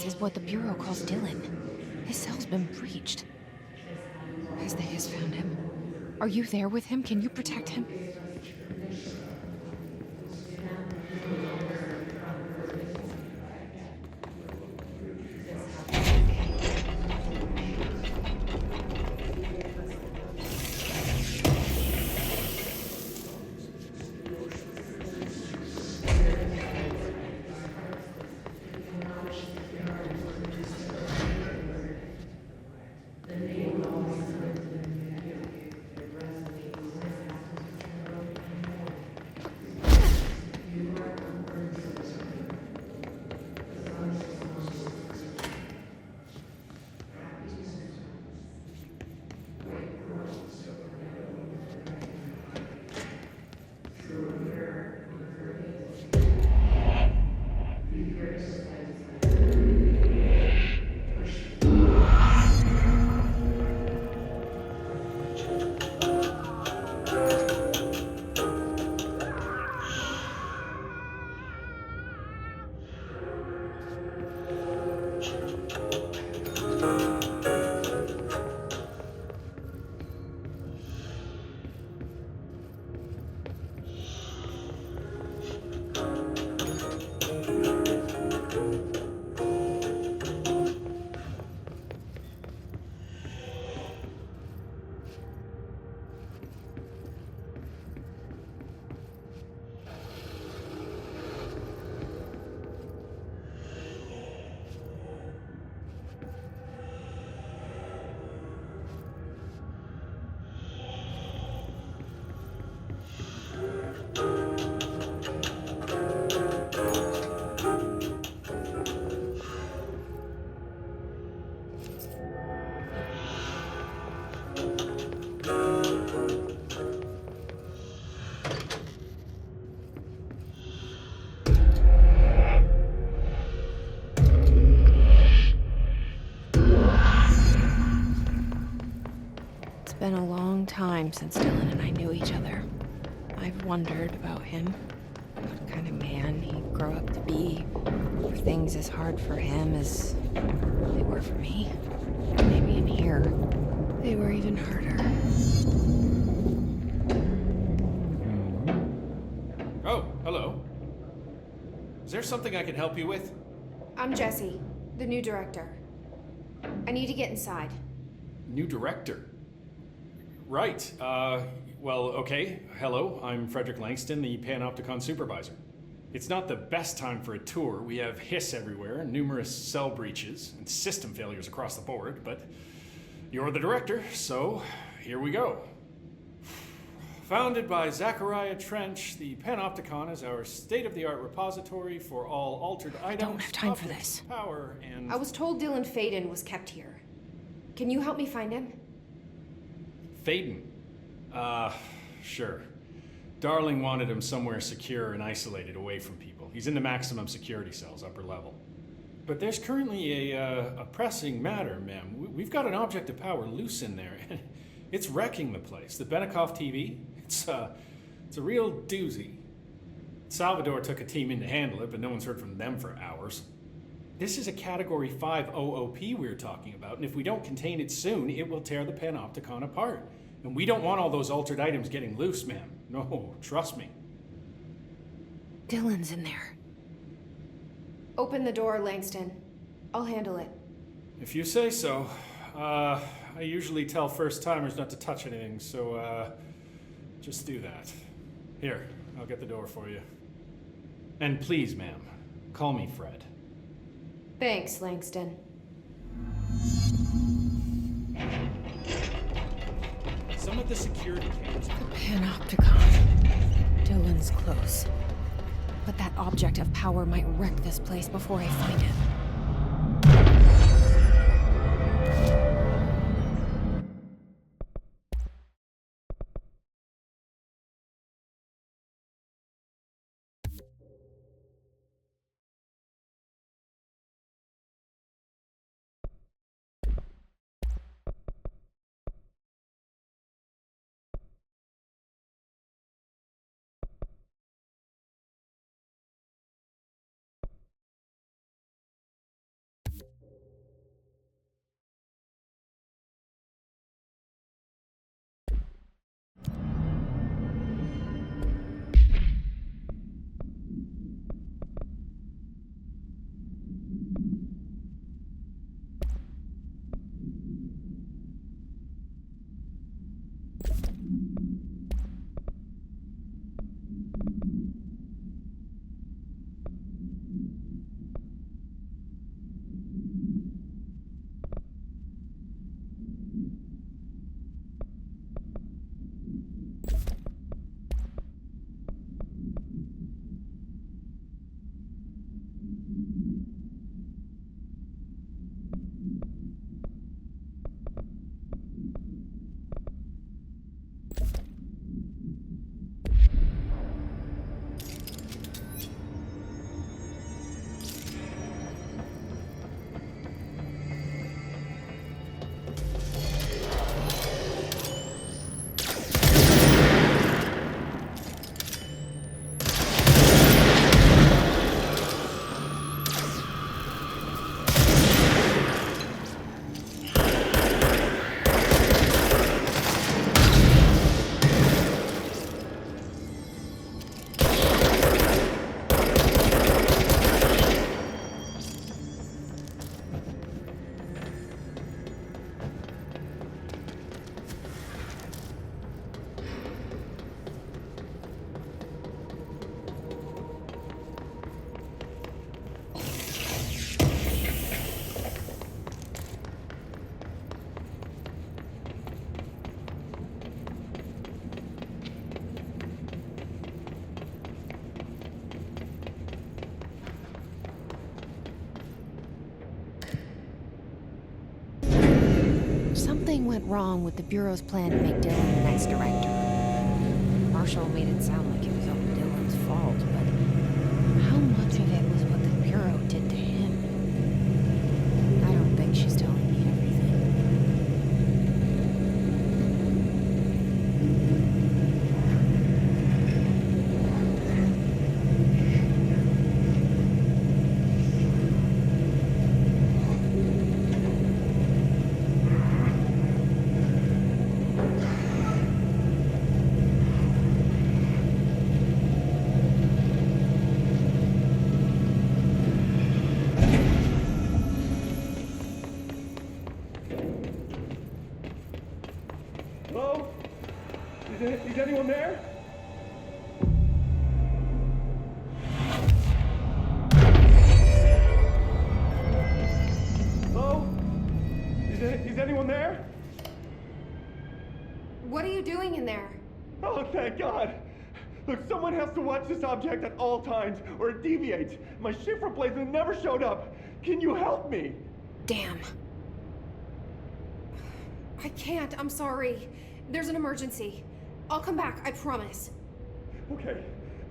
This is what the Bureau calls Dylan. His cell's been breached. Has the Hiss found him? Are you there with him? Can you protect him? It's been a long time since Dylan and I knew each other. I've wondered about him. What kind of man he'd grow up to be. Were things as hard for him as they were for me? Maybe in here, they were even harder. Oh, hello. Is there something I can help you with? I'm Jesse, the new director. I need to get inside. New director? Right. Well, okay. Hello, I'm Frederick Langston, the Panopticon supervisor. It's not the best time for a tour. We have hiss everywhere, numerous cell breaches, and system failures across the board, but you're the director, so here we go. Founded by Zachariah Trench, the Panopticon is our state-of-the-art repository for all altered items. I don't have time for this. Power and... I was told Dylan Faden was kept here. Can you help me find him? Faden? Sure. Darling wanted him somewhere secure and isolated away from people. He's in the maximum security cells, upper level. But there's currently a pressing matter, ma'am. We've got an object of power loose in there. It's wrecking the place. The Benikoff TV, it's a real doozy. Salvador took a team in to handle it, but no one's heard from them for hours. This is a Category 5 OOP we're talking about, and if we don't contain it soon, it will tear the Panopticon apart. And we don't want all those altered items getting loose, ma'am. No, trust me. Dylan's in there. Open the door, Langston. I'll handle it. If you say so. I usually tell first-timers not to touch anything, so, just do that. Here, I'll get the door for you. And please, ma'am, call me Fred. Thanks, Langston. Some of the security cameras... The Panopticon. Dylan's close. But that object of power might wreck this place before I find it. Something went wrong with the Bureau's plan to make Dylan the next director. Marshall made it sound like it was all Dylan's fault, but how much of it was what the Bureau did to him? I don't think she's telling me everything. Hello? Is anyone there? Hello? Is anyone there? What are you doing in there? Oh, thank God! Look, someone has to watch this object at all times, or it deviates. My shift replacement never showed up. Can you help me? Damn. I can't, I'm sorry. There's an emergency. I'll come back, I promise.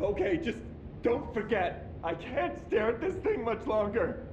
Okay, just don't forget. I can't stare at this thing much longer.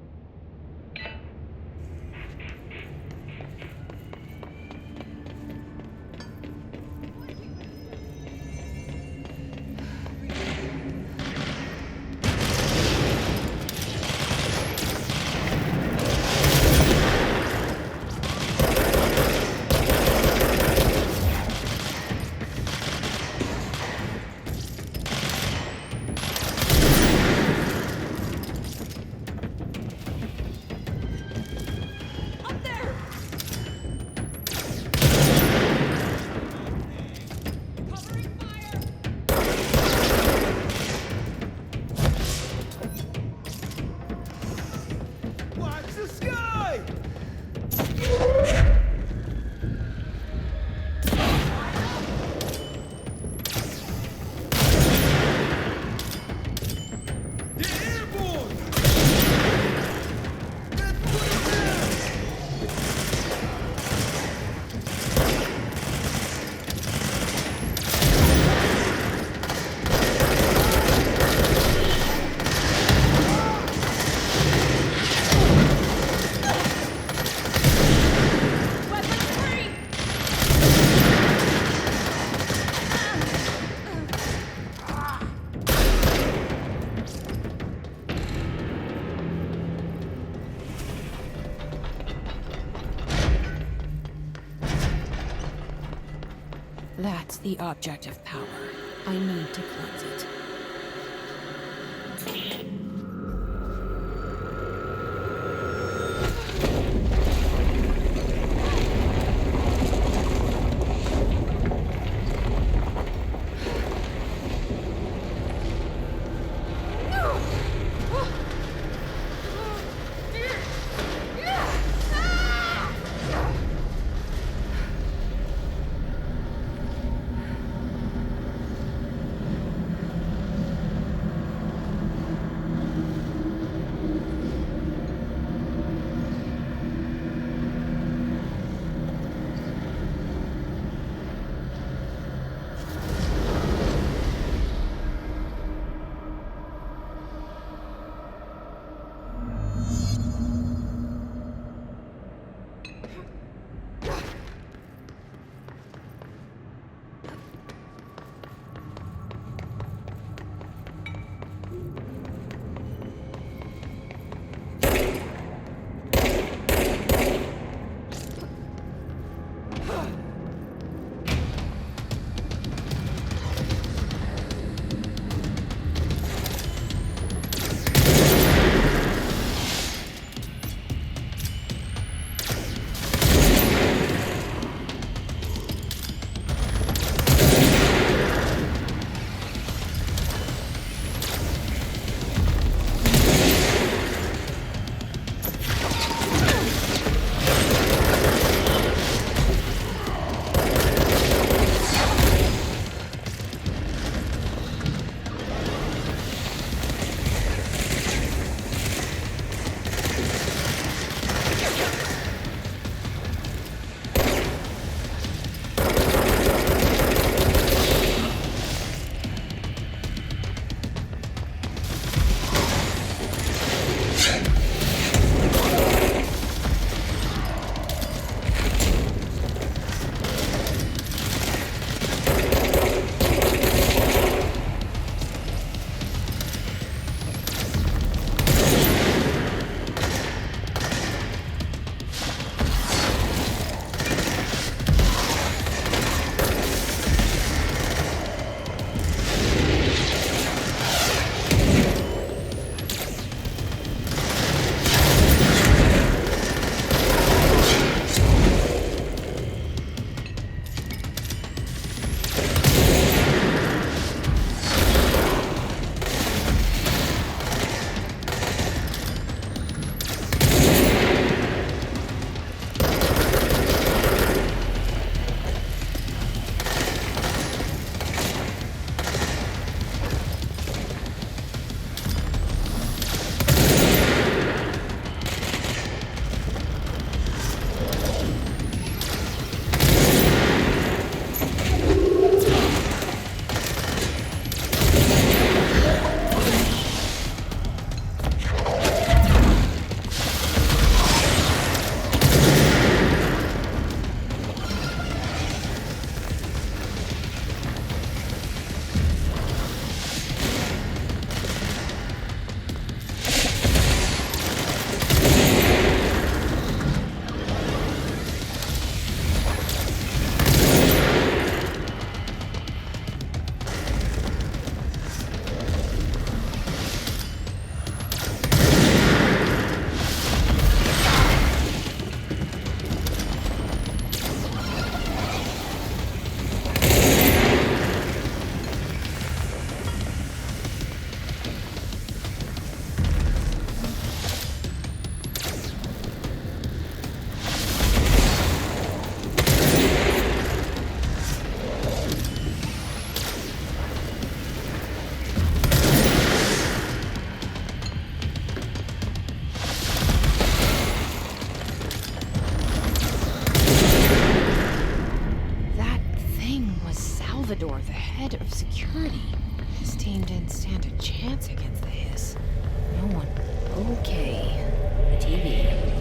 That's the object of power. I need to cleanse it. stand a chance against this. No one. Okay. The TV.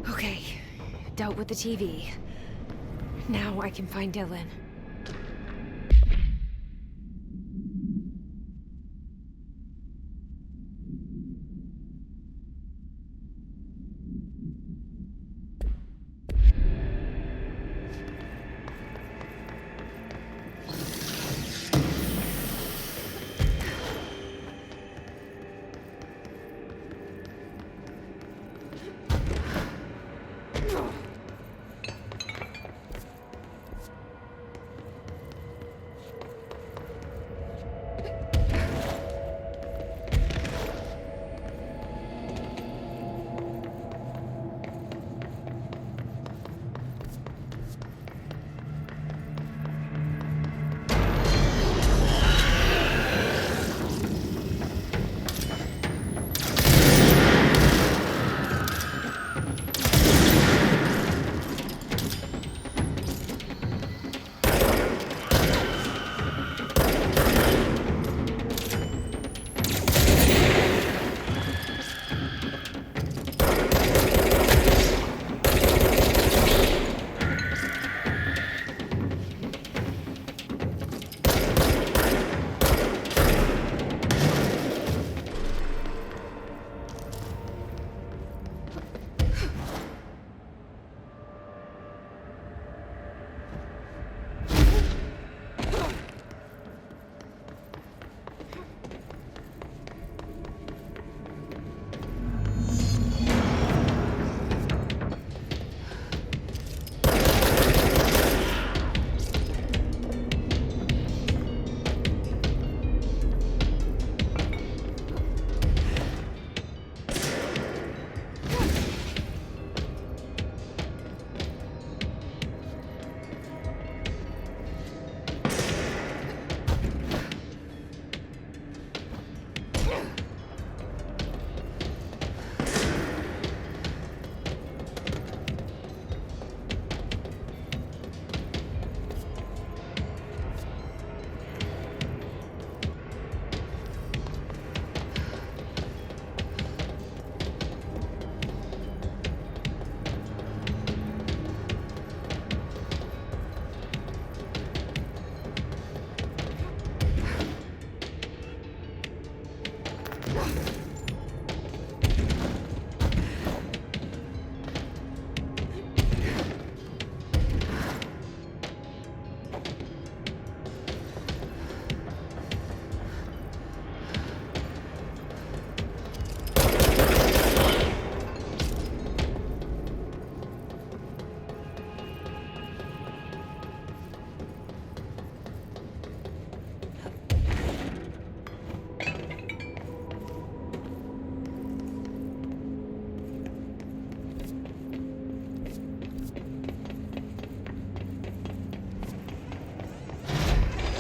Okay, dealt with the TV. Now I can find Dylan.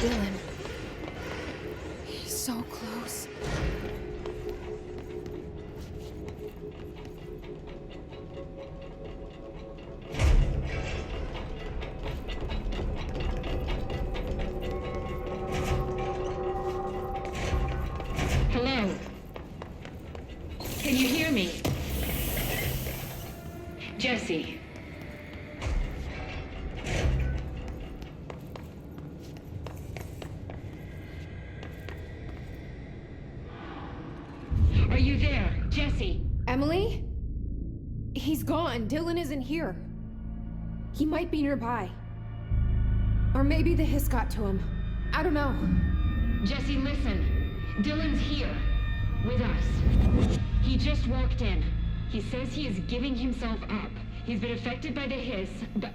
Dylan. He's so close. Hello? Can you hear me? Jesse. Are you there, Jesse? Emily? He's gone. Dylan isn't here. He might be nearby. Or maybe the hiss got to him. I don't know. Jesse, listen. Dylan's here. With us. He just walked in. He says he is giving himself up. He's been affected by the hiss,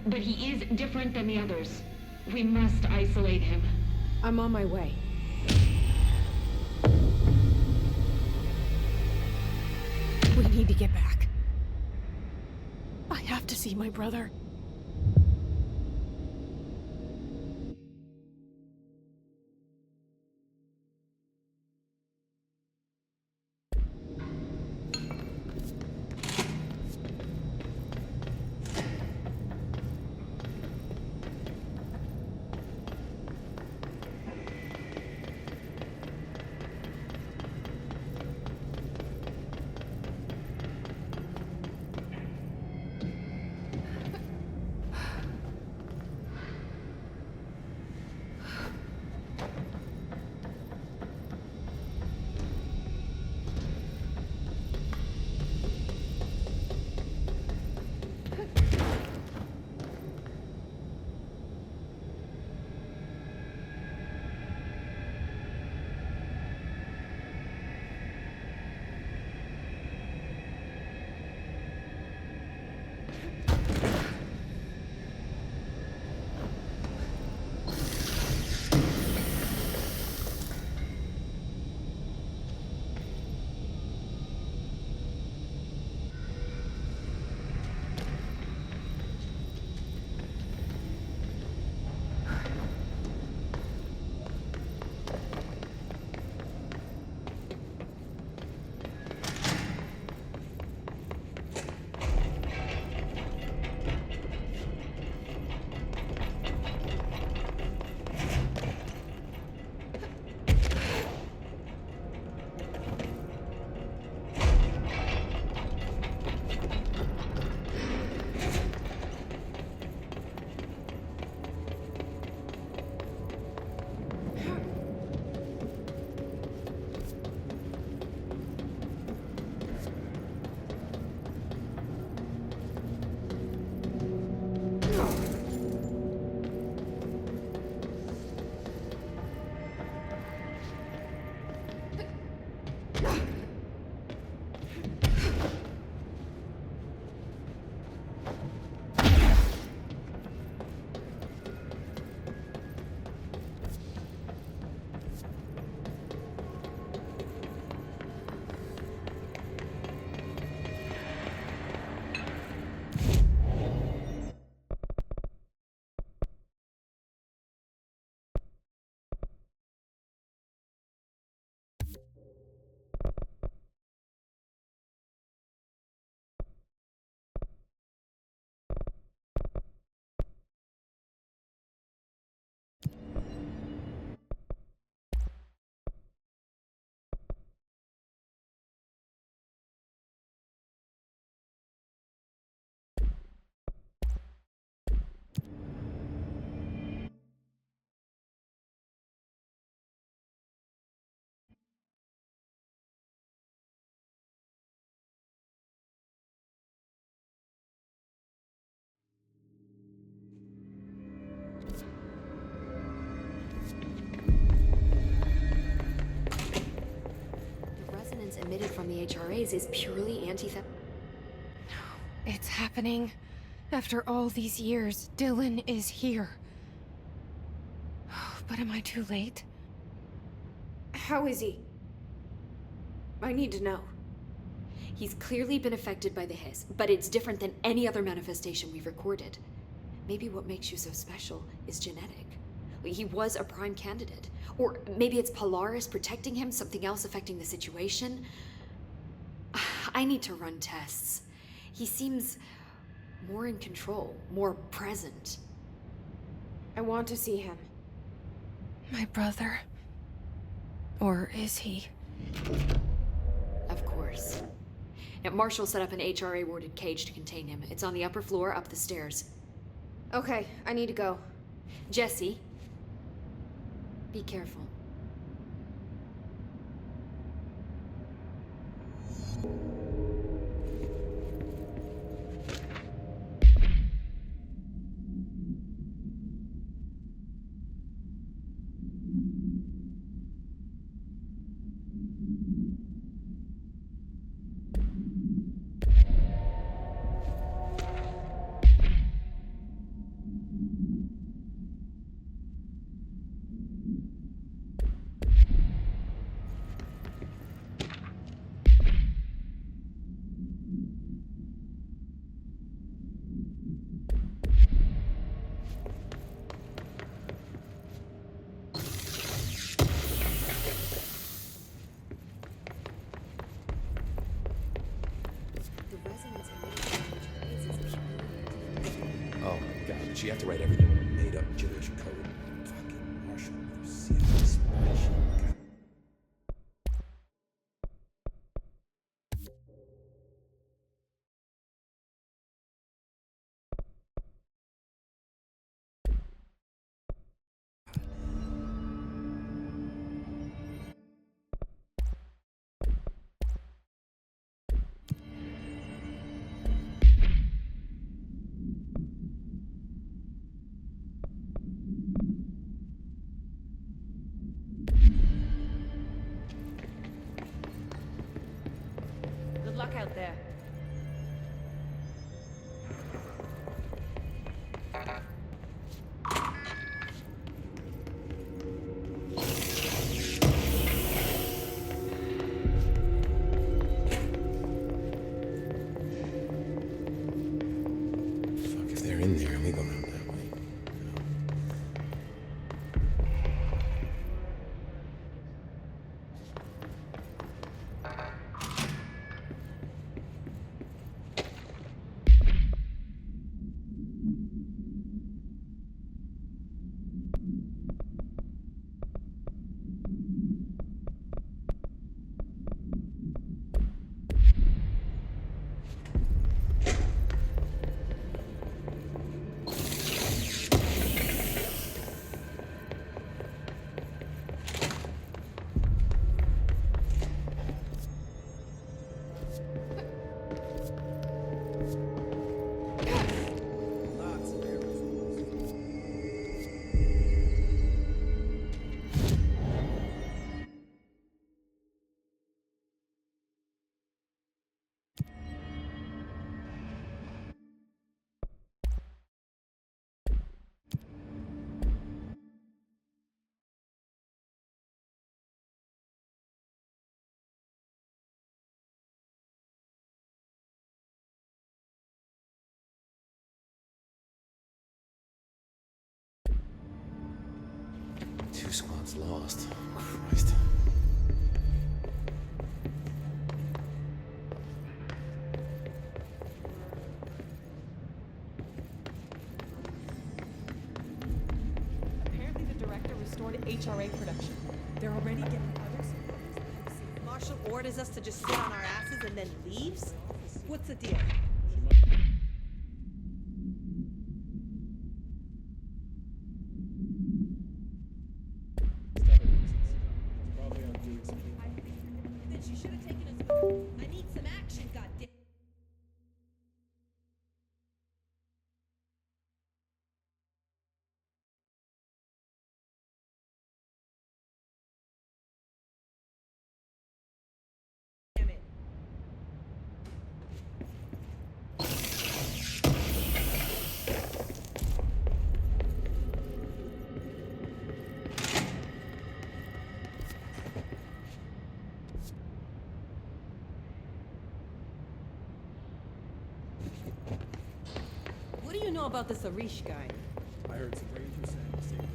but he is different than the others. We must isolate him. I'm on my way. We need to get back. I have to see my brother. the HRAs is purely anti-theft. It's happening. After all these years, Dylan is here. But am I too late? How is he? I need to know. He's clearly been affected by the hiss, but it's different than any other manifestation we've recorded. Maybe what makes you so special is genetic. He was a prime candidate. Or maybe it's Polaris protecting him, something else affecting the situation. I need to run tests. He seems more in control, more present. I want to see him. My brother? Or is he? Of course. Now, Marshall set up an HRA-warded cage to contain him. It's on the upper floor, up the stairs. Okay, I need to go. Jesse, be careful. Oh my god, did she have to write everything in a made-up gibberish code? Fucking Marshall, you see this bullshit. Good luck out there. Fuck, if they're in there and we go around that way. Two squads lost. Christ. Apparently the director restored HRA production. They're already getting others. Marshall orders us to just sit on our asses and then leaves? What's the deal? Then she should have taken us with her. I need some action, goddamn. Damn it. know about this Arish guy? I heard some rangers saying the same thing.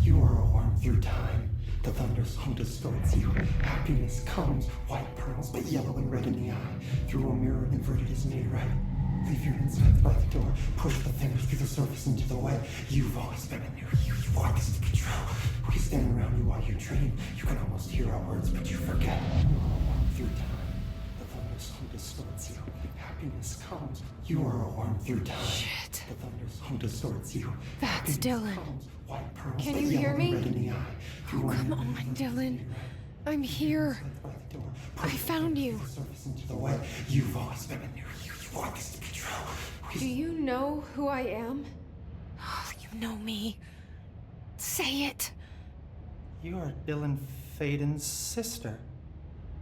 You are a worm through time. The thunders hum distorts you. Happiness comes, white pearls, but yellow and red in the eye. Through a mirror inverted is made right. Leave your insides by the door. Push the fingers through the surface into the way. You've always been in there. You want this to be true. We stand around you while you dream. You can almost hear our words, but you forget. You are a worm through time. The thunders hum distorts you. Happiness comes. You are a worm through time. Shit. The thunders hum distorts you. That's Dylan. White pearls, Can but you yellow hear and me? red in the eye. Oh, come on, Dylan. I'm here. I found you. Into the way. You've always been in there. You want this to be true. Do you know who I am? Oh, you know me. Say it. You are Dylan Faden's sister.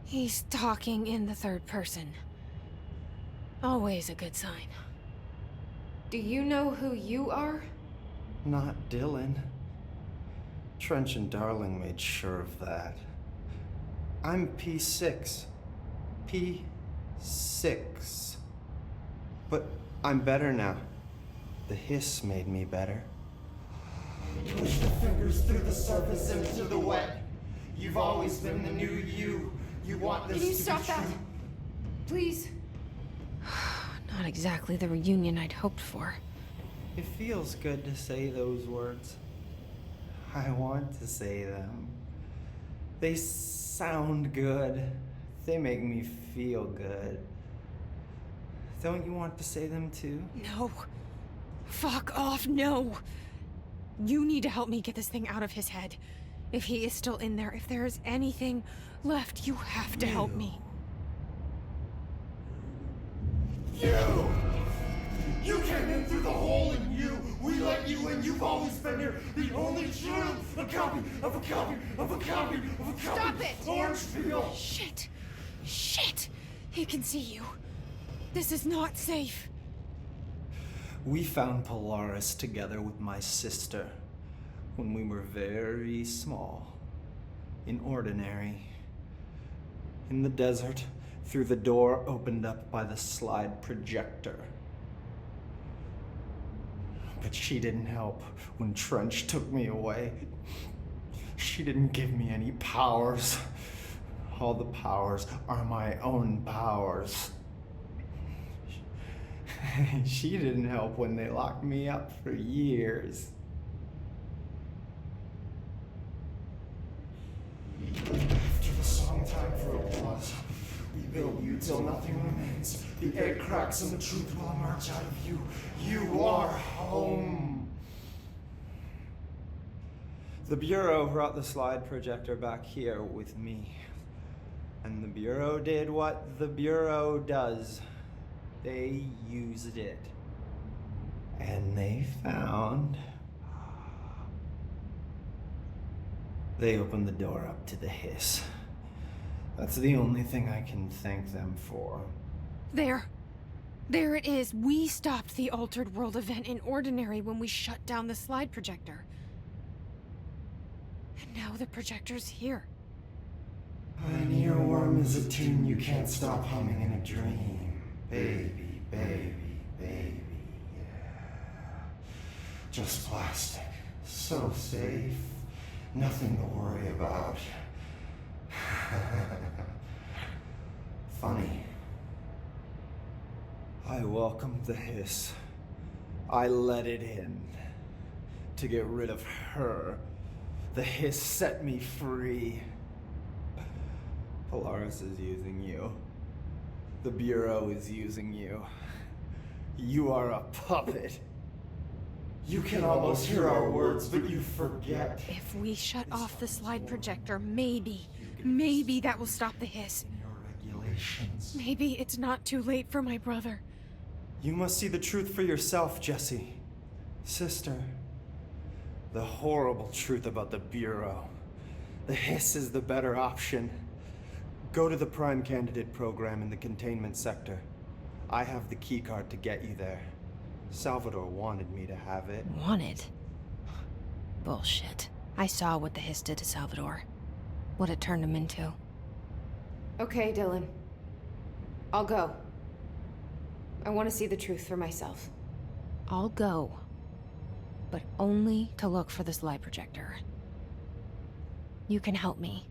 He's talking in the third person. Always a good sign. Do you know who you are? Not Dylan. Trench and Darling made sure of that. I'm P6. P6. But I'm better now. The hiss made me better. Push the fingers through the surface into the wet. You've always been the new you. You want this Can you to stop be that? true. Please? Not exactly the reunion I'd hoped for. It feels good to say those words. I want to say them. They sound good. They make me feel good. Don't you want to say them too? No. Fuck off, no. You need to help me get this thing out of his head. If he is still in there, if there is anything left, you have to help me. You! You came in through the hole in you! We let you in, you've always been here! The only truth! A copy of a copy of a copy of a copy! Stop it! Orange peel! Shit! Shit! He can see you. This is not safe. We found Polaris together with my sister when we were very small. In Ordinary. In the desert, through the door opened up by the slide projector. But she didn't help when Trench took me away. She didn't give me any powers. All the powers are my own powers. She didn't help when they locked me up for years. After the song time for applause, we build you till nothing remains. The egg cracks and the truth will emerge out of you. You are home. The Bureau brought the slide projector back here with me. And the Bureau did what the Bureau does. They used it. And they found... They opened the door up to the hiss. That's the only thing I can thank them for. There. There it is. We stopped the Altered World event in Ordinary when we shut down the slide projector. And now the projector's here. An earworm is a tune you can't stop humming in a dream. Baby, baby, baby, yeah. Just plastic. So safe. Nothing to worry about. Funny. I welcomed the hiss. I let it in. To get rid of her. The hiss set me free. Polaris is using you. The Bureau is using you. You are a puppet. You can almost hear our words, but you forget. If we shut off the slide projector, maybe that will stop the hiss. Regulations. Maybe it's not too late for my brother. You must see the truth for yourself, Jesse. Sister. The horrible truth about the Bureau. The hiss is the better option. Go to the Prime Candidate program in the Containment sector. I have the keycard to get you there. Salvador wanted me to have it. Wanted? Bullshit. I saw what the hiss did to Salvador. What it turned him into. Okay, Dylan. I'll go. I want to see the truth for myself. I'll go. But only to look for the slide projector. You can help me.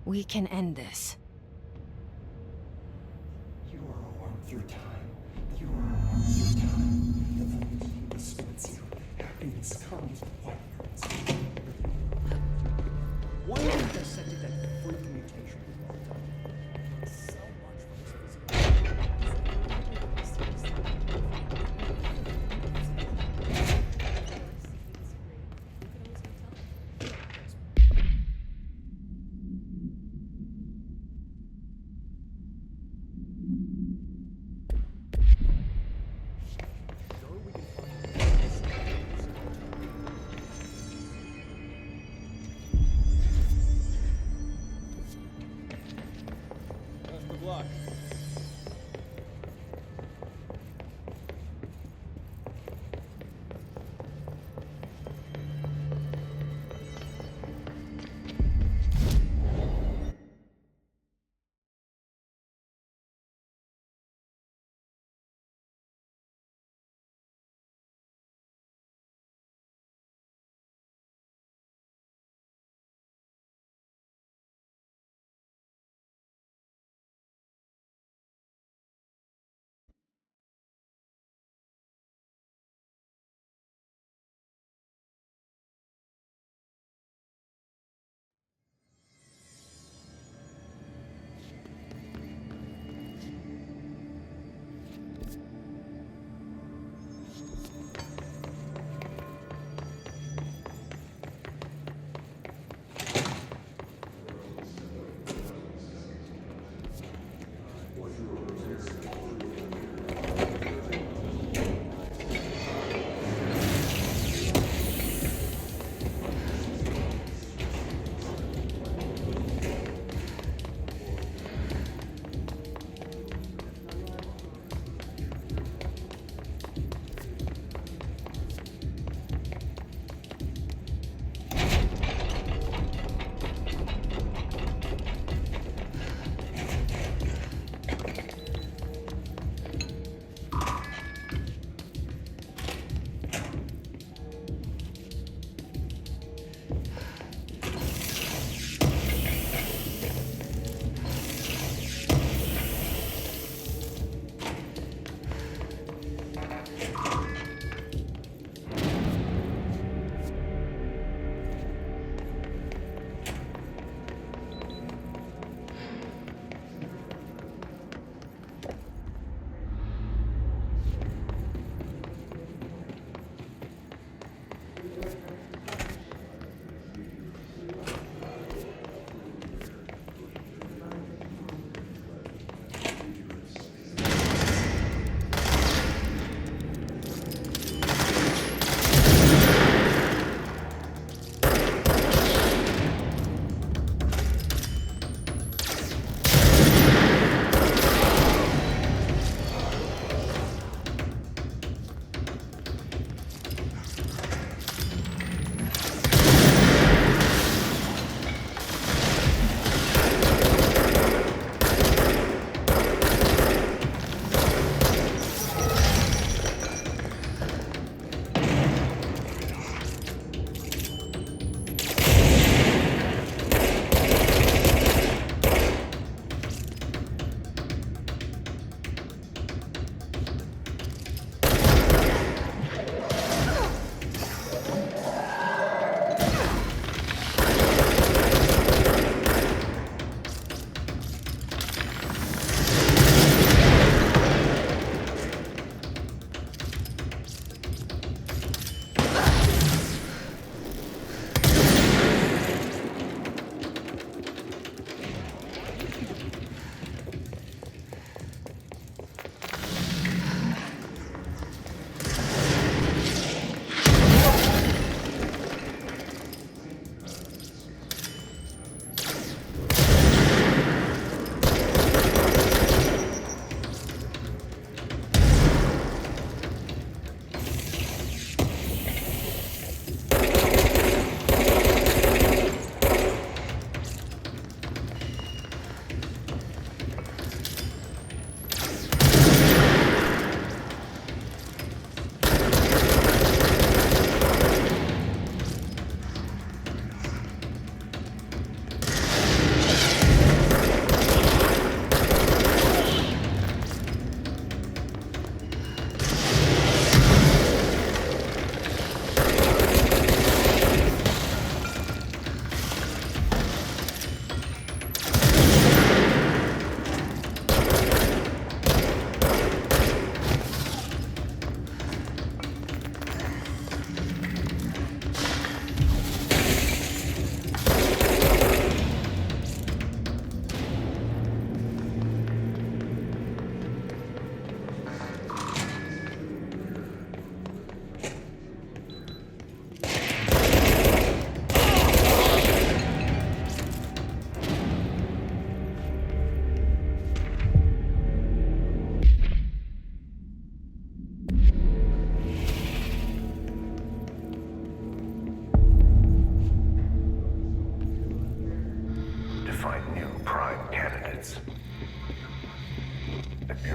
We can end this. You are a worm through time. You are a worm through time. The thunder distorts you. Happiness comes, white pearls. Why have you dissected that freak mutation we worked on? So much for this physical.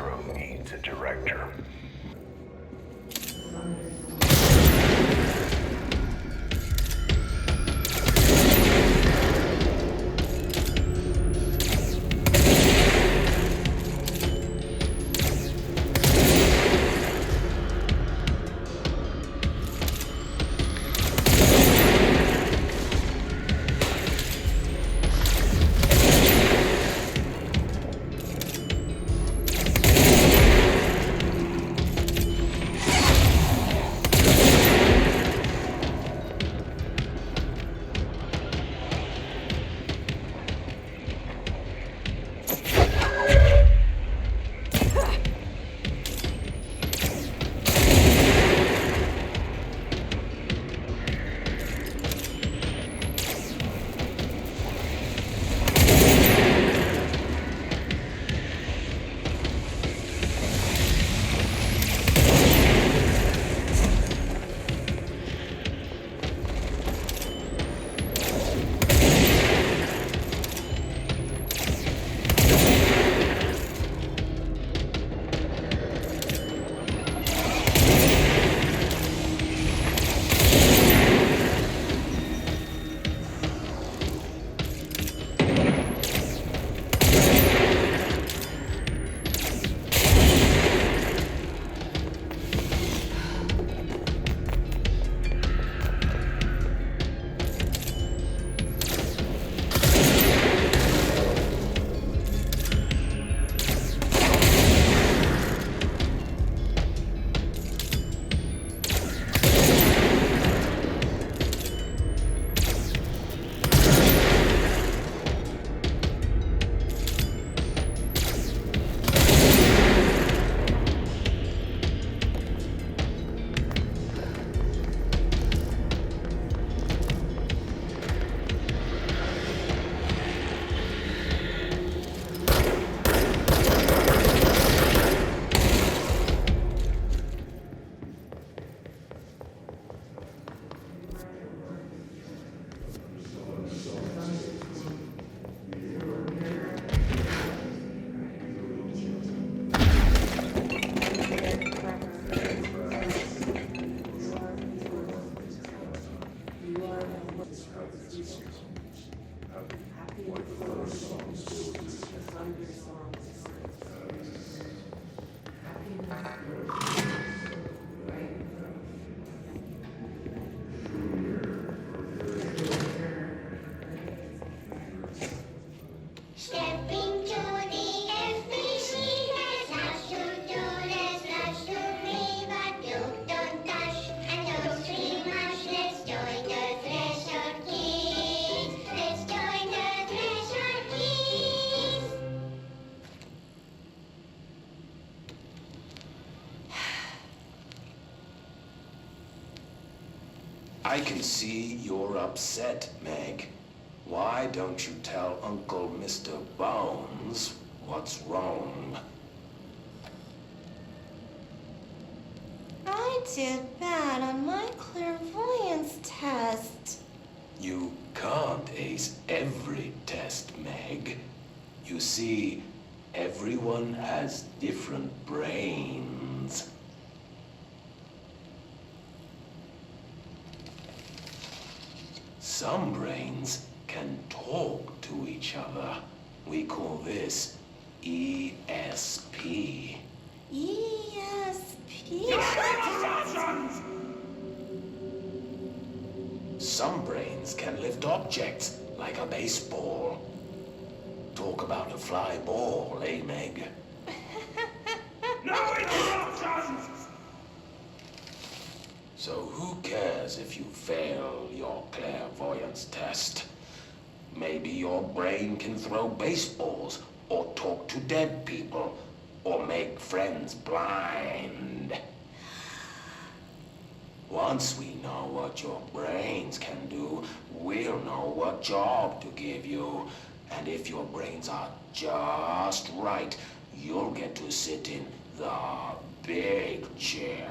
Bureau needs a director. I can see you're upset, Meg. Why don't you tell Uncle Mr. Bones what's wrong? I did bad on my clairvoyance test. You can't ace every test, Meg. You see, everyone has different brains. Some brains can talk to each other. We call this ESP. ESP? Some brains can lift objects, like a baseball. Talk about a fly ball, eh, Meg? No interruptions! So who cares if you fail your clairvoyance test? Maybe your brain can throw baseballs, or talk to dead people, or make friends blind. Once we know what your brains can do, we'll know what job to give you. And if your brains are just right, you'll get to sit in the big chair.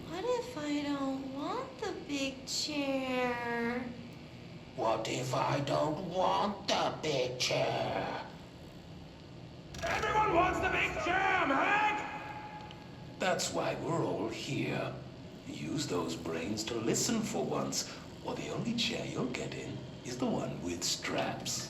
What if if I don't want the big chair? What if I don't want the big chair? Everyone wants the big chair, Meg! That's why we're all here. Use those brains to listen for once, or the only chair you'll get in is the one with straps.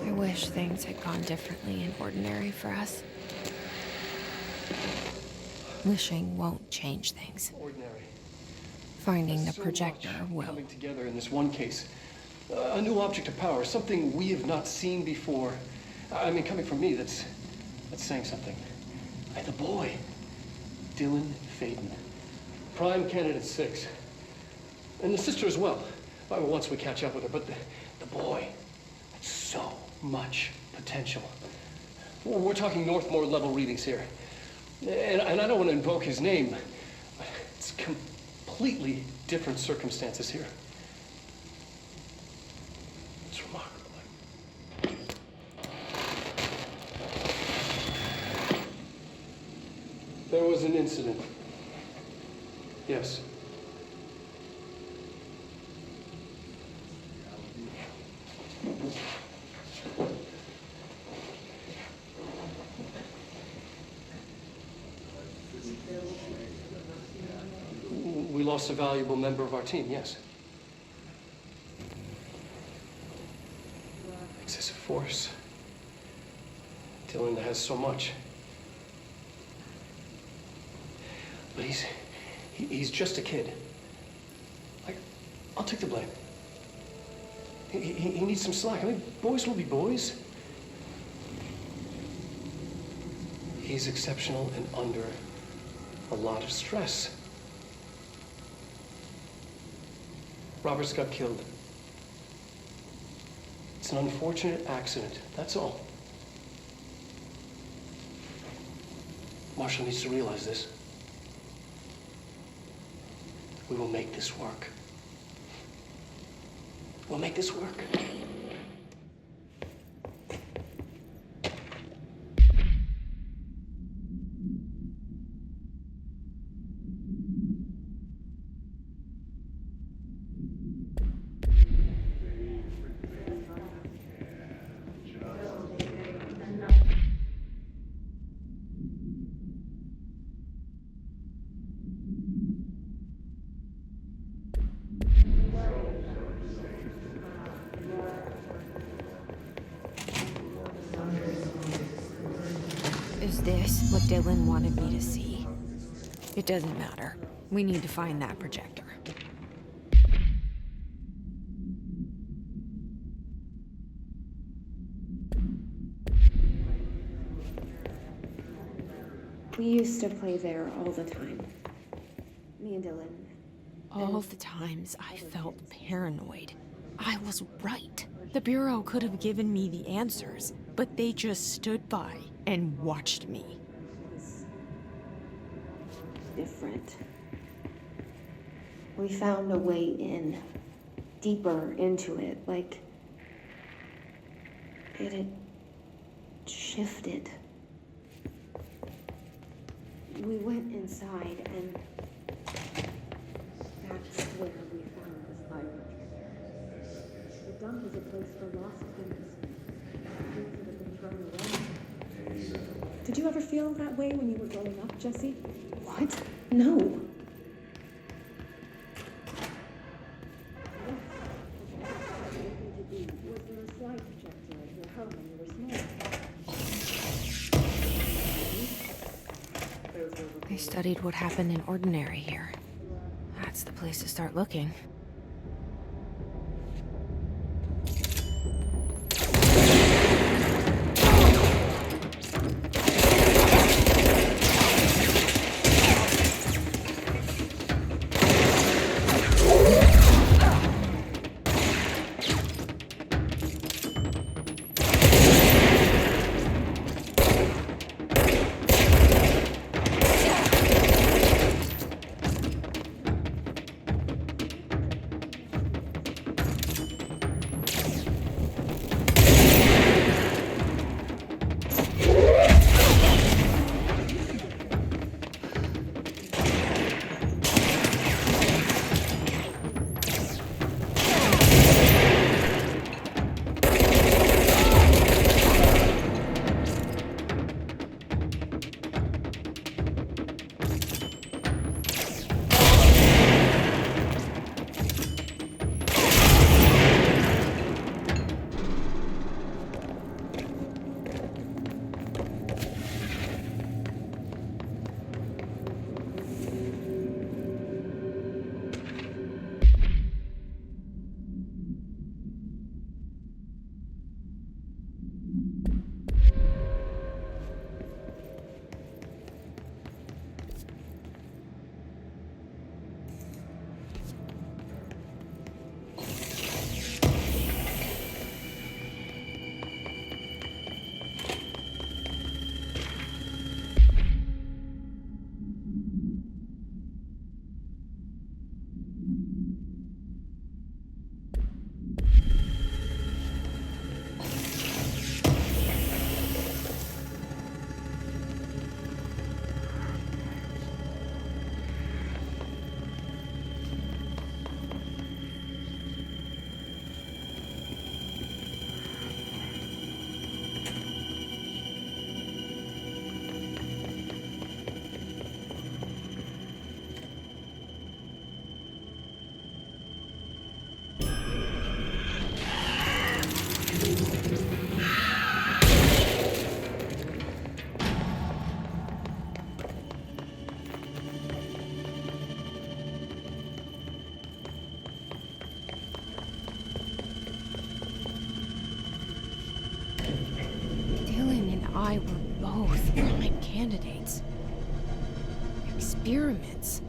I wish things had gone differently in Ordinary for us. Wishing won't change things. Ordinary. Finding the So projector much will. coming together in this one case. A new object of power, something we have not seen before. I mean, coming from me, that's saying something. The boy, Dylan Faden. Prime candidate 6. And the sister as well. Well, once we catch up with her, but the boy, so much potential. We're talking Northmore level readings here. And I don't want to invoke his name. It's completely different circumstances here. It's remarkable. There was an incident. Yes. We lost a valuable member of our team, yes. Excessive force. Dylan has so much. But he's just a kid. I'll take the blame. He needs some slack. I mean, boys will be boys. He's exceptional and under a lot of stress. Roberts got killed. It's an unfortunate accident, that's all. Marshall needs to realize this. We will make this work. We'll make this work. Is this what Dylan wanted me to see? It doesn't matter. We need to find that projector. We used to play there all the time. Me and Dylan. All the times I felt paranoid. I was right. The Bureau could have given me the answers, but they just stood by and watched me. Different. We found a way in, deeper into it, like it had shifted. We went inside, and that's where we found the spy projector. The dump is a place for lost things that have been thrown away. Did you ever feel that way when you were growing up, Jesse? What? No. Was there a slide projector at your home when you were small? They studied what happened in Ordinary here. That's the place to start looking. candidates. Experiments.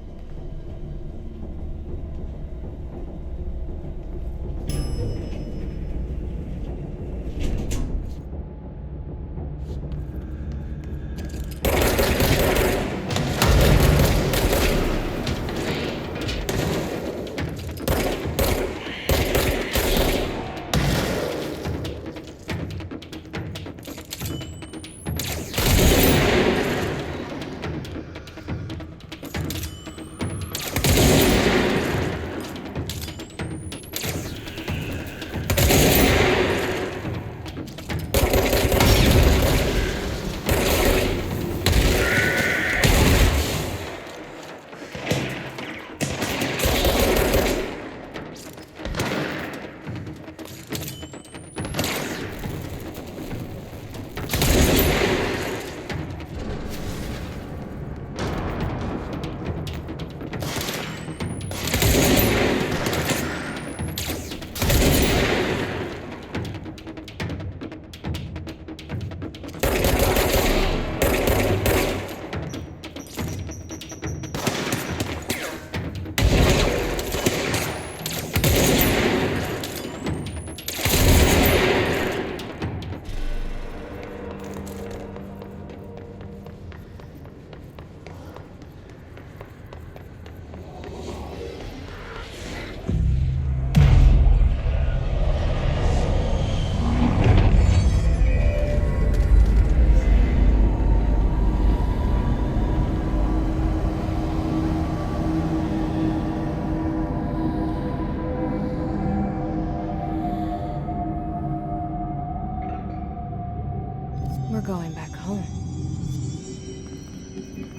We're going back home.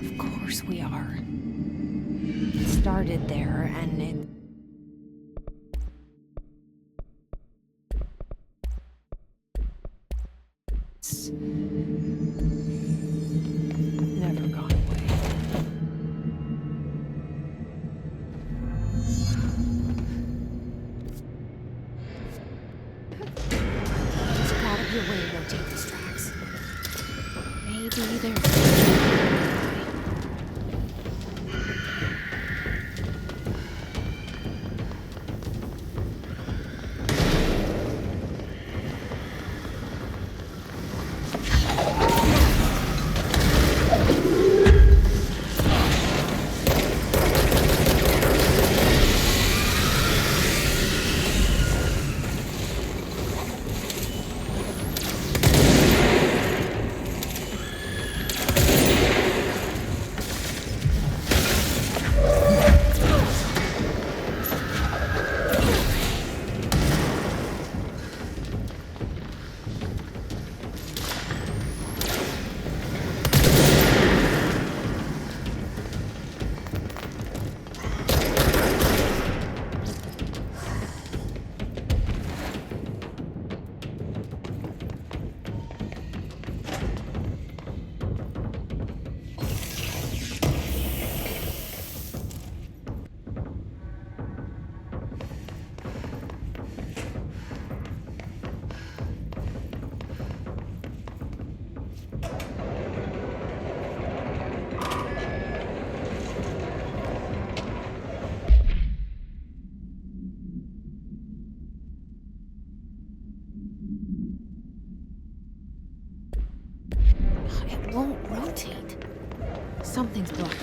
Of course we are. It started there, and it's never gone away. There's gotta be a way to rotate these tracks. Maybe there's... It won't rotate. Something's blocking it.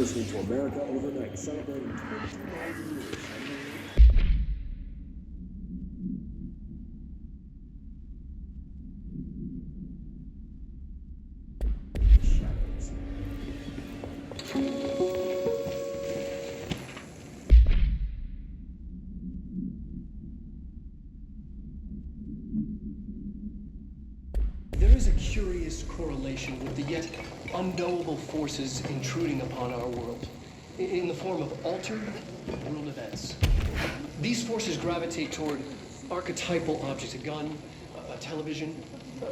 listening to America Overnight, celebrating 29 years. There is a curious correlation with the yet unknowable forces intruding upon our world in the form of altered world events. These forces gravitate toward archetypal objects, a gun, a television,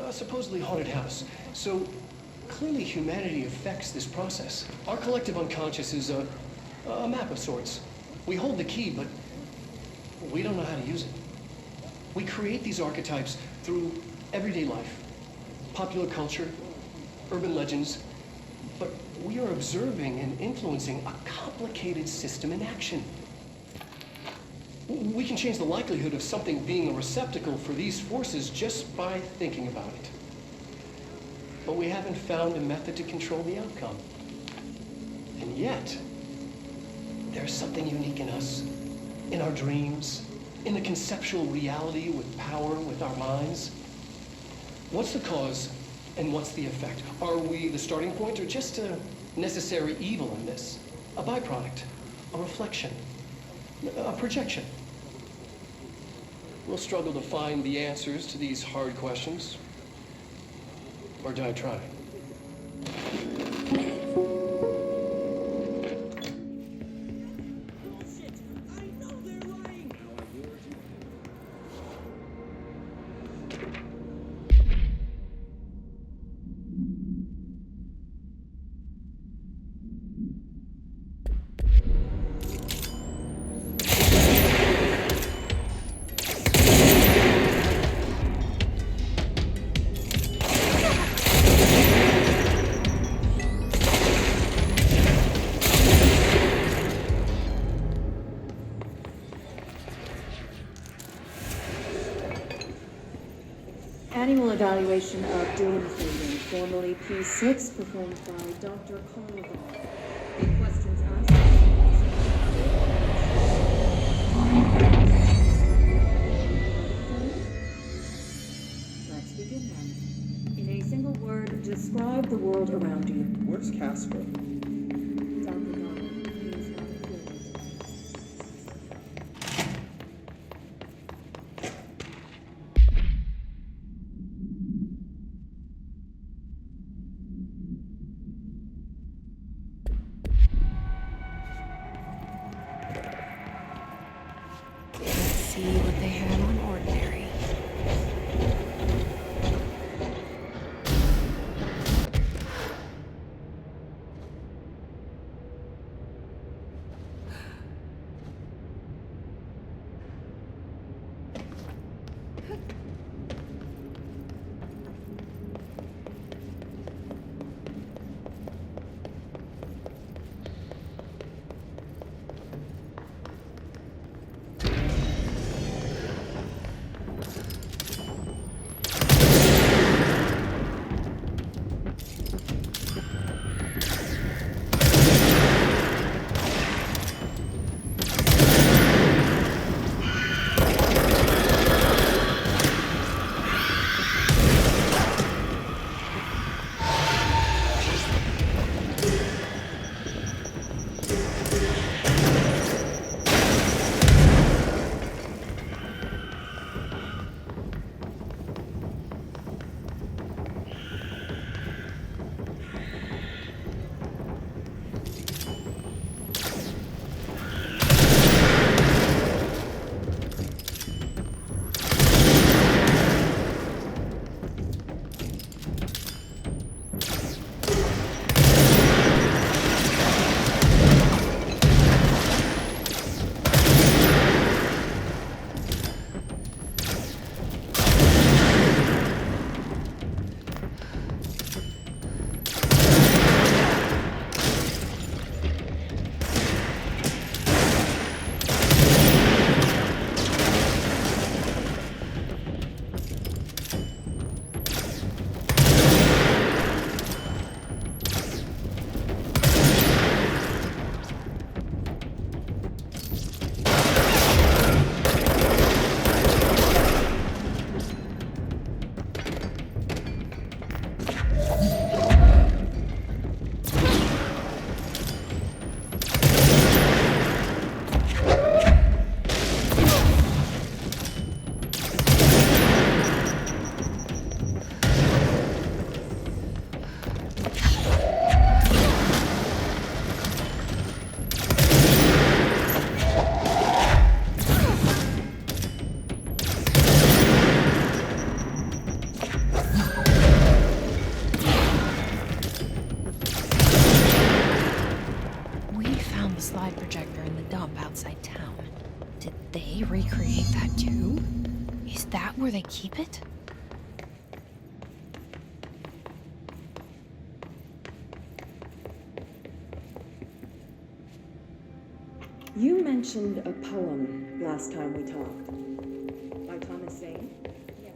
a supposedly haunted house. So clearly humanity affects this process. Our collective unconscious is a map of sorts. We hold the key, but we don't know how to use it. We create these archetypes through everyday life, popular culture, urban legends, but we are observing and influencing a complicated system in action. We can change the likelihood of something being a receptacle for these forces just by thinking about it. But we haven't found a method to control the outcome. And yet, there's something unique in us, in our dreams, in the conceptual reality with power with our minds. What's the cause and what's the effect? Are we the starting point or just a necessary evil in this? A byproduct, a reflection, a projection? We'll struggle to find the answers to these hard questions, or die trying. Annual evaluation of Jesse Faden, formerly P6, performed by Dr. Salvador. Any questions asked? Let's begin then. In a single word, describe the world around you. Where's Casper? slide projector in the dump outside town. Did they recreate that too? Is that where they keep it? You mentioned a poem last time we talked. By Thomas Zane? Yeah.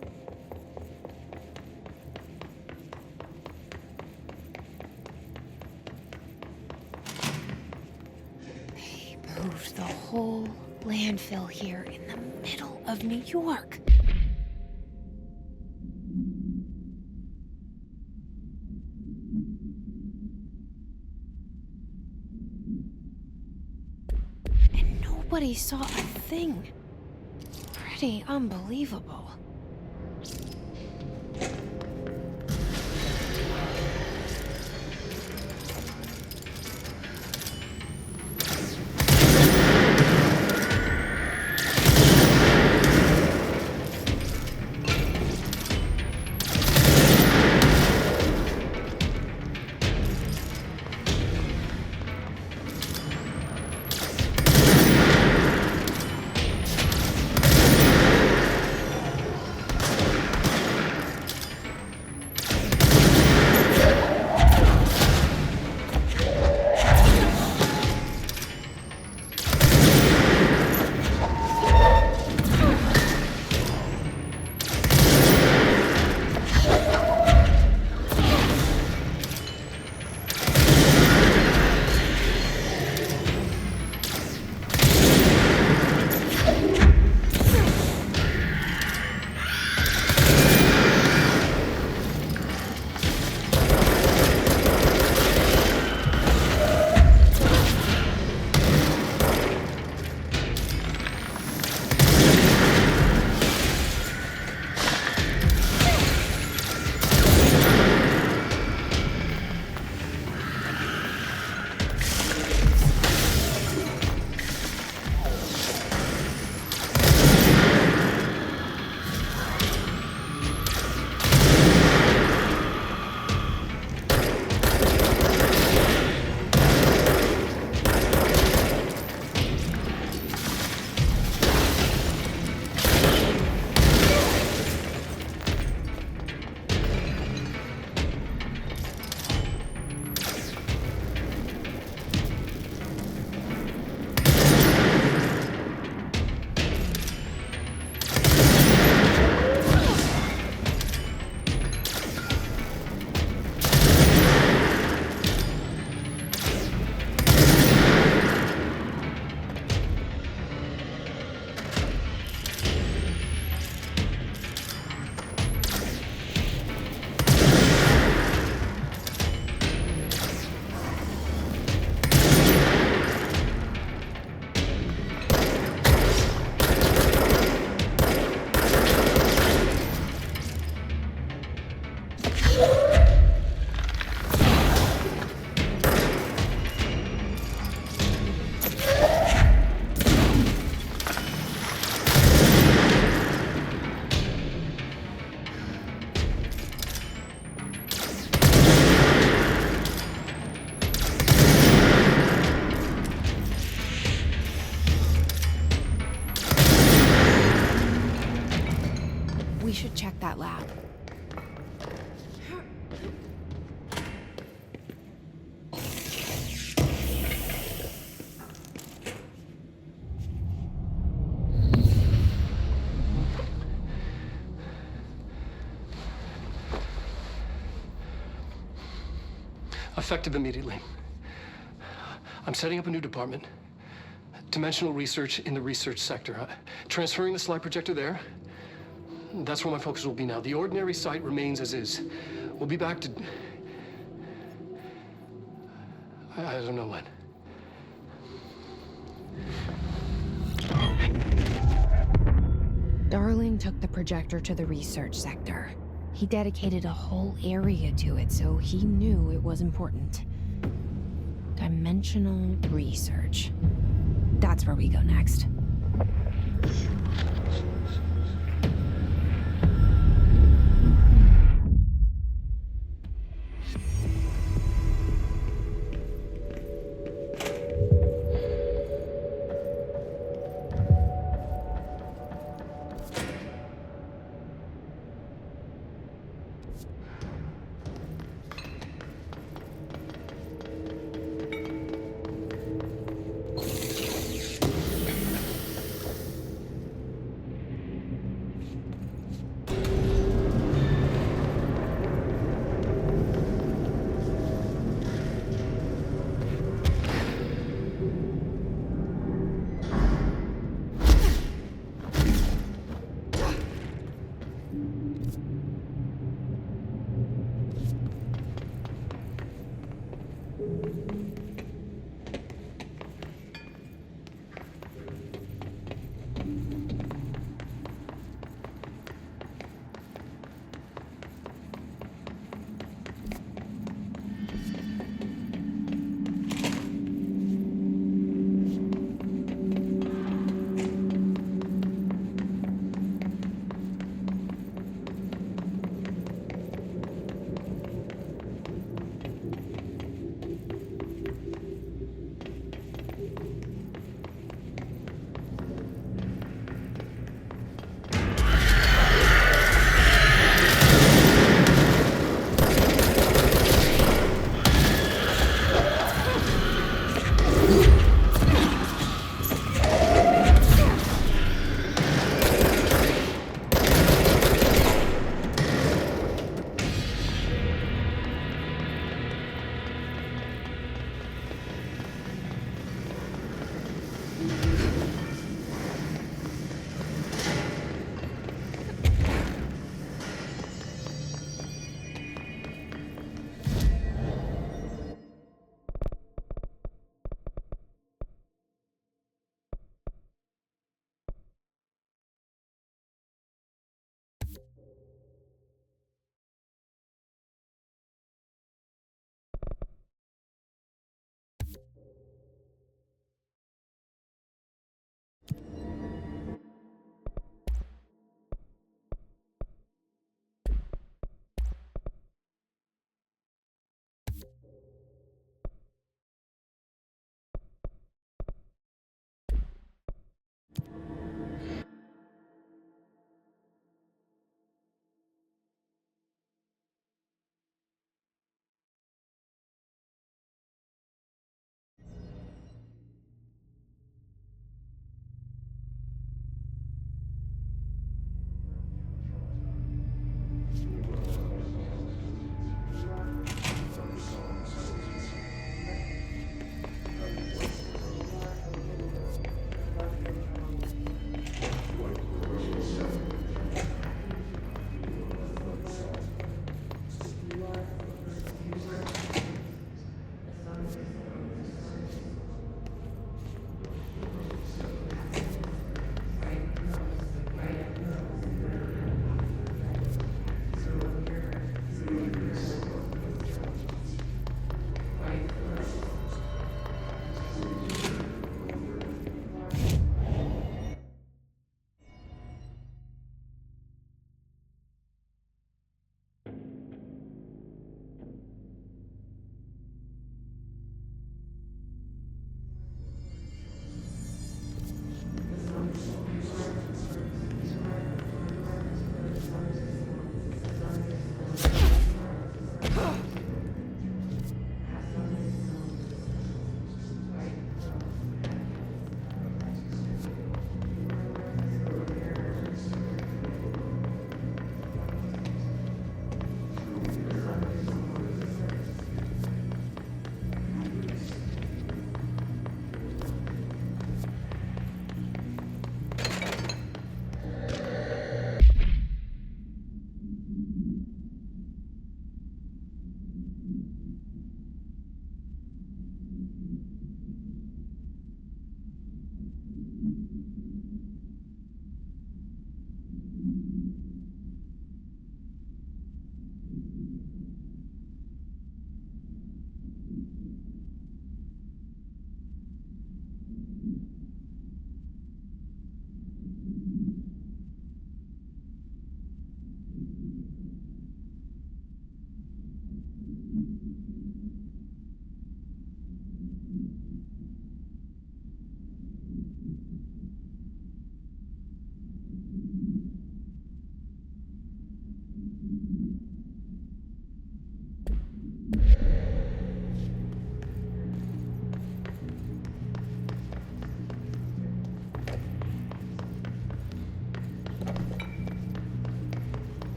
They moved the whole landfill here in the middle of New York. And nobody saw a thing. Pretty unbelievable. should check that lab. Effective immediately. I'm setting up a new department. Dimensional research in the research sector. Transferring the slide projector there. That's where my focus will be now. The ordinary site remains as is. We'll be back to... I don't know when. Darling took the projector to the research sector. He dedicated a whole area to it, so he knew it was important. Dimensional research. That's where we go next.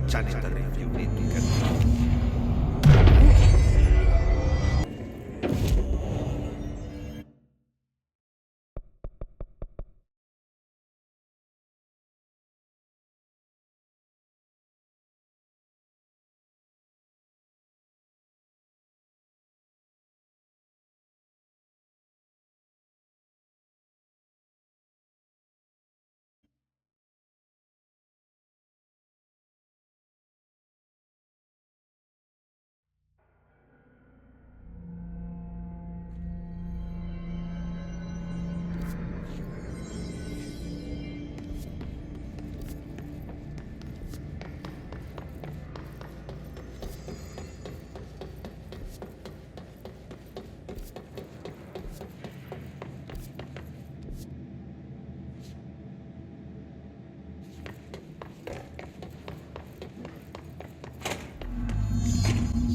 Janitor if you need to get...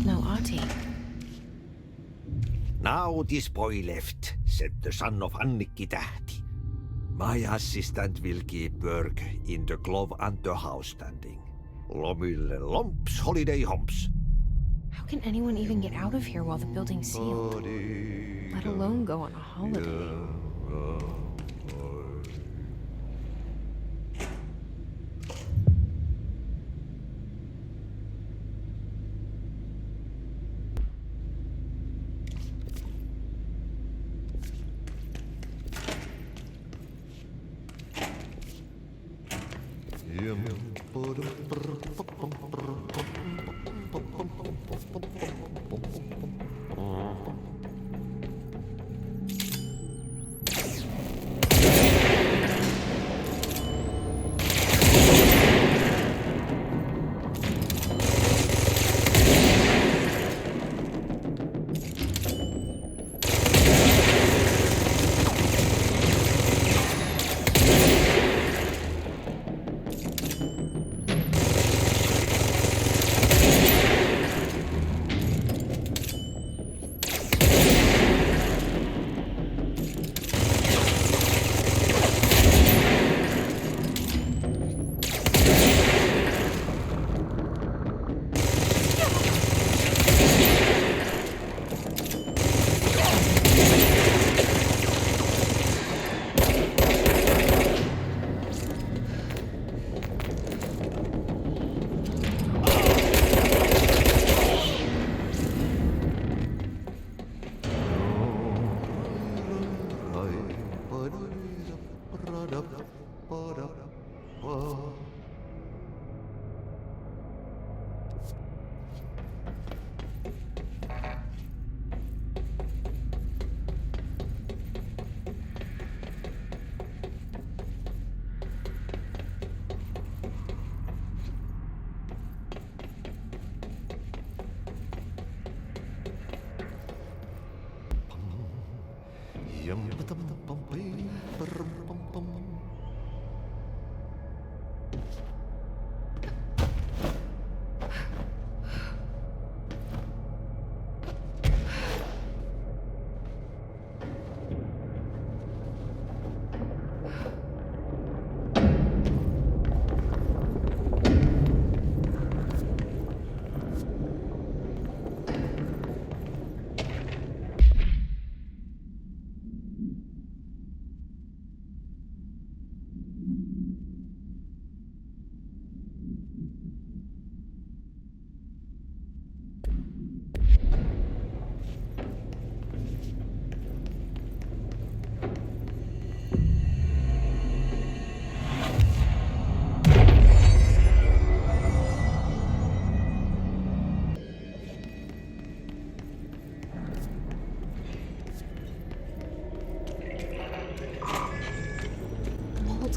No Ahti. Now this boy left, said the son of Annikki Tähti. My assistant will keep work in the glove and the house standing. Lomille lomps, holiday humps. How can anyone even get out of here while the building's sealed? Let alone go on a holiday.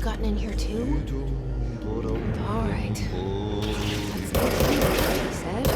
Gotten in here too? All right. Let's go. Said.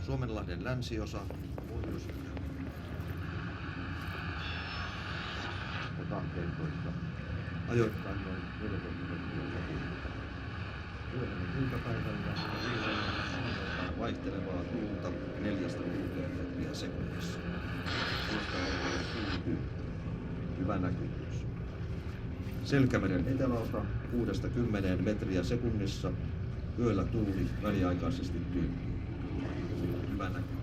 Suomenlahden länsiosa, pohjois-itä. Ja 12. Ajoittain noin 14 metriä sekunnissa. Yöllä iltapäivällä vaihtelevaa tuulta 4-6 metriä sekunnissa. Hyvä näkyvyys. Selkämeren eteläosa 6-10 metriä sekunnissa. Yöllä tuuli väliaikaisesti tyyntyy. Hyvä näkyvyys.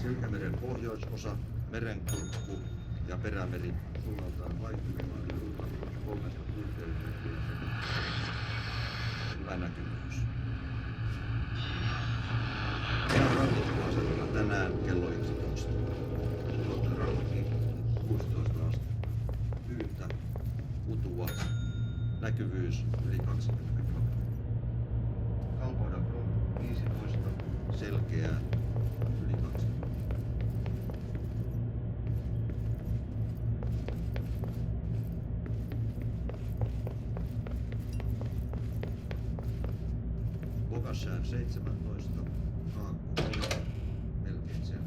Selkämeren pohjoisosa, merenkurkku ja perämeri suunnaltaan vaihtelevaa tuulta 3-6 metriä sekunnissa. Hyvä näkyvyys. Rannikkoasemalla tänään kello 11. Rauki 16 astetta. Tyyntä, utua, näkyvyys yli 20 kilometriä. Kalvoida front 15, selkeää yli 20. Bogassään 17, Kaakko 3, melkein selkeä.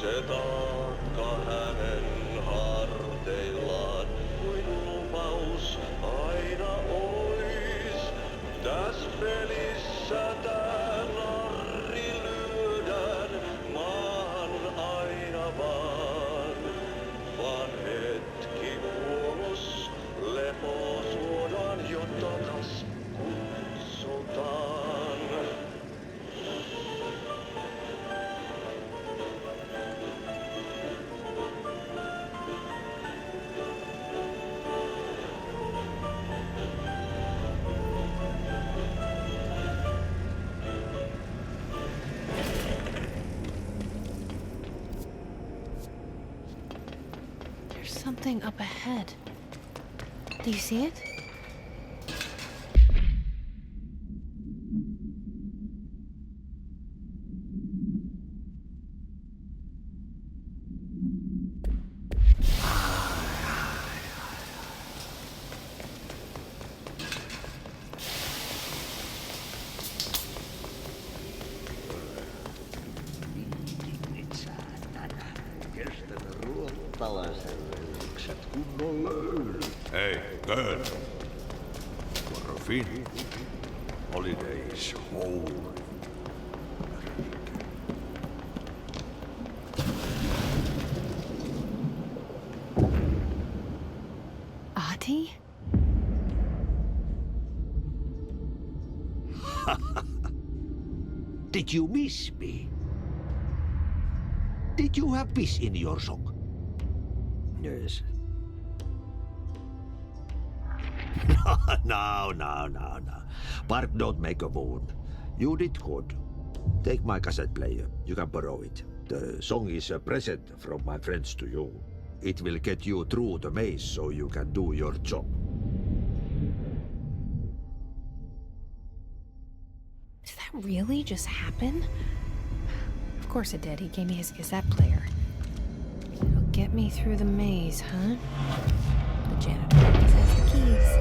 Se taakka hänen harteillaan kuin lupaus aina ois. Täs pelissä tää narri lyödään maahan aina vaan hetki kuolos lepo suodaan jo takas kutsutaan. Something up ahead. Do you see it? Hey, girl. For a fin. Holidays home. Ahti? Did you miss me? Did you have peace in your song? Yes. No. Bark don't make a wound. You did good. Take my cassette player. You can borrow it. The song is a present from my friends to you. It will get you through the maze so you can do your job. Did that really just happen? Of course it did. He gave me his cassette player. It'll get me through the maze, huh? The janitor always has the keys.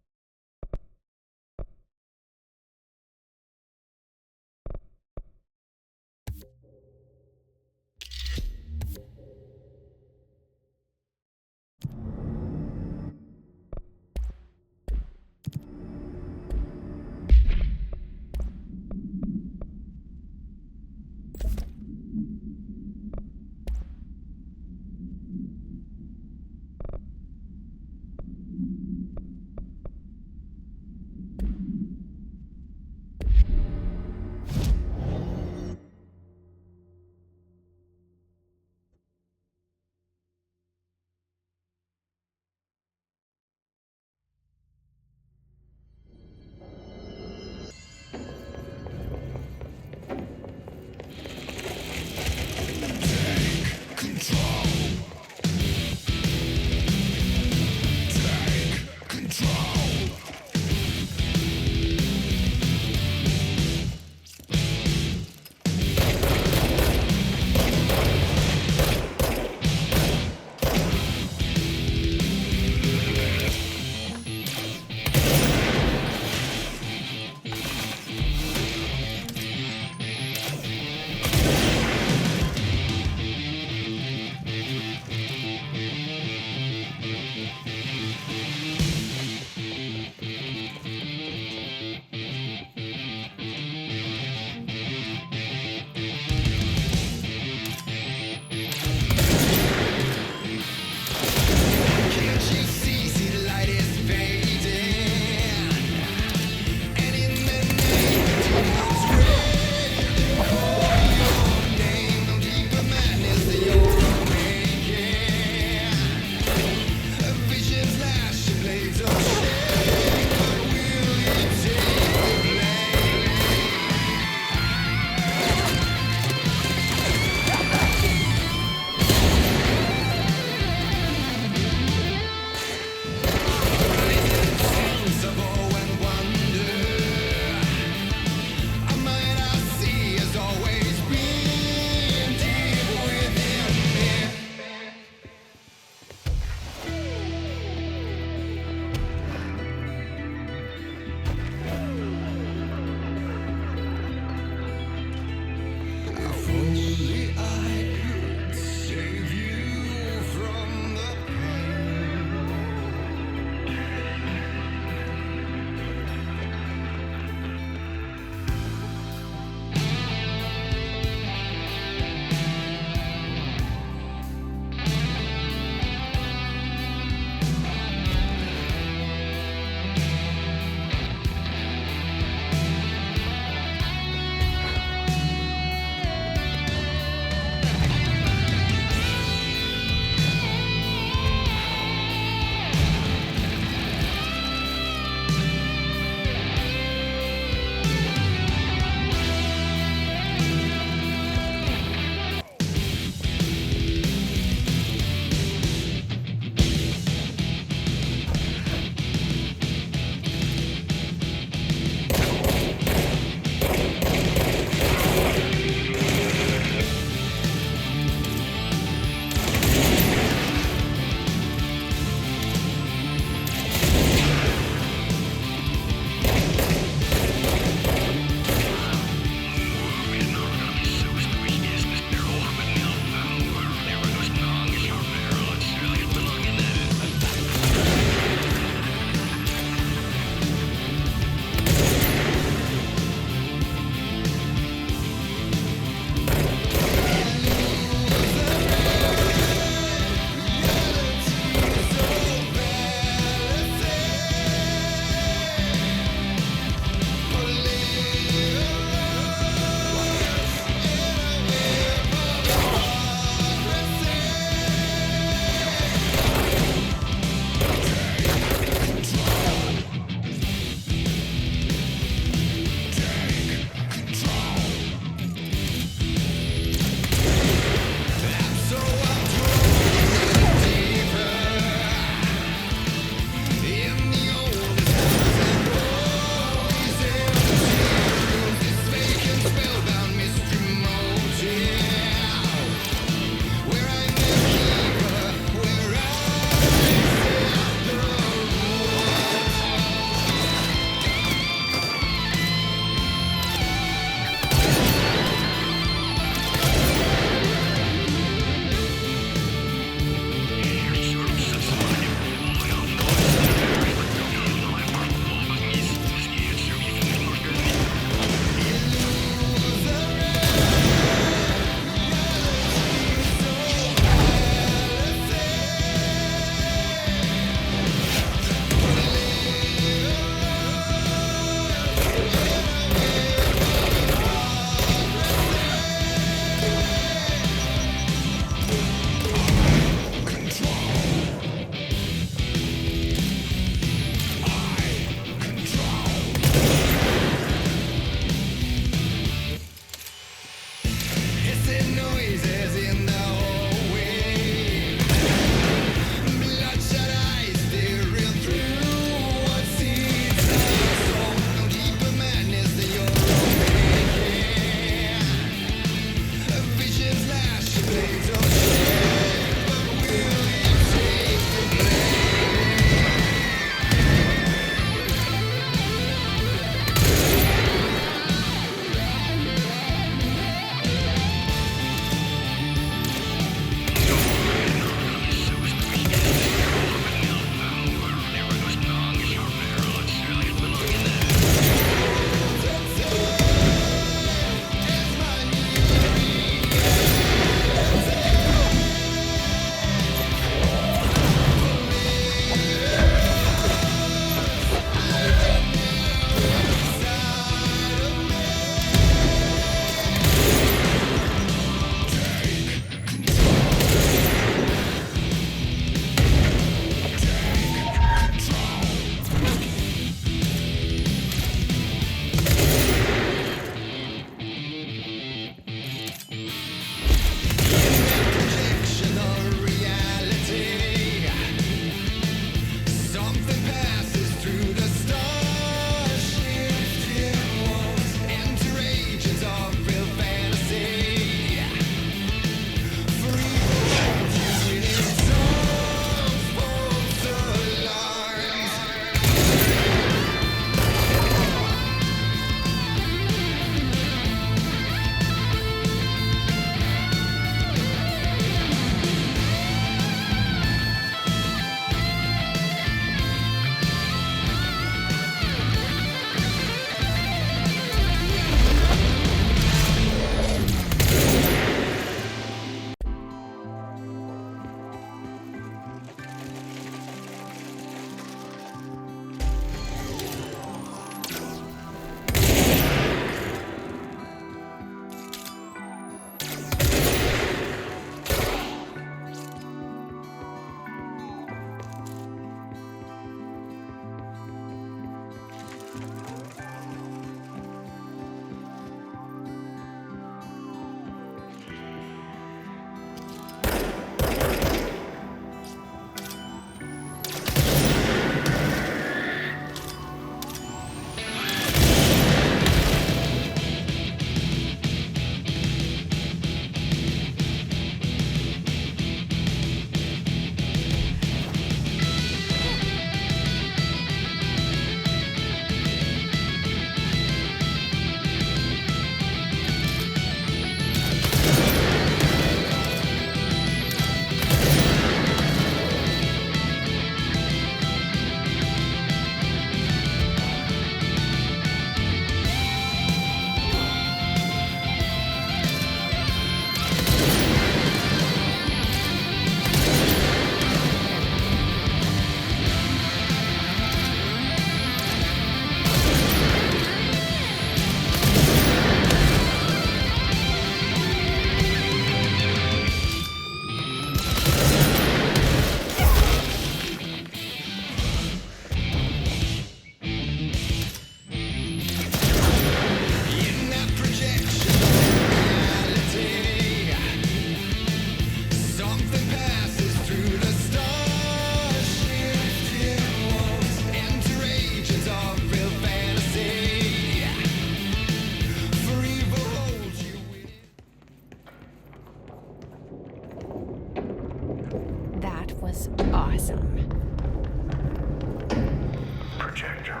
projector.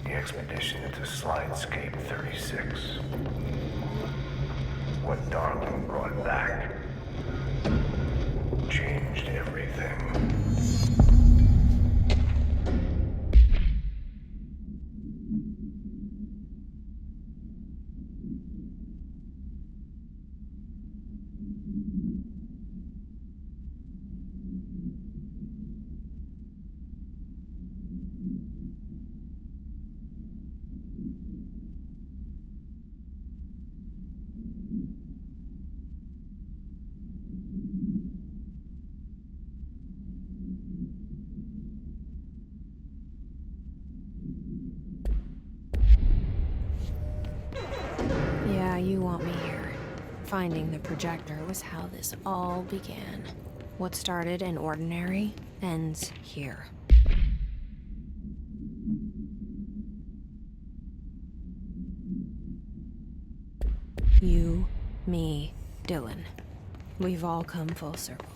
The expedition into Slidescape 36. What Darling brought back changed everything. Yeah, you want me here. Finding the projector was how this all began. What started in ordinary ends here. You, me, Dylan. We've all come full circle.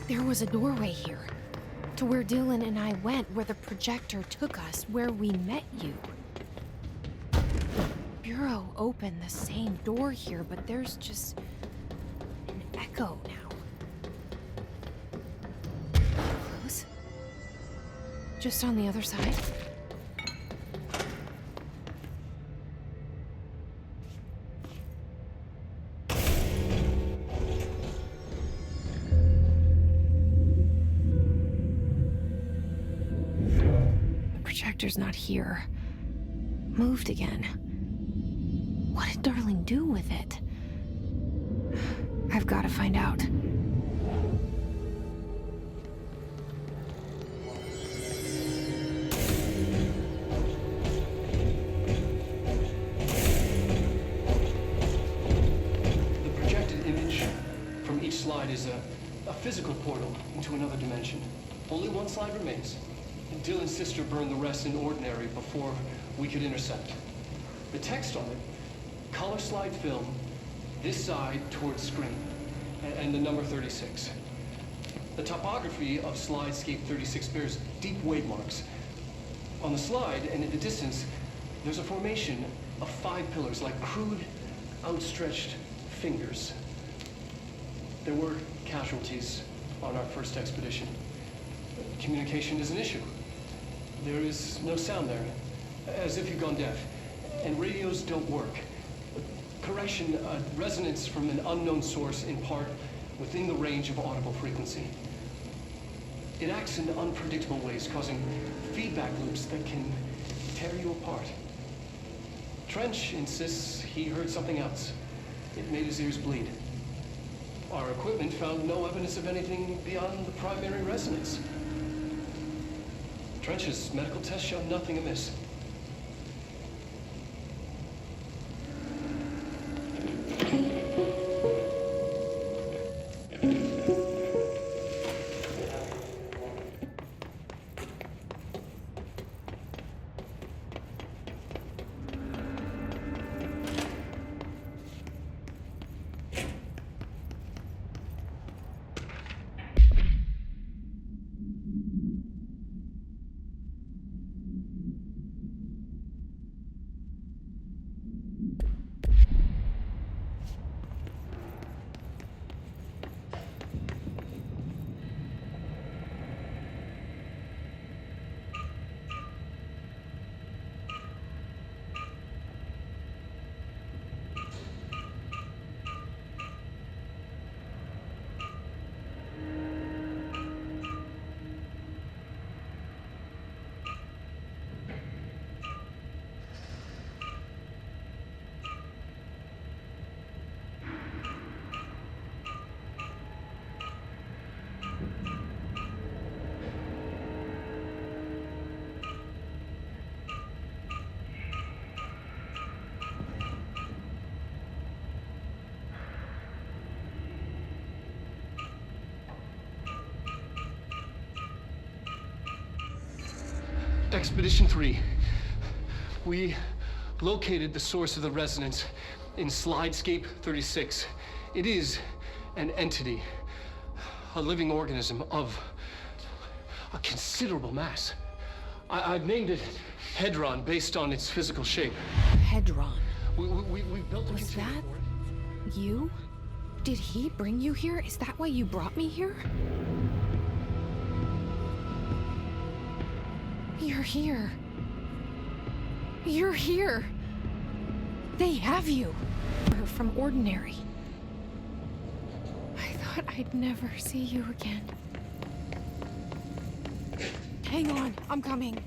There was a doorway here, to where Dylan and I went, where the projector took us, where we met you. The Bureau opened the same door here, but there's just an echo now. Close? Just on the other side? Projector's not here. Moved again. What did Darling do with it? I've got to find out. The projected image from each slide is a physical portal into another dimension. Only one slide remains. Dylan's sister burned the rest in ordinary before we could intercept. The text on it, color slide film, this side towards screen, and the number 36. The topography of Slidescape 36 bears deep wave marks. On the slide and in the distance, there's a formation of 5 pillars like crude, outstretched fingers. There were casualties on our first expedition. Communication is an issue. There is no sound there, as if you've gone deaf. And radios don't work. Correction, resonance from an unknown source in part within the range of audible frequency. It acts in unpredictable ways, causing feedback loops that can tear you apart. Trench insists he heard something else. It made his ears bleed. Our equipment found no evidence of anything beyond the primary resonance. Trench's medical tests showed nothing amiss. Expedition 3. We located the source of the resonance in Slidescape 36. It is an entity, a living organism of a considerable mass. I've named it Hedron based on its physical shape. Hedron. We built a Was container that for it. you? Did he bring you here? Is that why you brought me here? You're here. You're here. They have you. You're from Ordinary. I thought I'd never see you again. Hang on, I'm coming.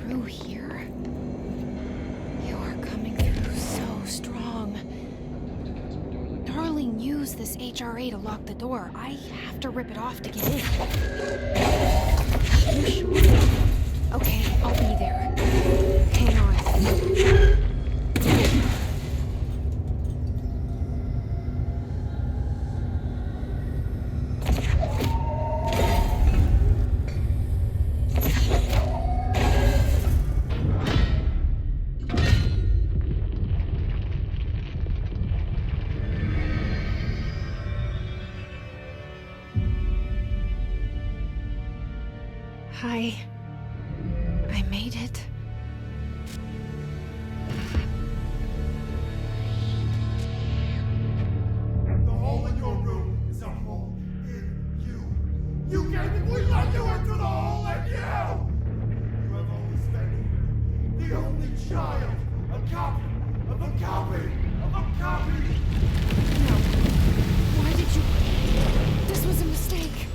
Through here? You are coming through so strong. Darling used this HRA to lock the door. I have to rip it off to get in. You sure? Okay, I'll be there. Hang on. I made it. The hole in your room is a hole in you. You gave me, we let you into the hole in you! You have always been here, the only child, a copy of a copy of a copy! No. Why did you... This was a mistake.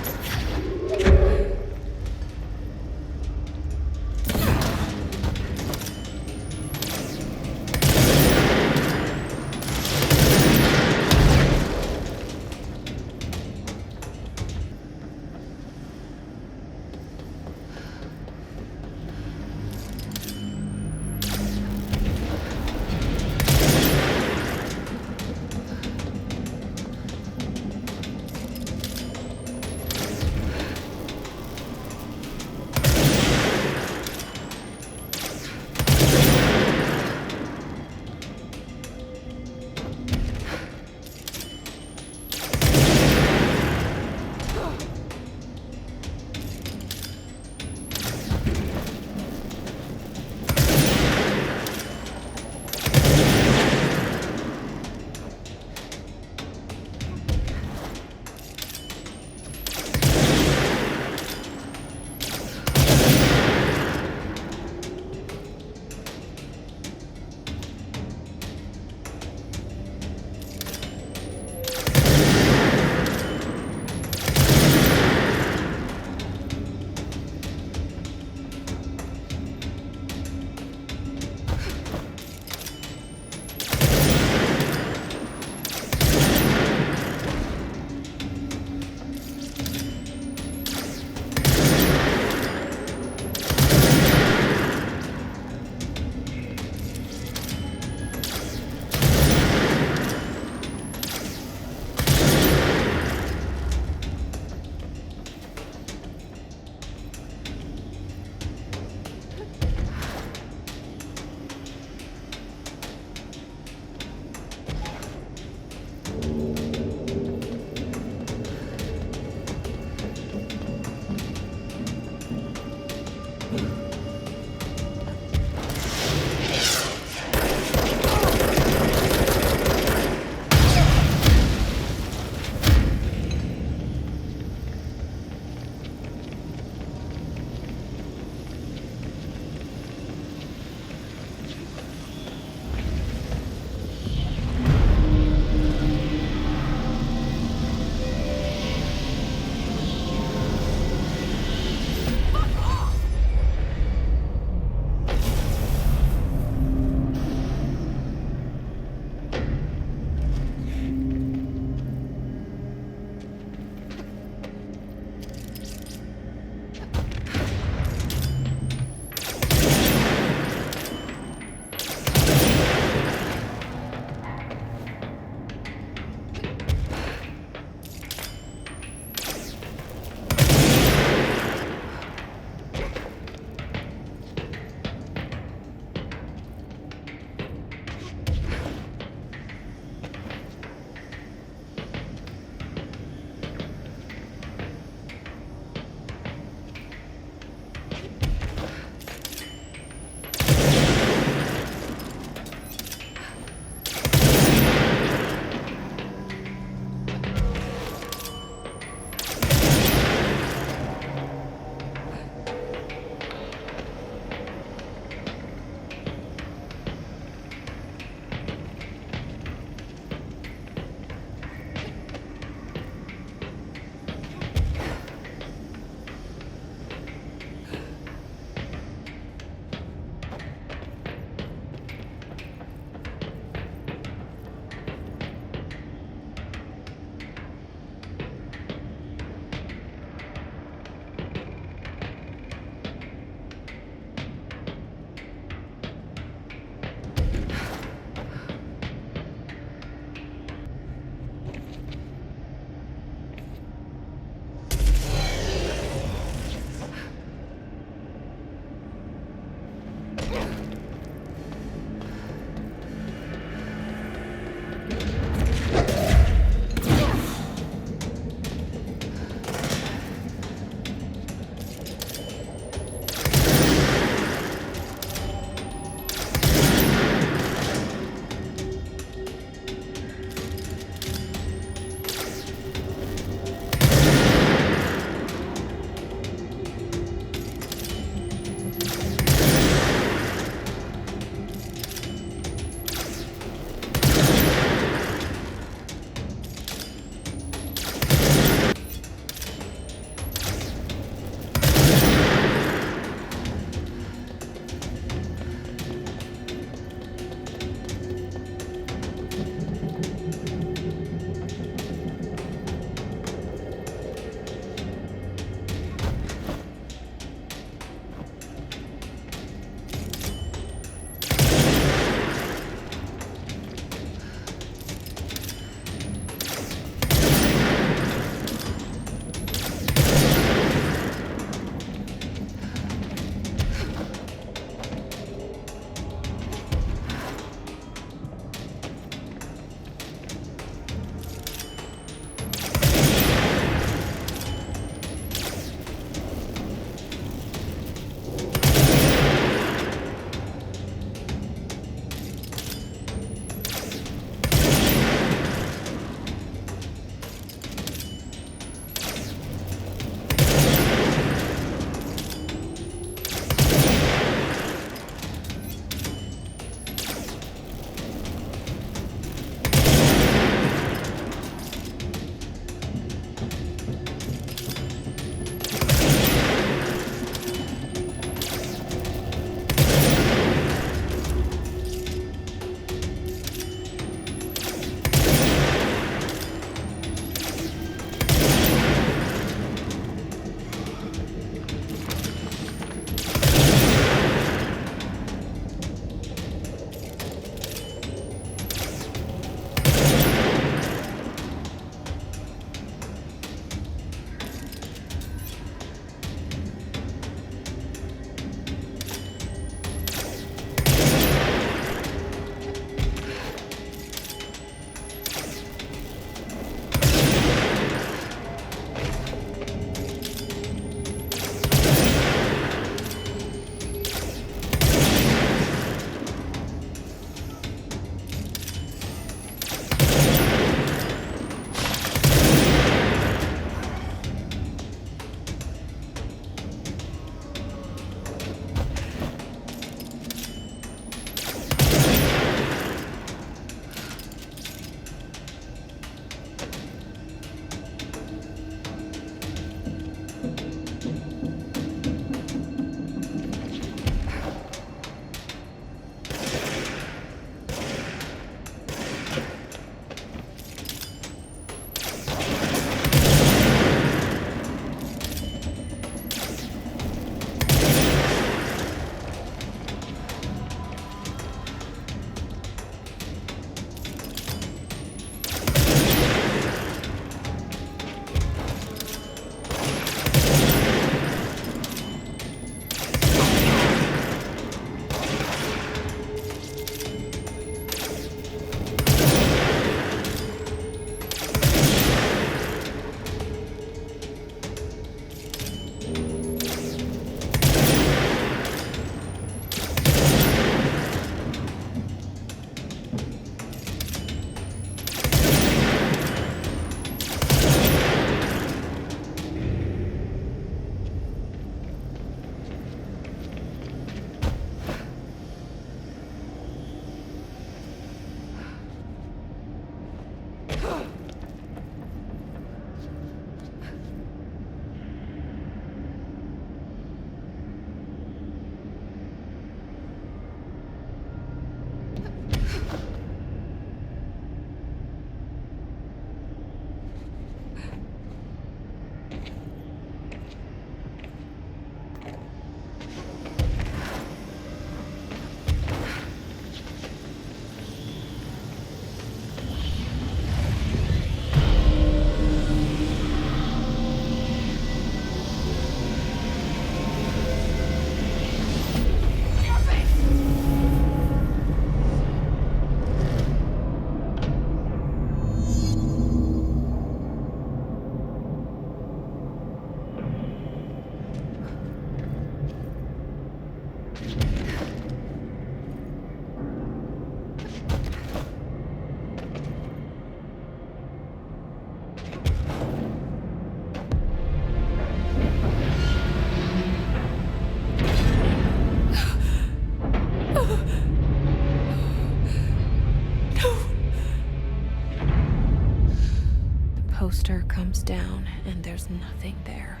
poster comes down and there's nothing there.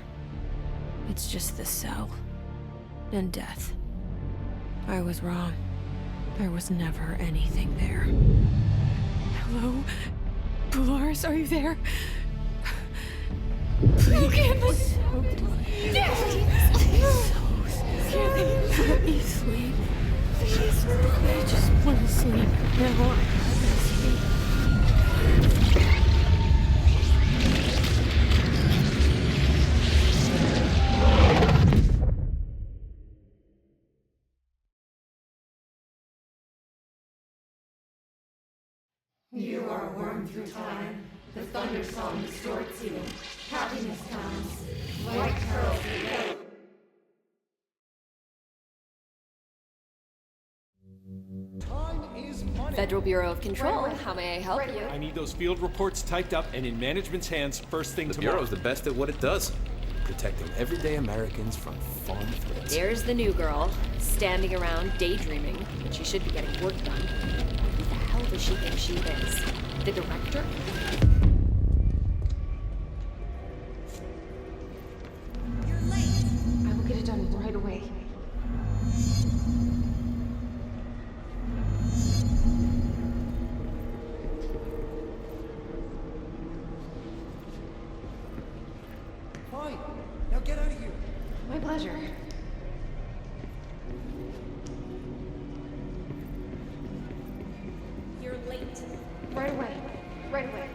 It's just the cell. And death. I was wrong. There was never anything there. Hello? Polaris, are you there? Please. Let me sleep. Please. I just want to sleep. Now I want to sleep. You are a worm through time. The thunder song distorts you. Happiness comes. White pearls reveal. Federal Bureau of Control, how may I help you? I need those field reports typed up and in management's hands first thing tomorrow. The Bureau's the best at what it does. Protecting everyday Americans from foreign threats. There's the new girl, standing around daydreaming, when she should be getting work done. Who the hell does she think she is? The director? You're late. I will get it done right away. Fine. Now get out of here. My pleasure. You're late. Right away. Right away.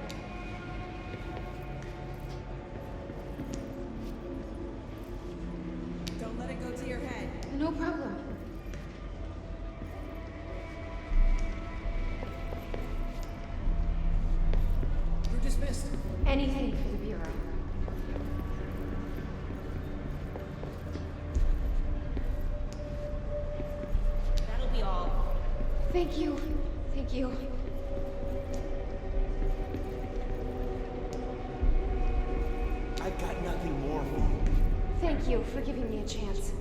Don't let it go to your head. No problem. You're dismissed. Anything for the Bureau. That'll be all. Thank you. Thank you. I've got nothing more for you. Thank you for giving me a chance.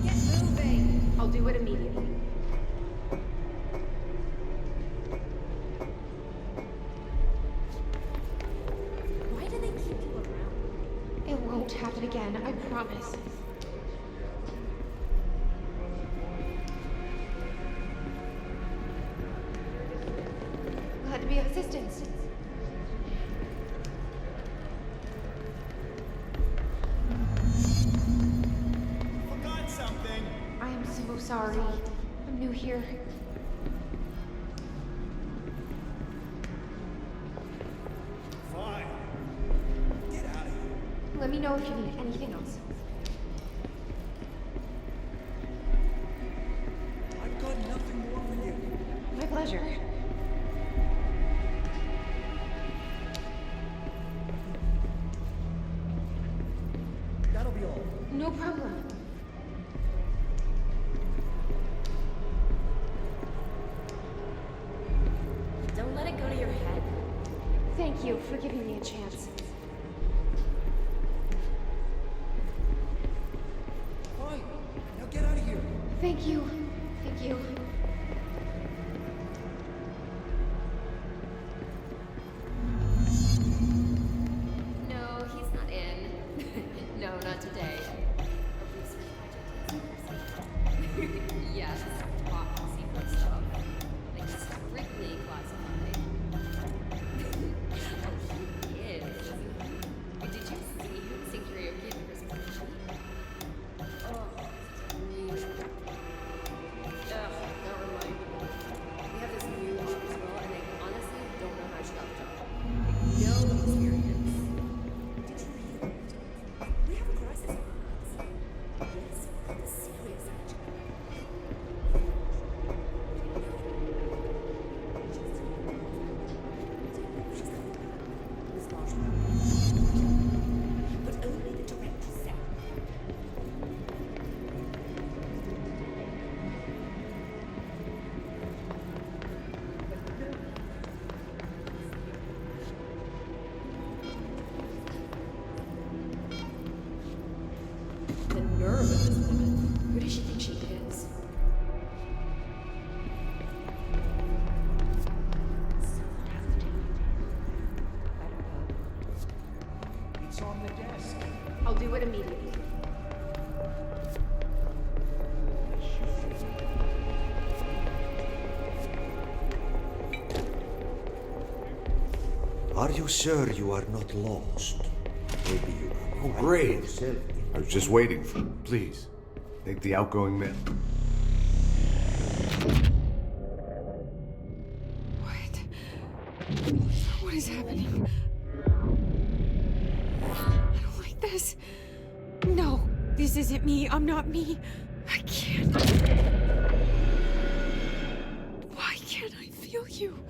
Get moving. I'll do it immediately. Why do they keep you around? It won't happen again, I promise. Glad to be of assistance. Forgot something. I am so sorry. I'm new here. Fine. Get out of here. Let me know if you need anything else. I've got nothing more for you. My pleasure. That'll be all. No problem. Don't let it go to your head. Thank you for giving me a chance. Fine. Now get out of here. Thank you. Thank you. No, he's not in. No, not today. Yes, top secret stuff. Like strictly classified. Oh, he is. Did you see him sing karaoke at the Christmas party? Oh, ugh, don't it immediately. Are you sure you are not lost? Maybe you can Oh, find great. yourself. I was just waiting for... Please, take the outgoing mail. What is happening? I don't like this. No, this isn't me. I'm not me. I can't. Why can't I feel you?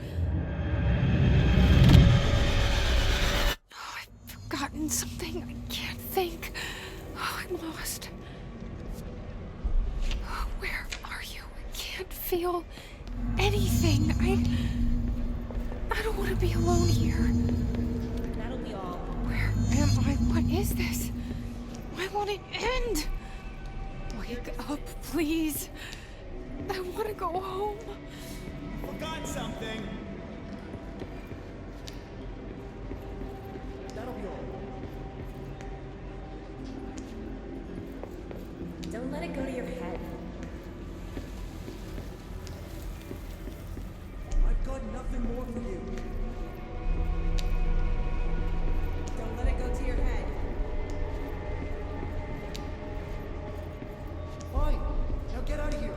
Oh, I've forgotten something. I can't think. Oh, I'm lost. Oh, where are you? I can't feel anything. I don't want to be alone here. That'll be all. Where am I? What is this? Why won't it end? Wake up, please. I want to go home. Forgot something. That'll be all. Don't let it go to your head. I've got nothing more for you. Don't let it go to your head. Fine. Now get out of here.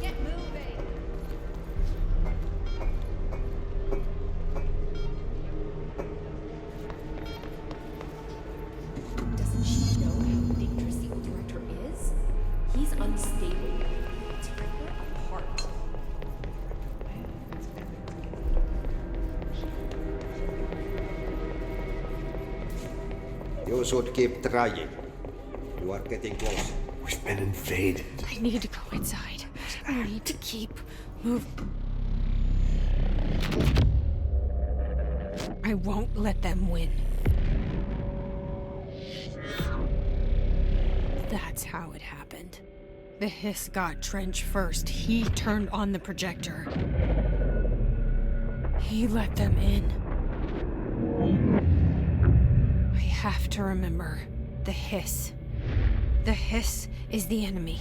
Get moving. Doesn't she know how dangerous the old director is? He's unstable. Tear her apart. You should keep trying. You are getting closer. We've been invaded. I need to go inside. I need to keep moving. I won't let them win. That's how it happened. The hiss got Trench first. He turned on the projector. He let them in. I have to remember the hiss. The hiss is the enemy.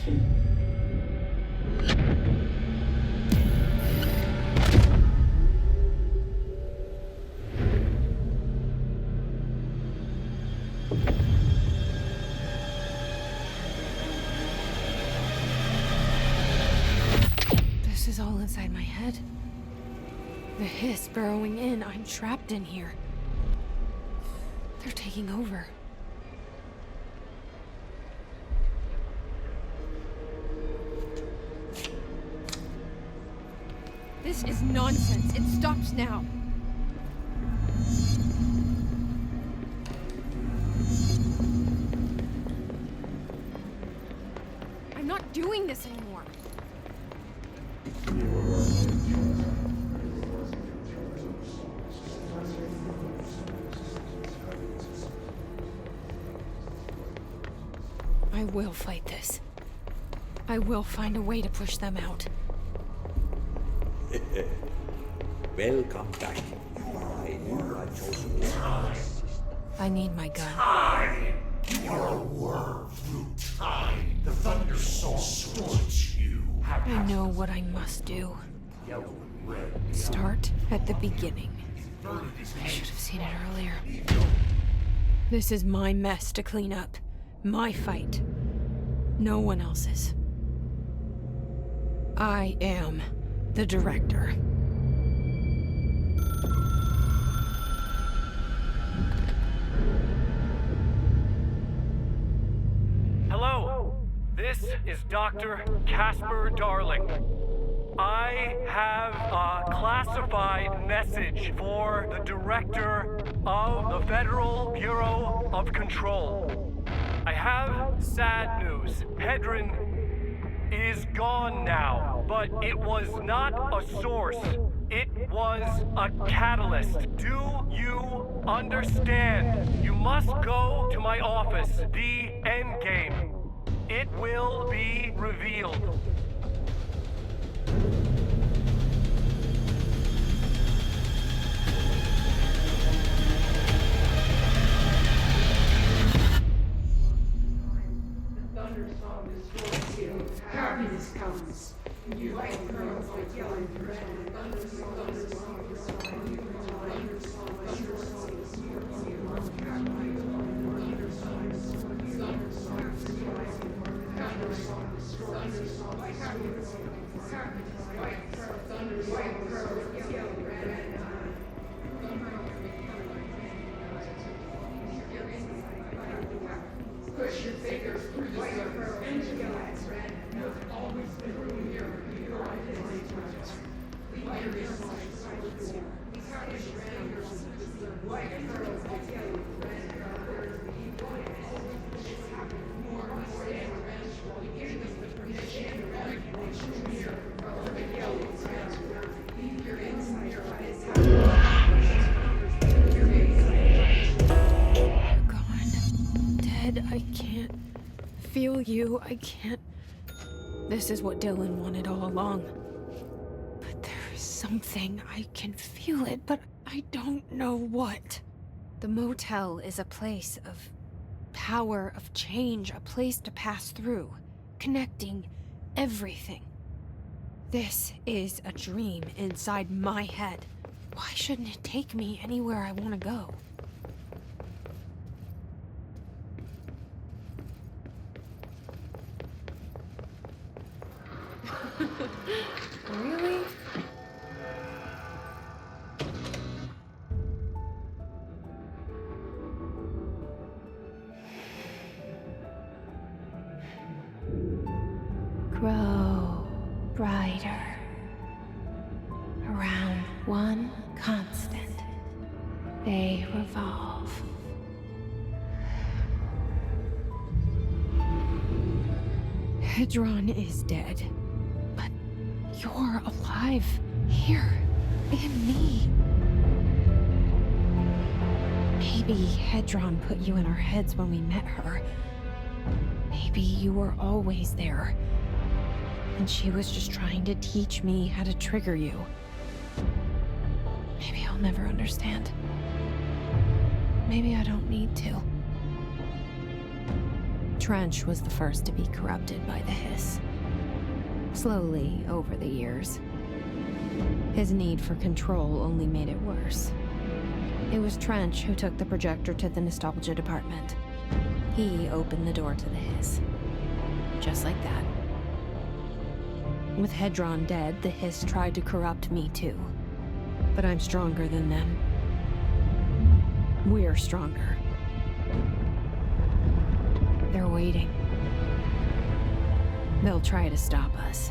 This is all inside my head. The hiss burrowing in. I'm trapped in here. They're taking over. This is nonsense. It stops now. I'm not doing this anymore. I will fight this. I will find a way to push them out. Welcome back. I knew I chose you. I need my gun. Time! You are a worm through time. The thunder soul scorch you. I know what I must do. Start at the beginning. I should have seen it earlier. This is my mess to clean up. My fight. No one else's. I am the director. Hello, this is Dr. Casper Darling. I have a classified message for the director of the Federal Bureau of Control. I have sad news. Hedron is gone now, but it was not a source. It was a catalyst. Do you understand? You must go to my office, the Endgame. It will be revealed. You, I can't. This is what Dylan wanted all along. But there is something. I can feel it, but I don't know what. The motel is a place of power, of change, a place to pass through, connecting everything. This is a dream inside my head. Why shouldn't it take me anywhere I want to go? Really? Grow brighter around one constant. They revolve. Hedron is dead. You're alive, here, in me. Maybe Hedron put you in our heads when we met her. Maybe you were always there, and she was just trying to teach me how to trigger you. Maybe I'll never understand. Maybe I don't need to. Trench was the first to be corrupted by the hiss. Slowly, over the years. His need for control only made it worse. It was Trench who took the projector to the nostalgia department. He opened the door to the hiss. Just like that. With Hedron dead, the hiss tried to corrupt me too. But I'm stronger than them. We're stronger. They're waiting. They'll try to stop us.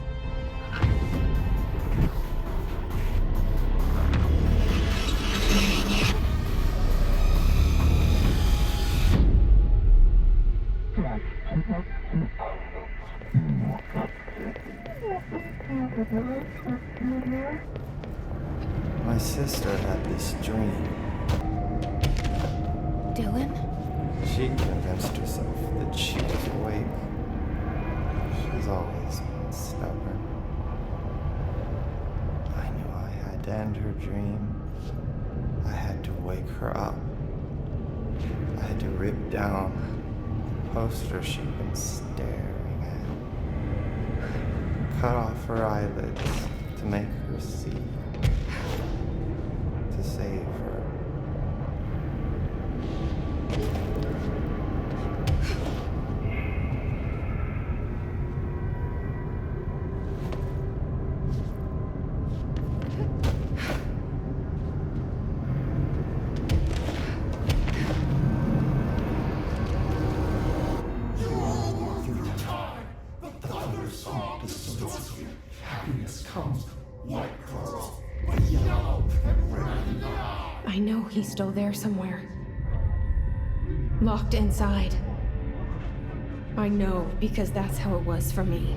My sister had this dream. Dylan? She convinced herself that she was awake. She's always been stubborn. I knew I had to end her dream. I had to wake her up. I had to rip down the poster she'd been staring at. Cut off her eyelids to make her see. To save her. I know he's still there somewhere. Locked inside. I know, because that's how it was for me.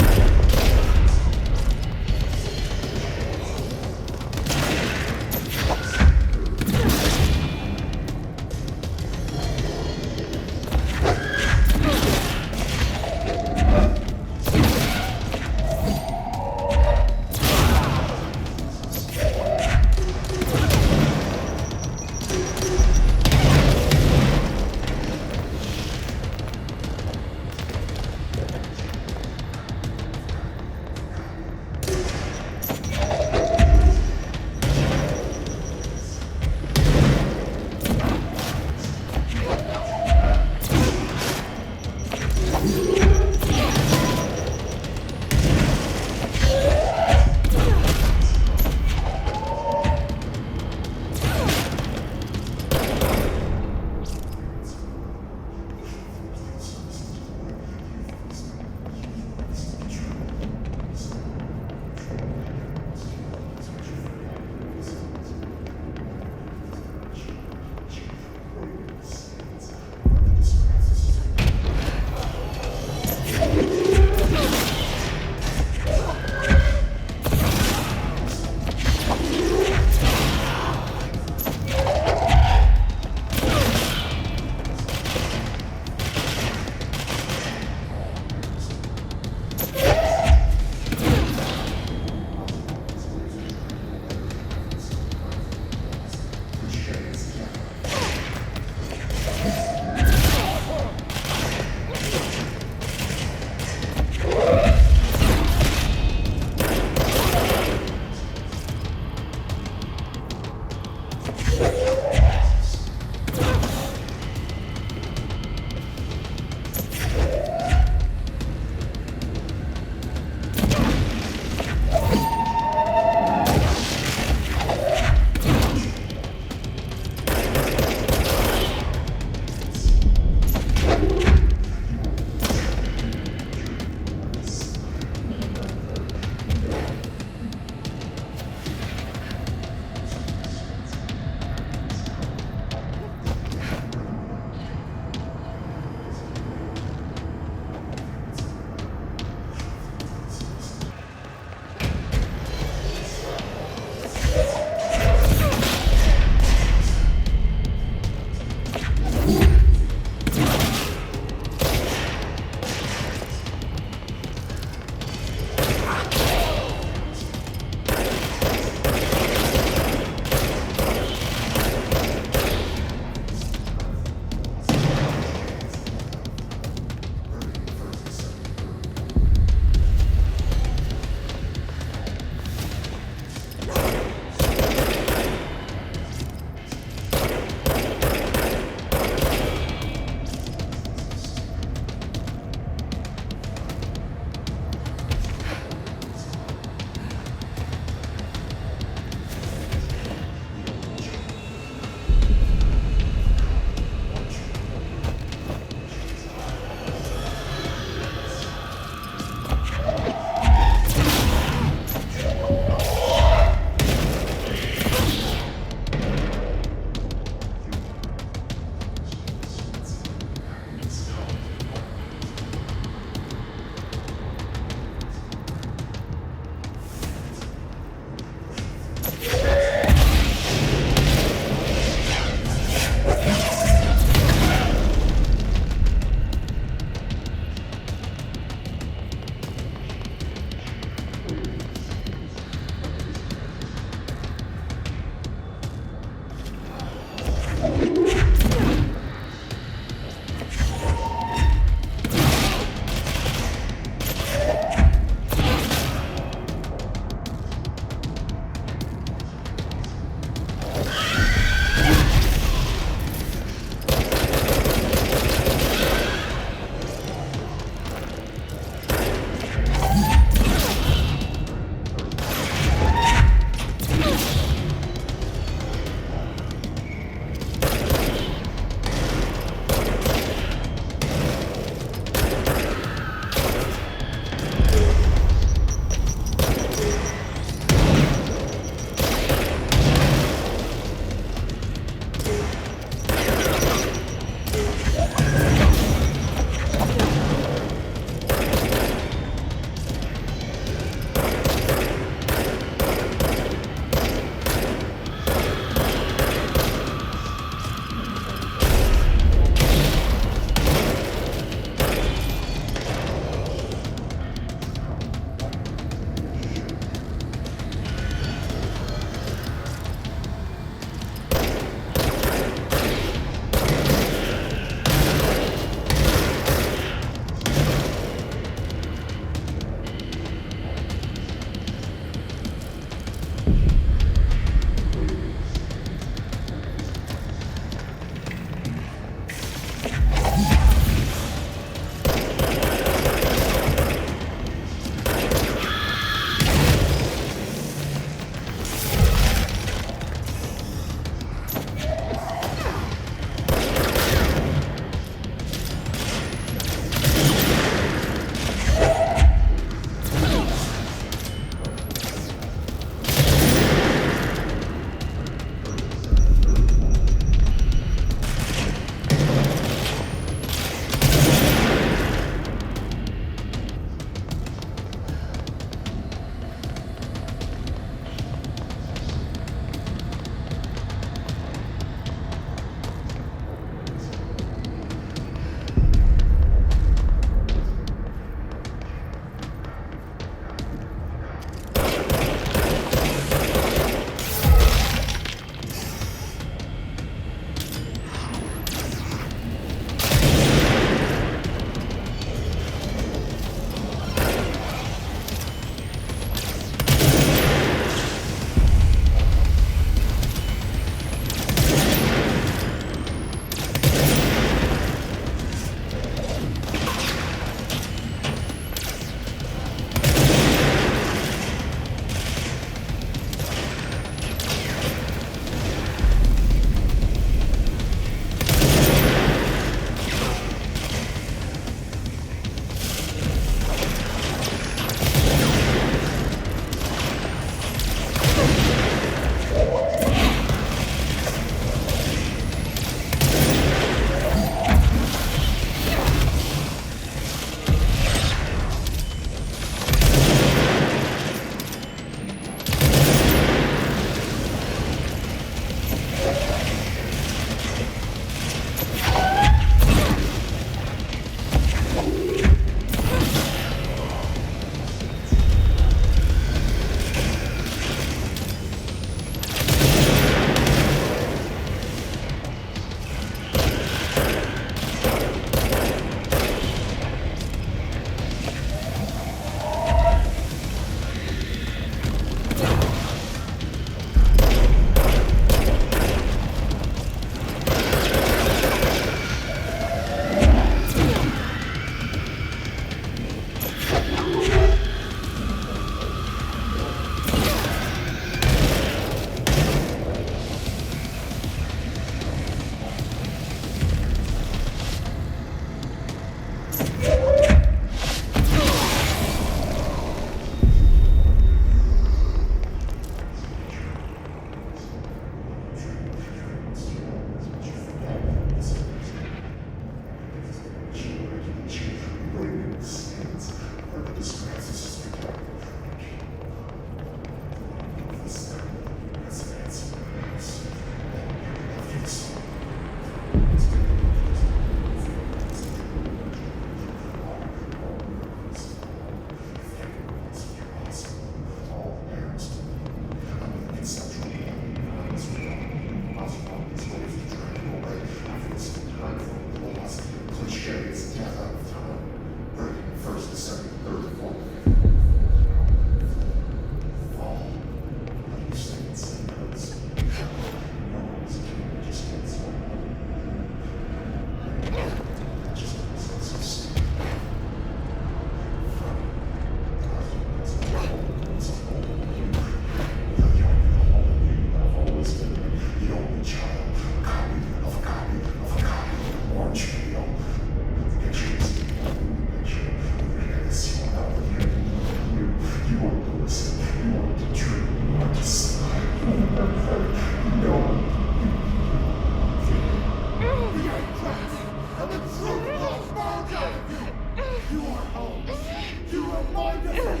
Behind us!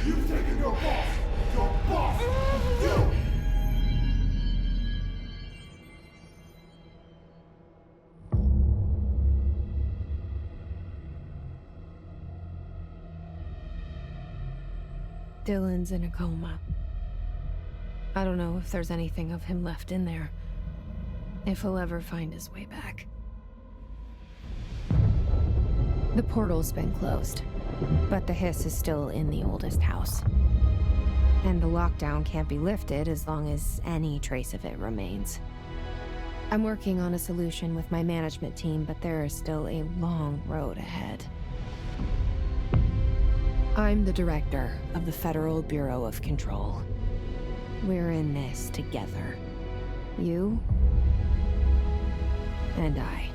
You've taken your boss! Your boss! You! Dylan's in a coma. I don't know if there's anything of him left in there. If he'll ever find his way back. The portal's been closed, but the hiss is still in the oldest house. And the lockdown can't be lifted as long as any trace of it remains. I'm working on a solution with my management team, but there is still a long road ahead. I'm the director of the Federal Bureau of Control. We're in this together. You and I.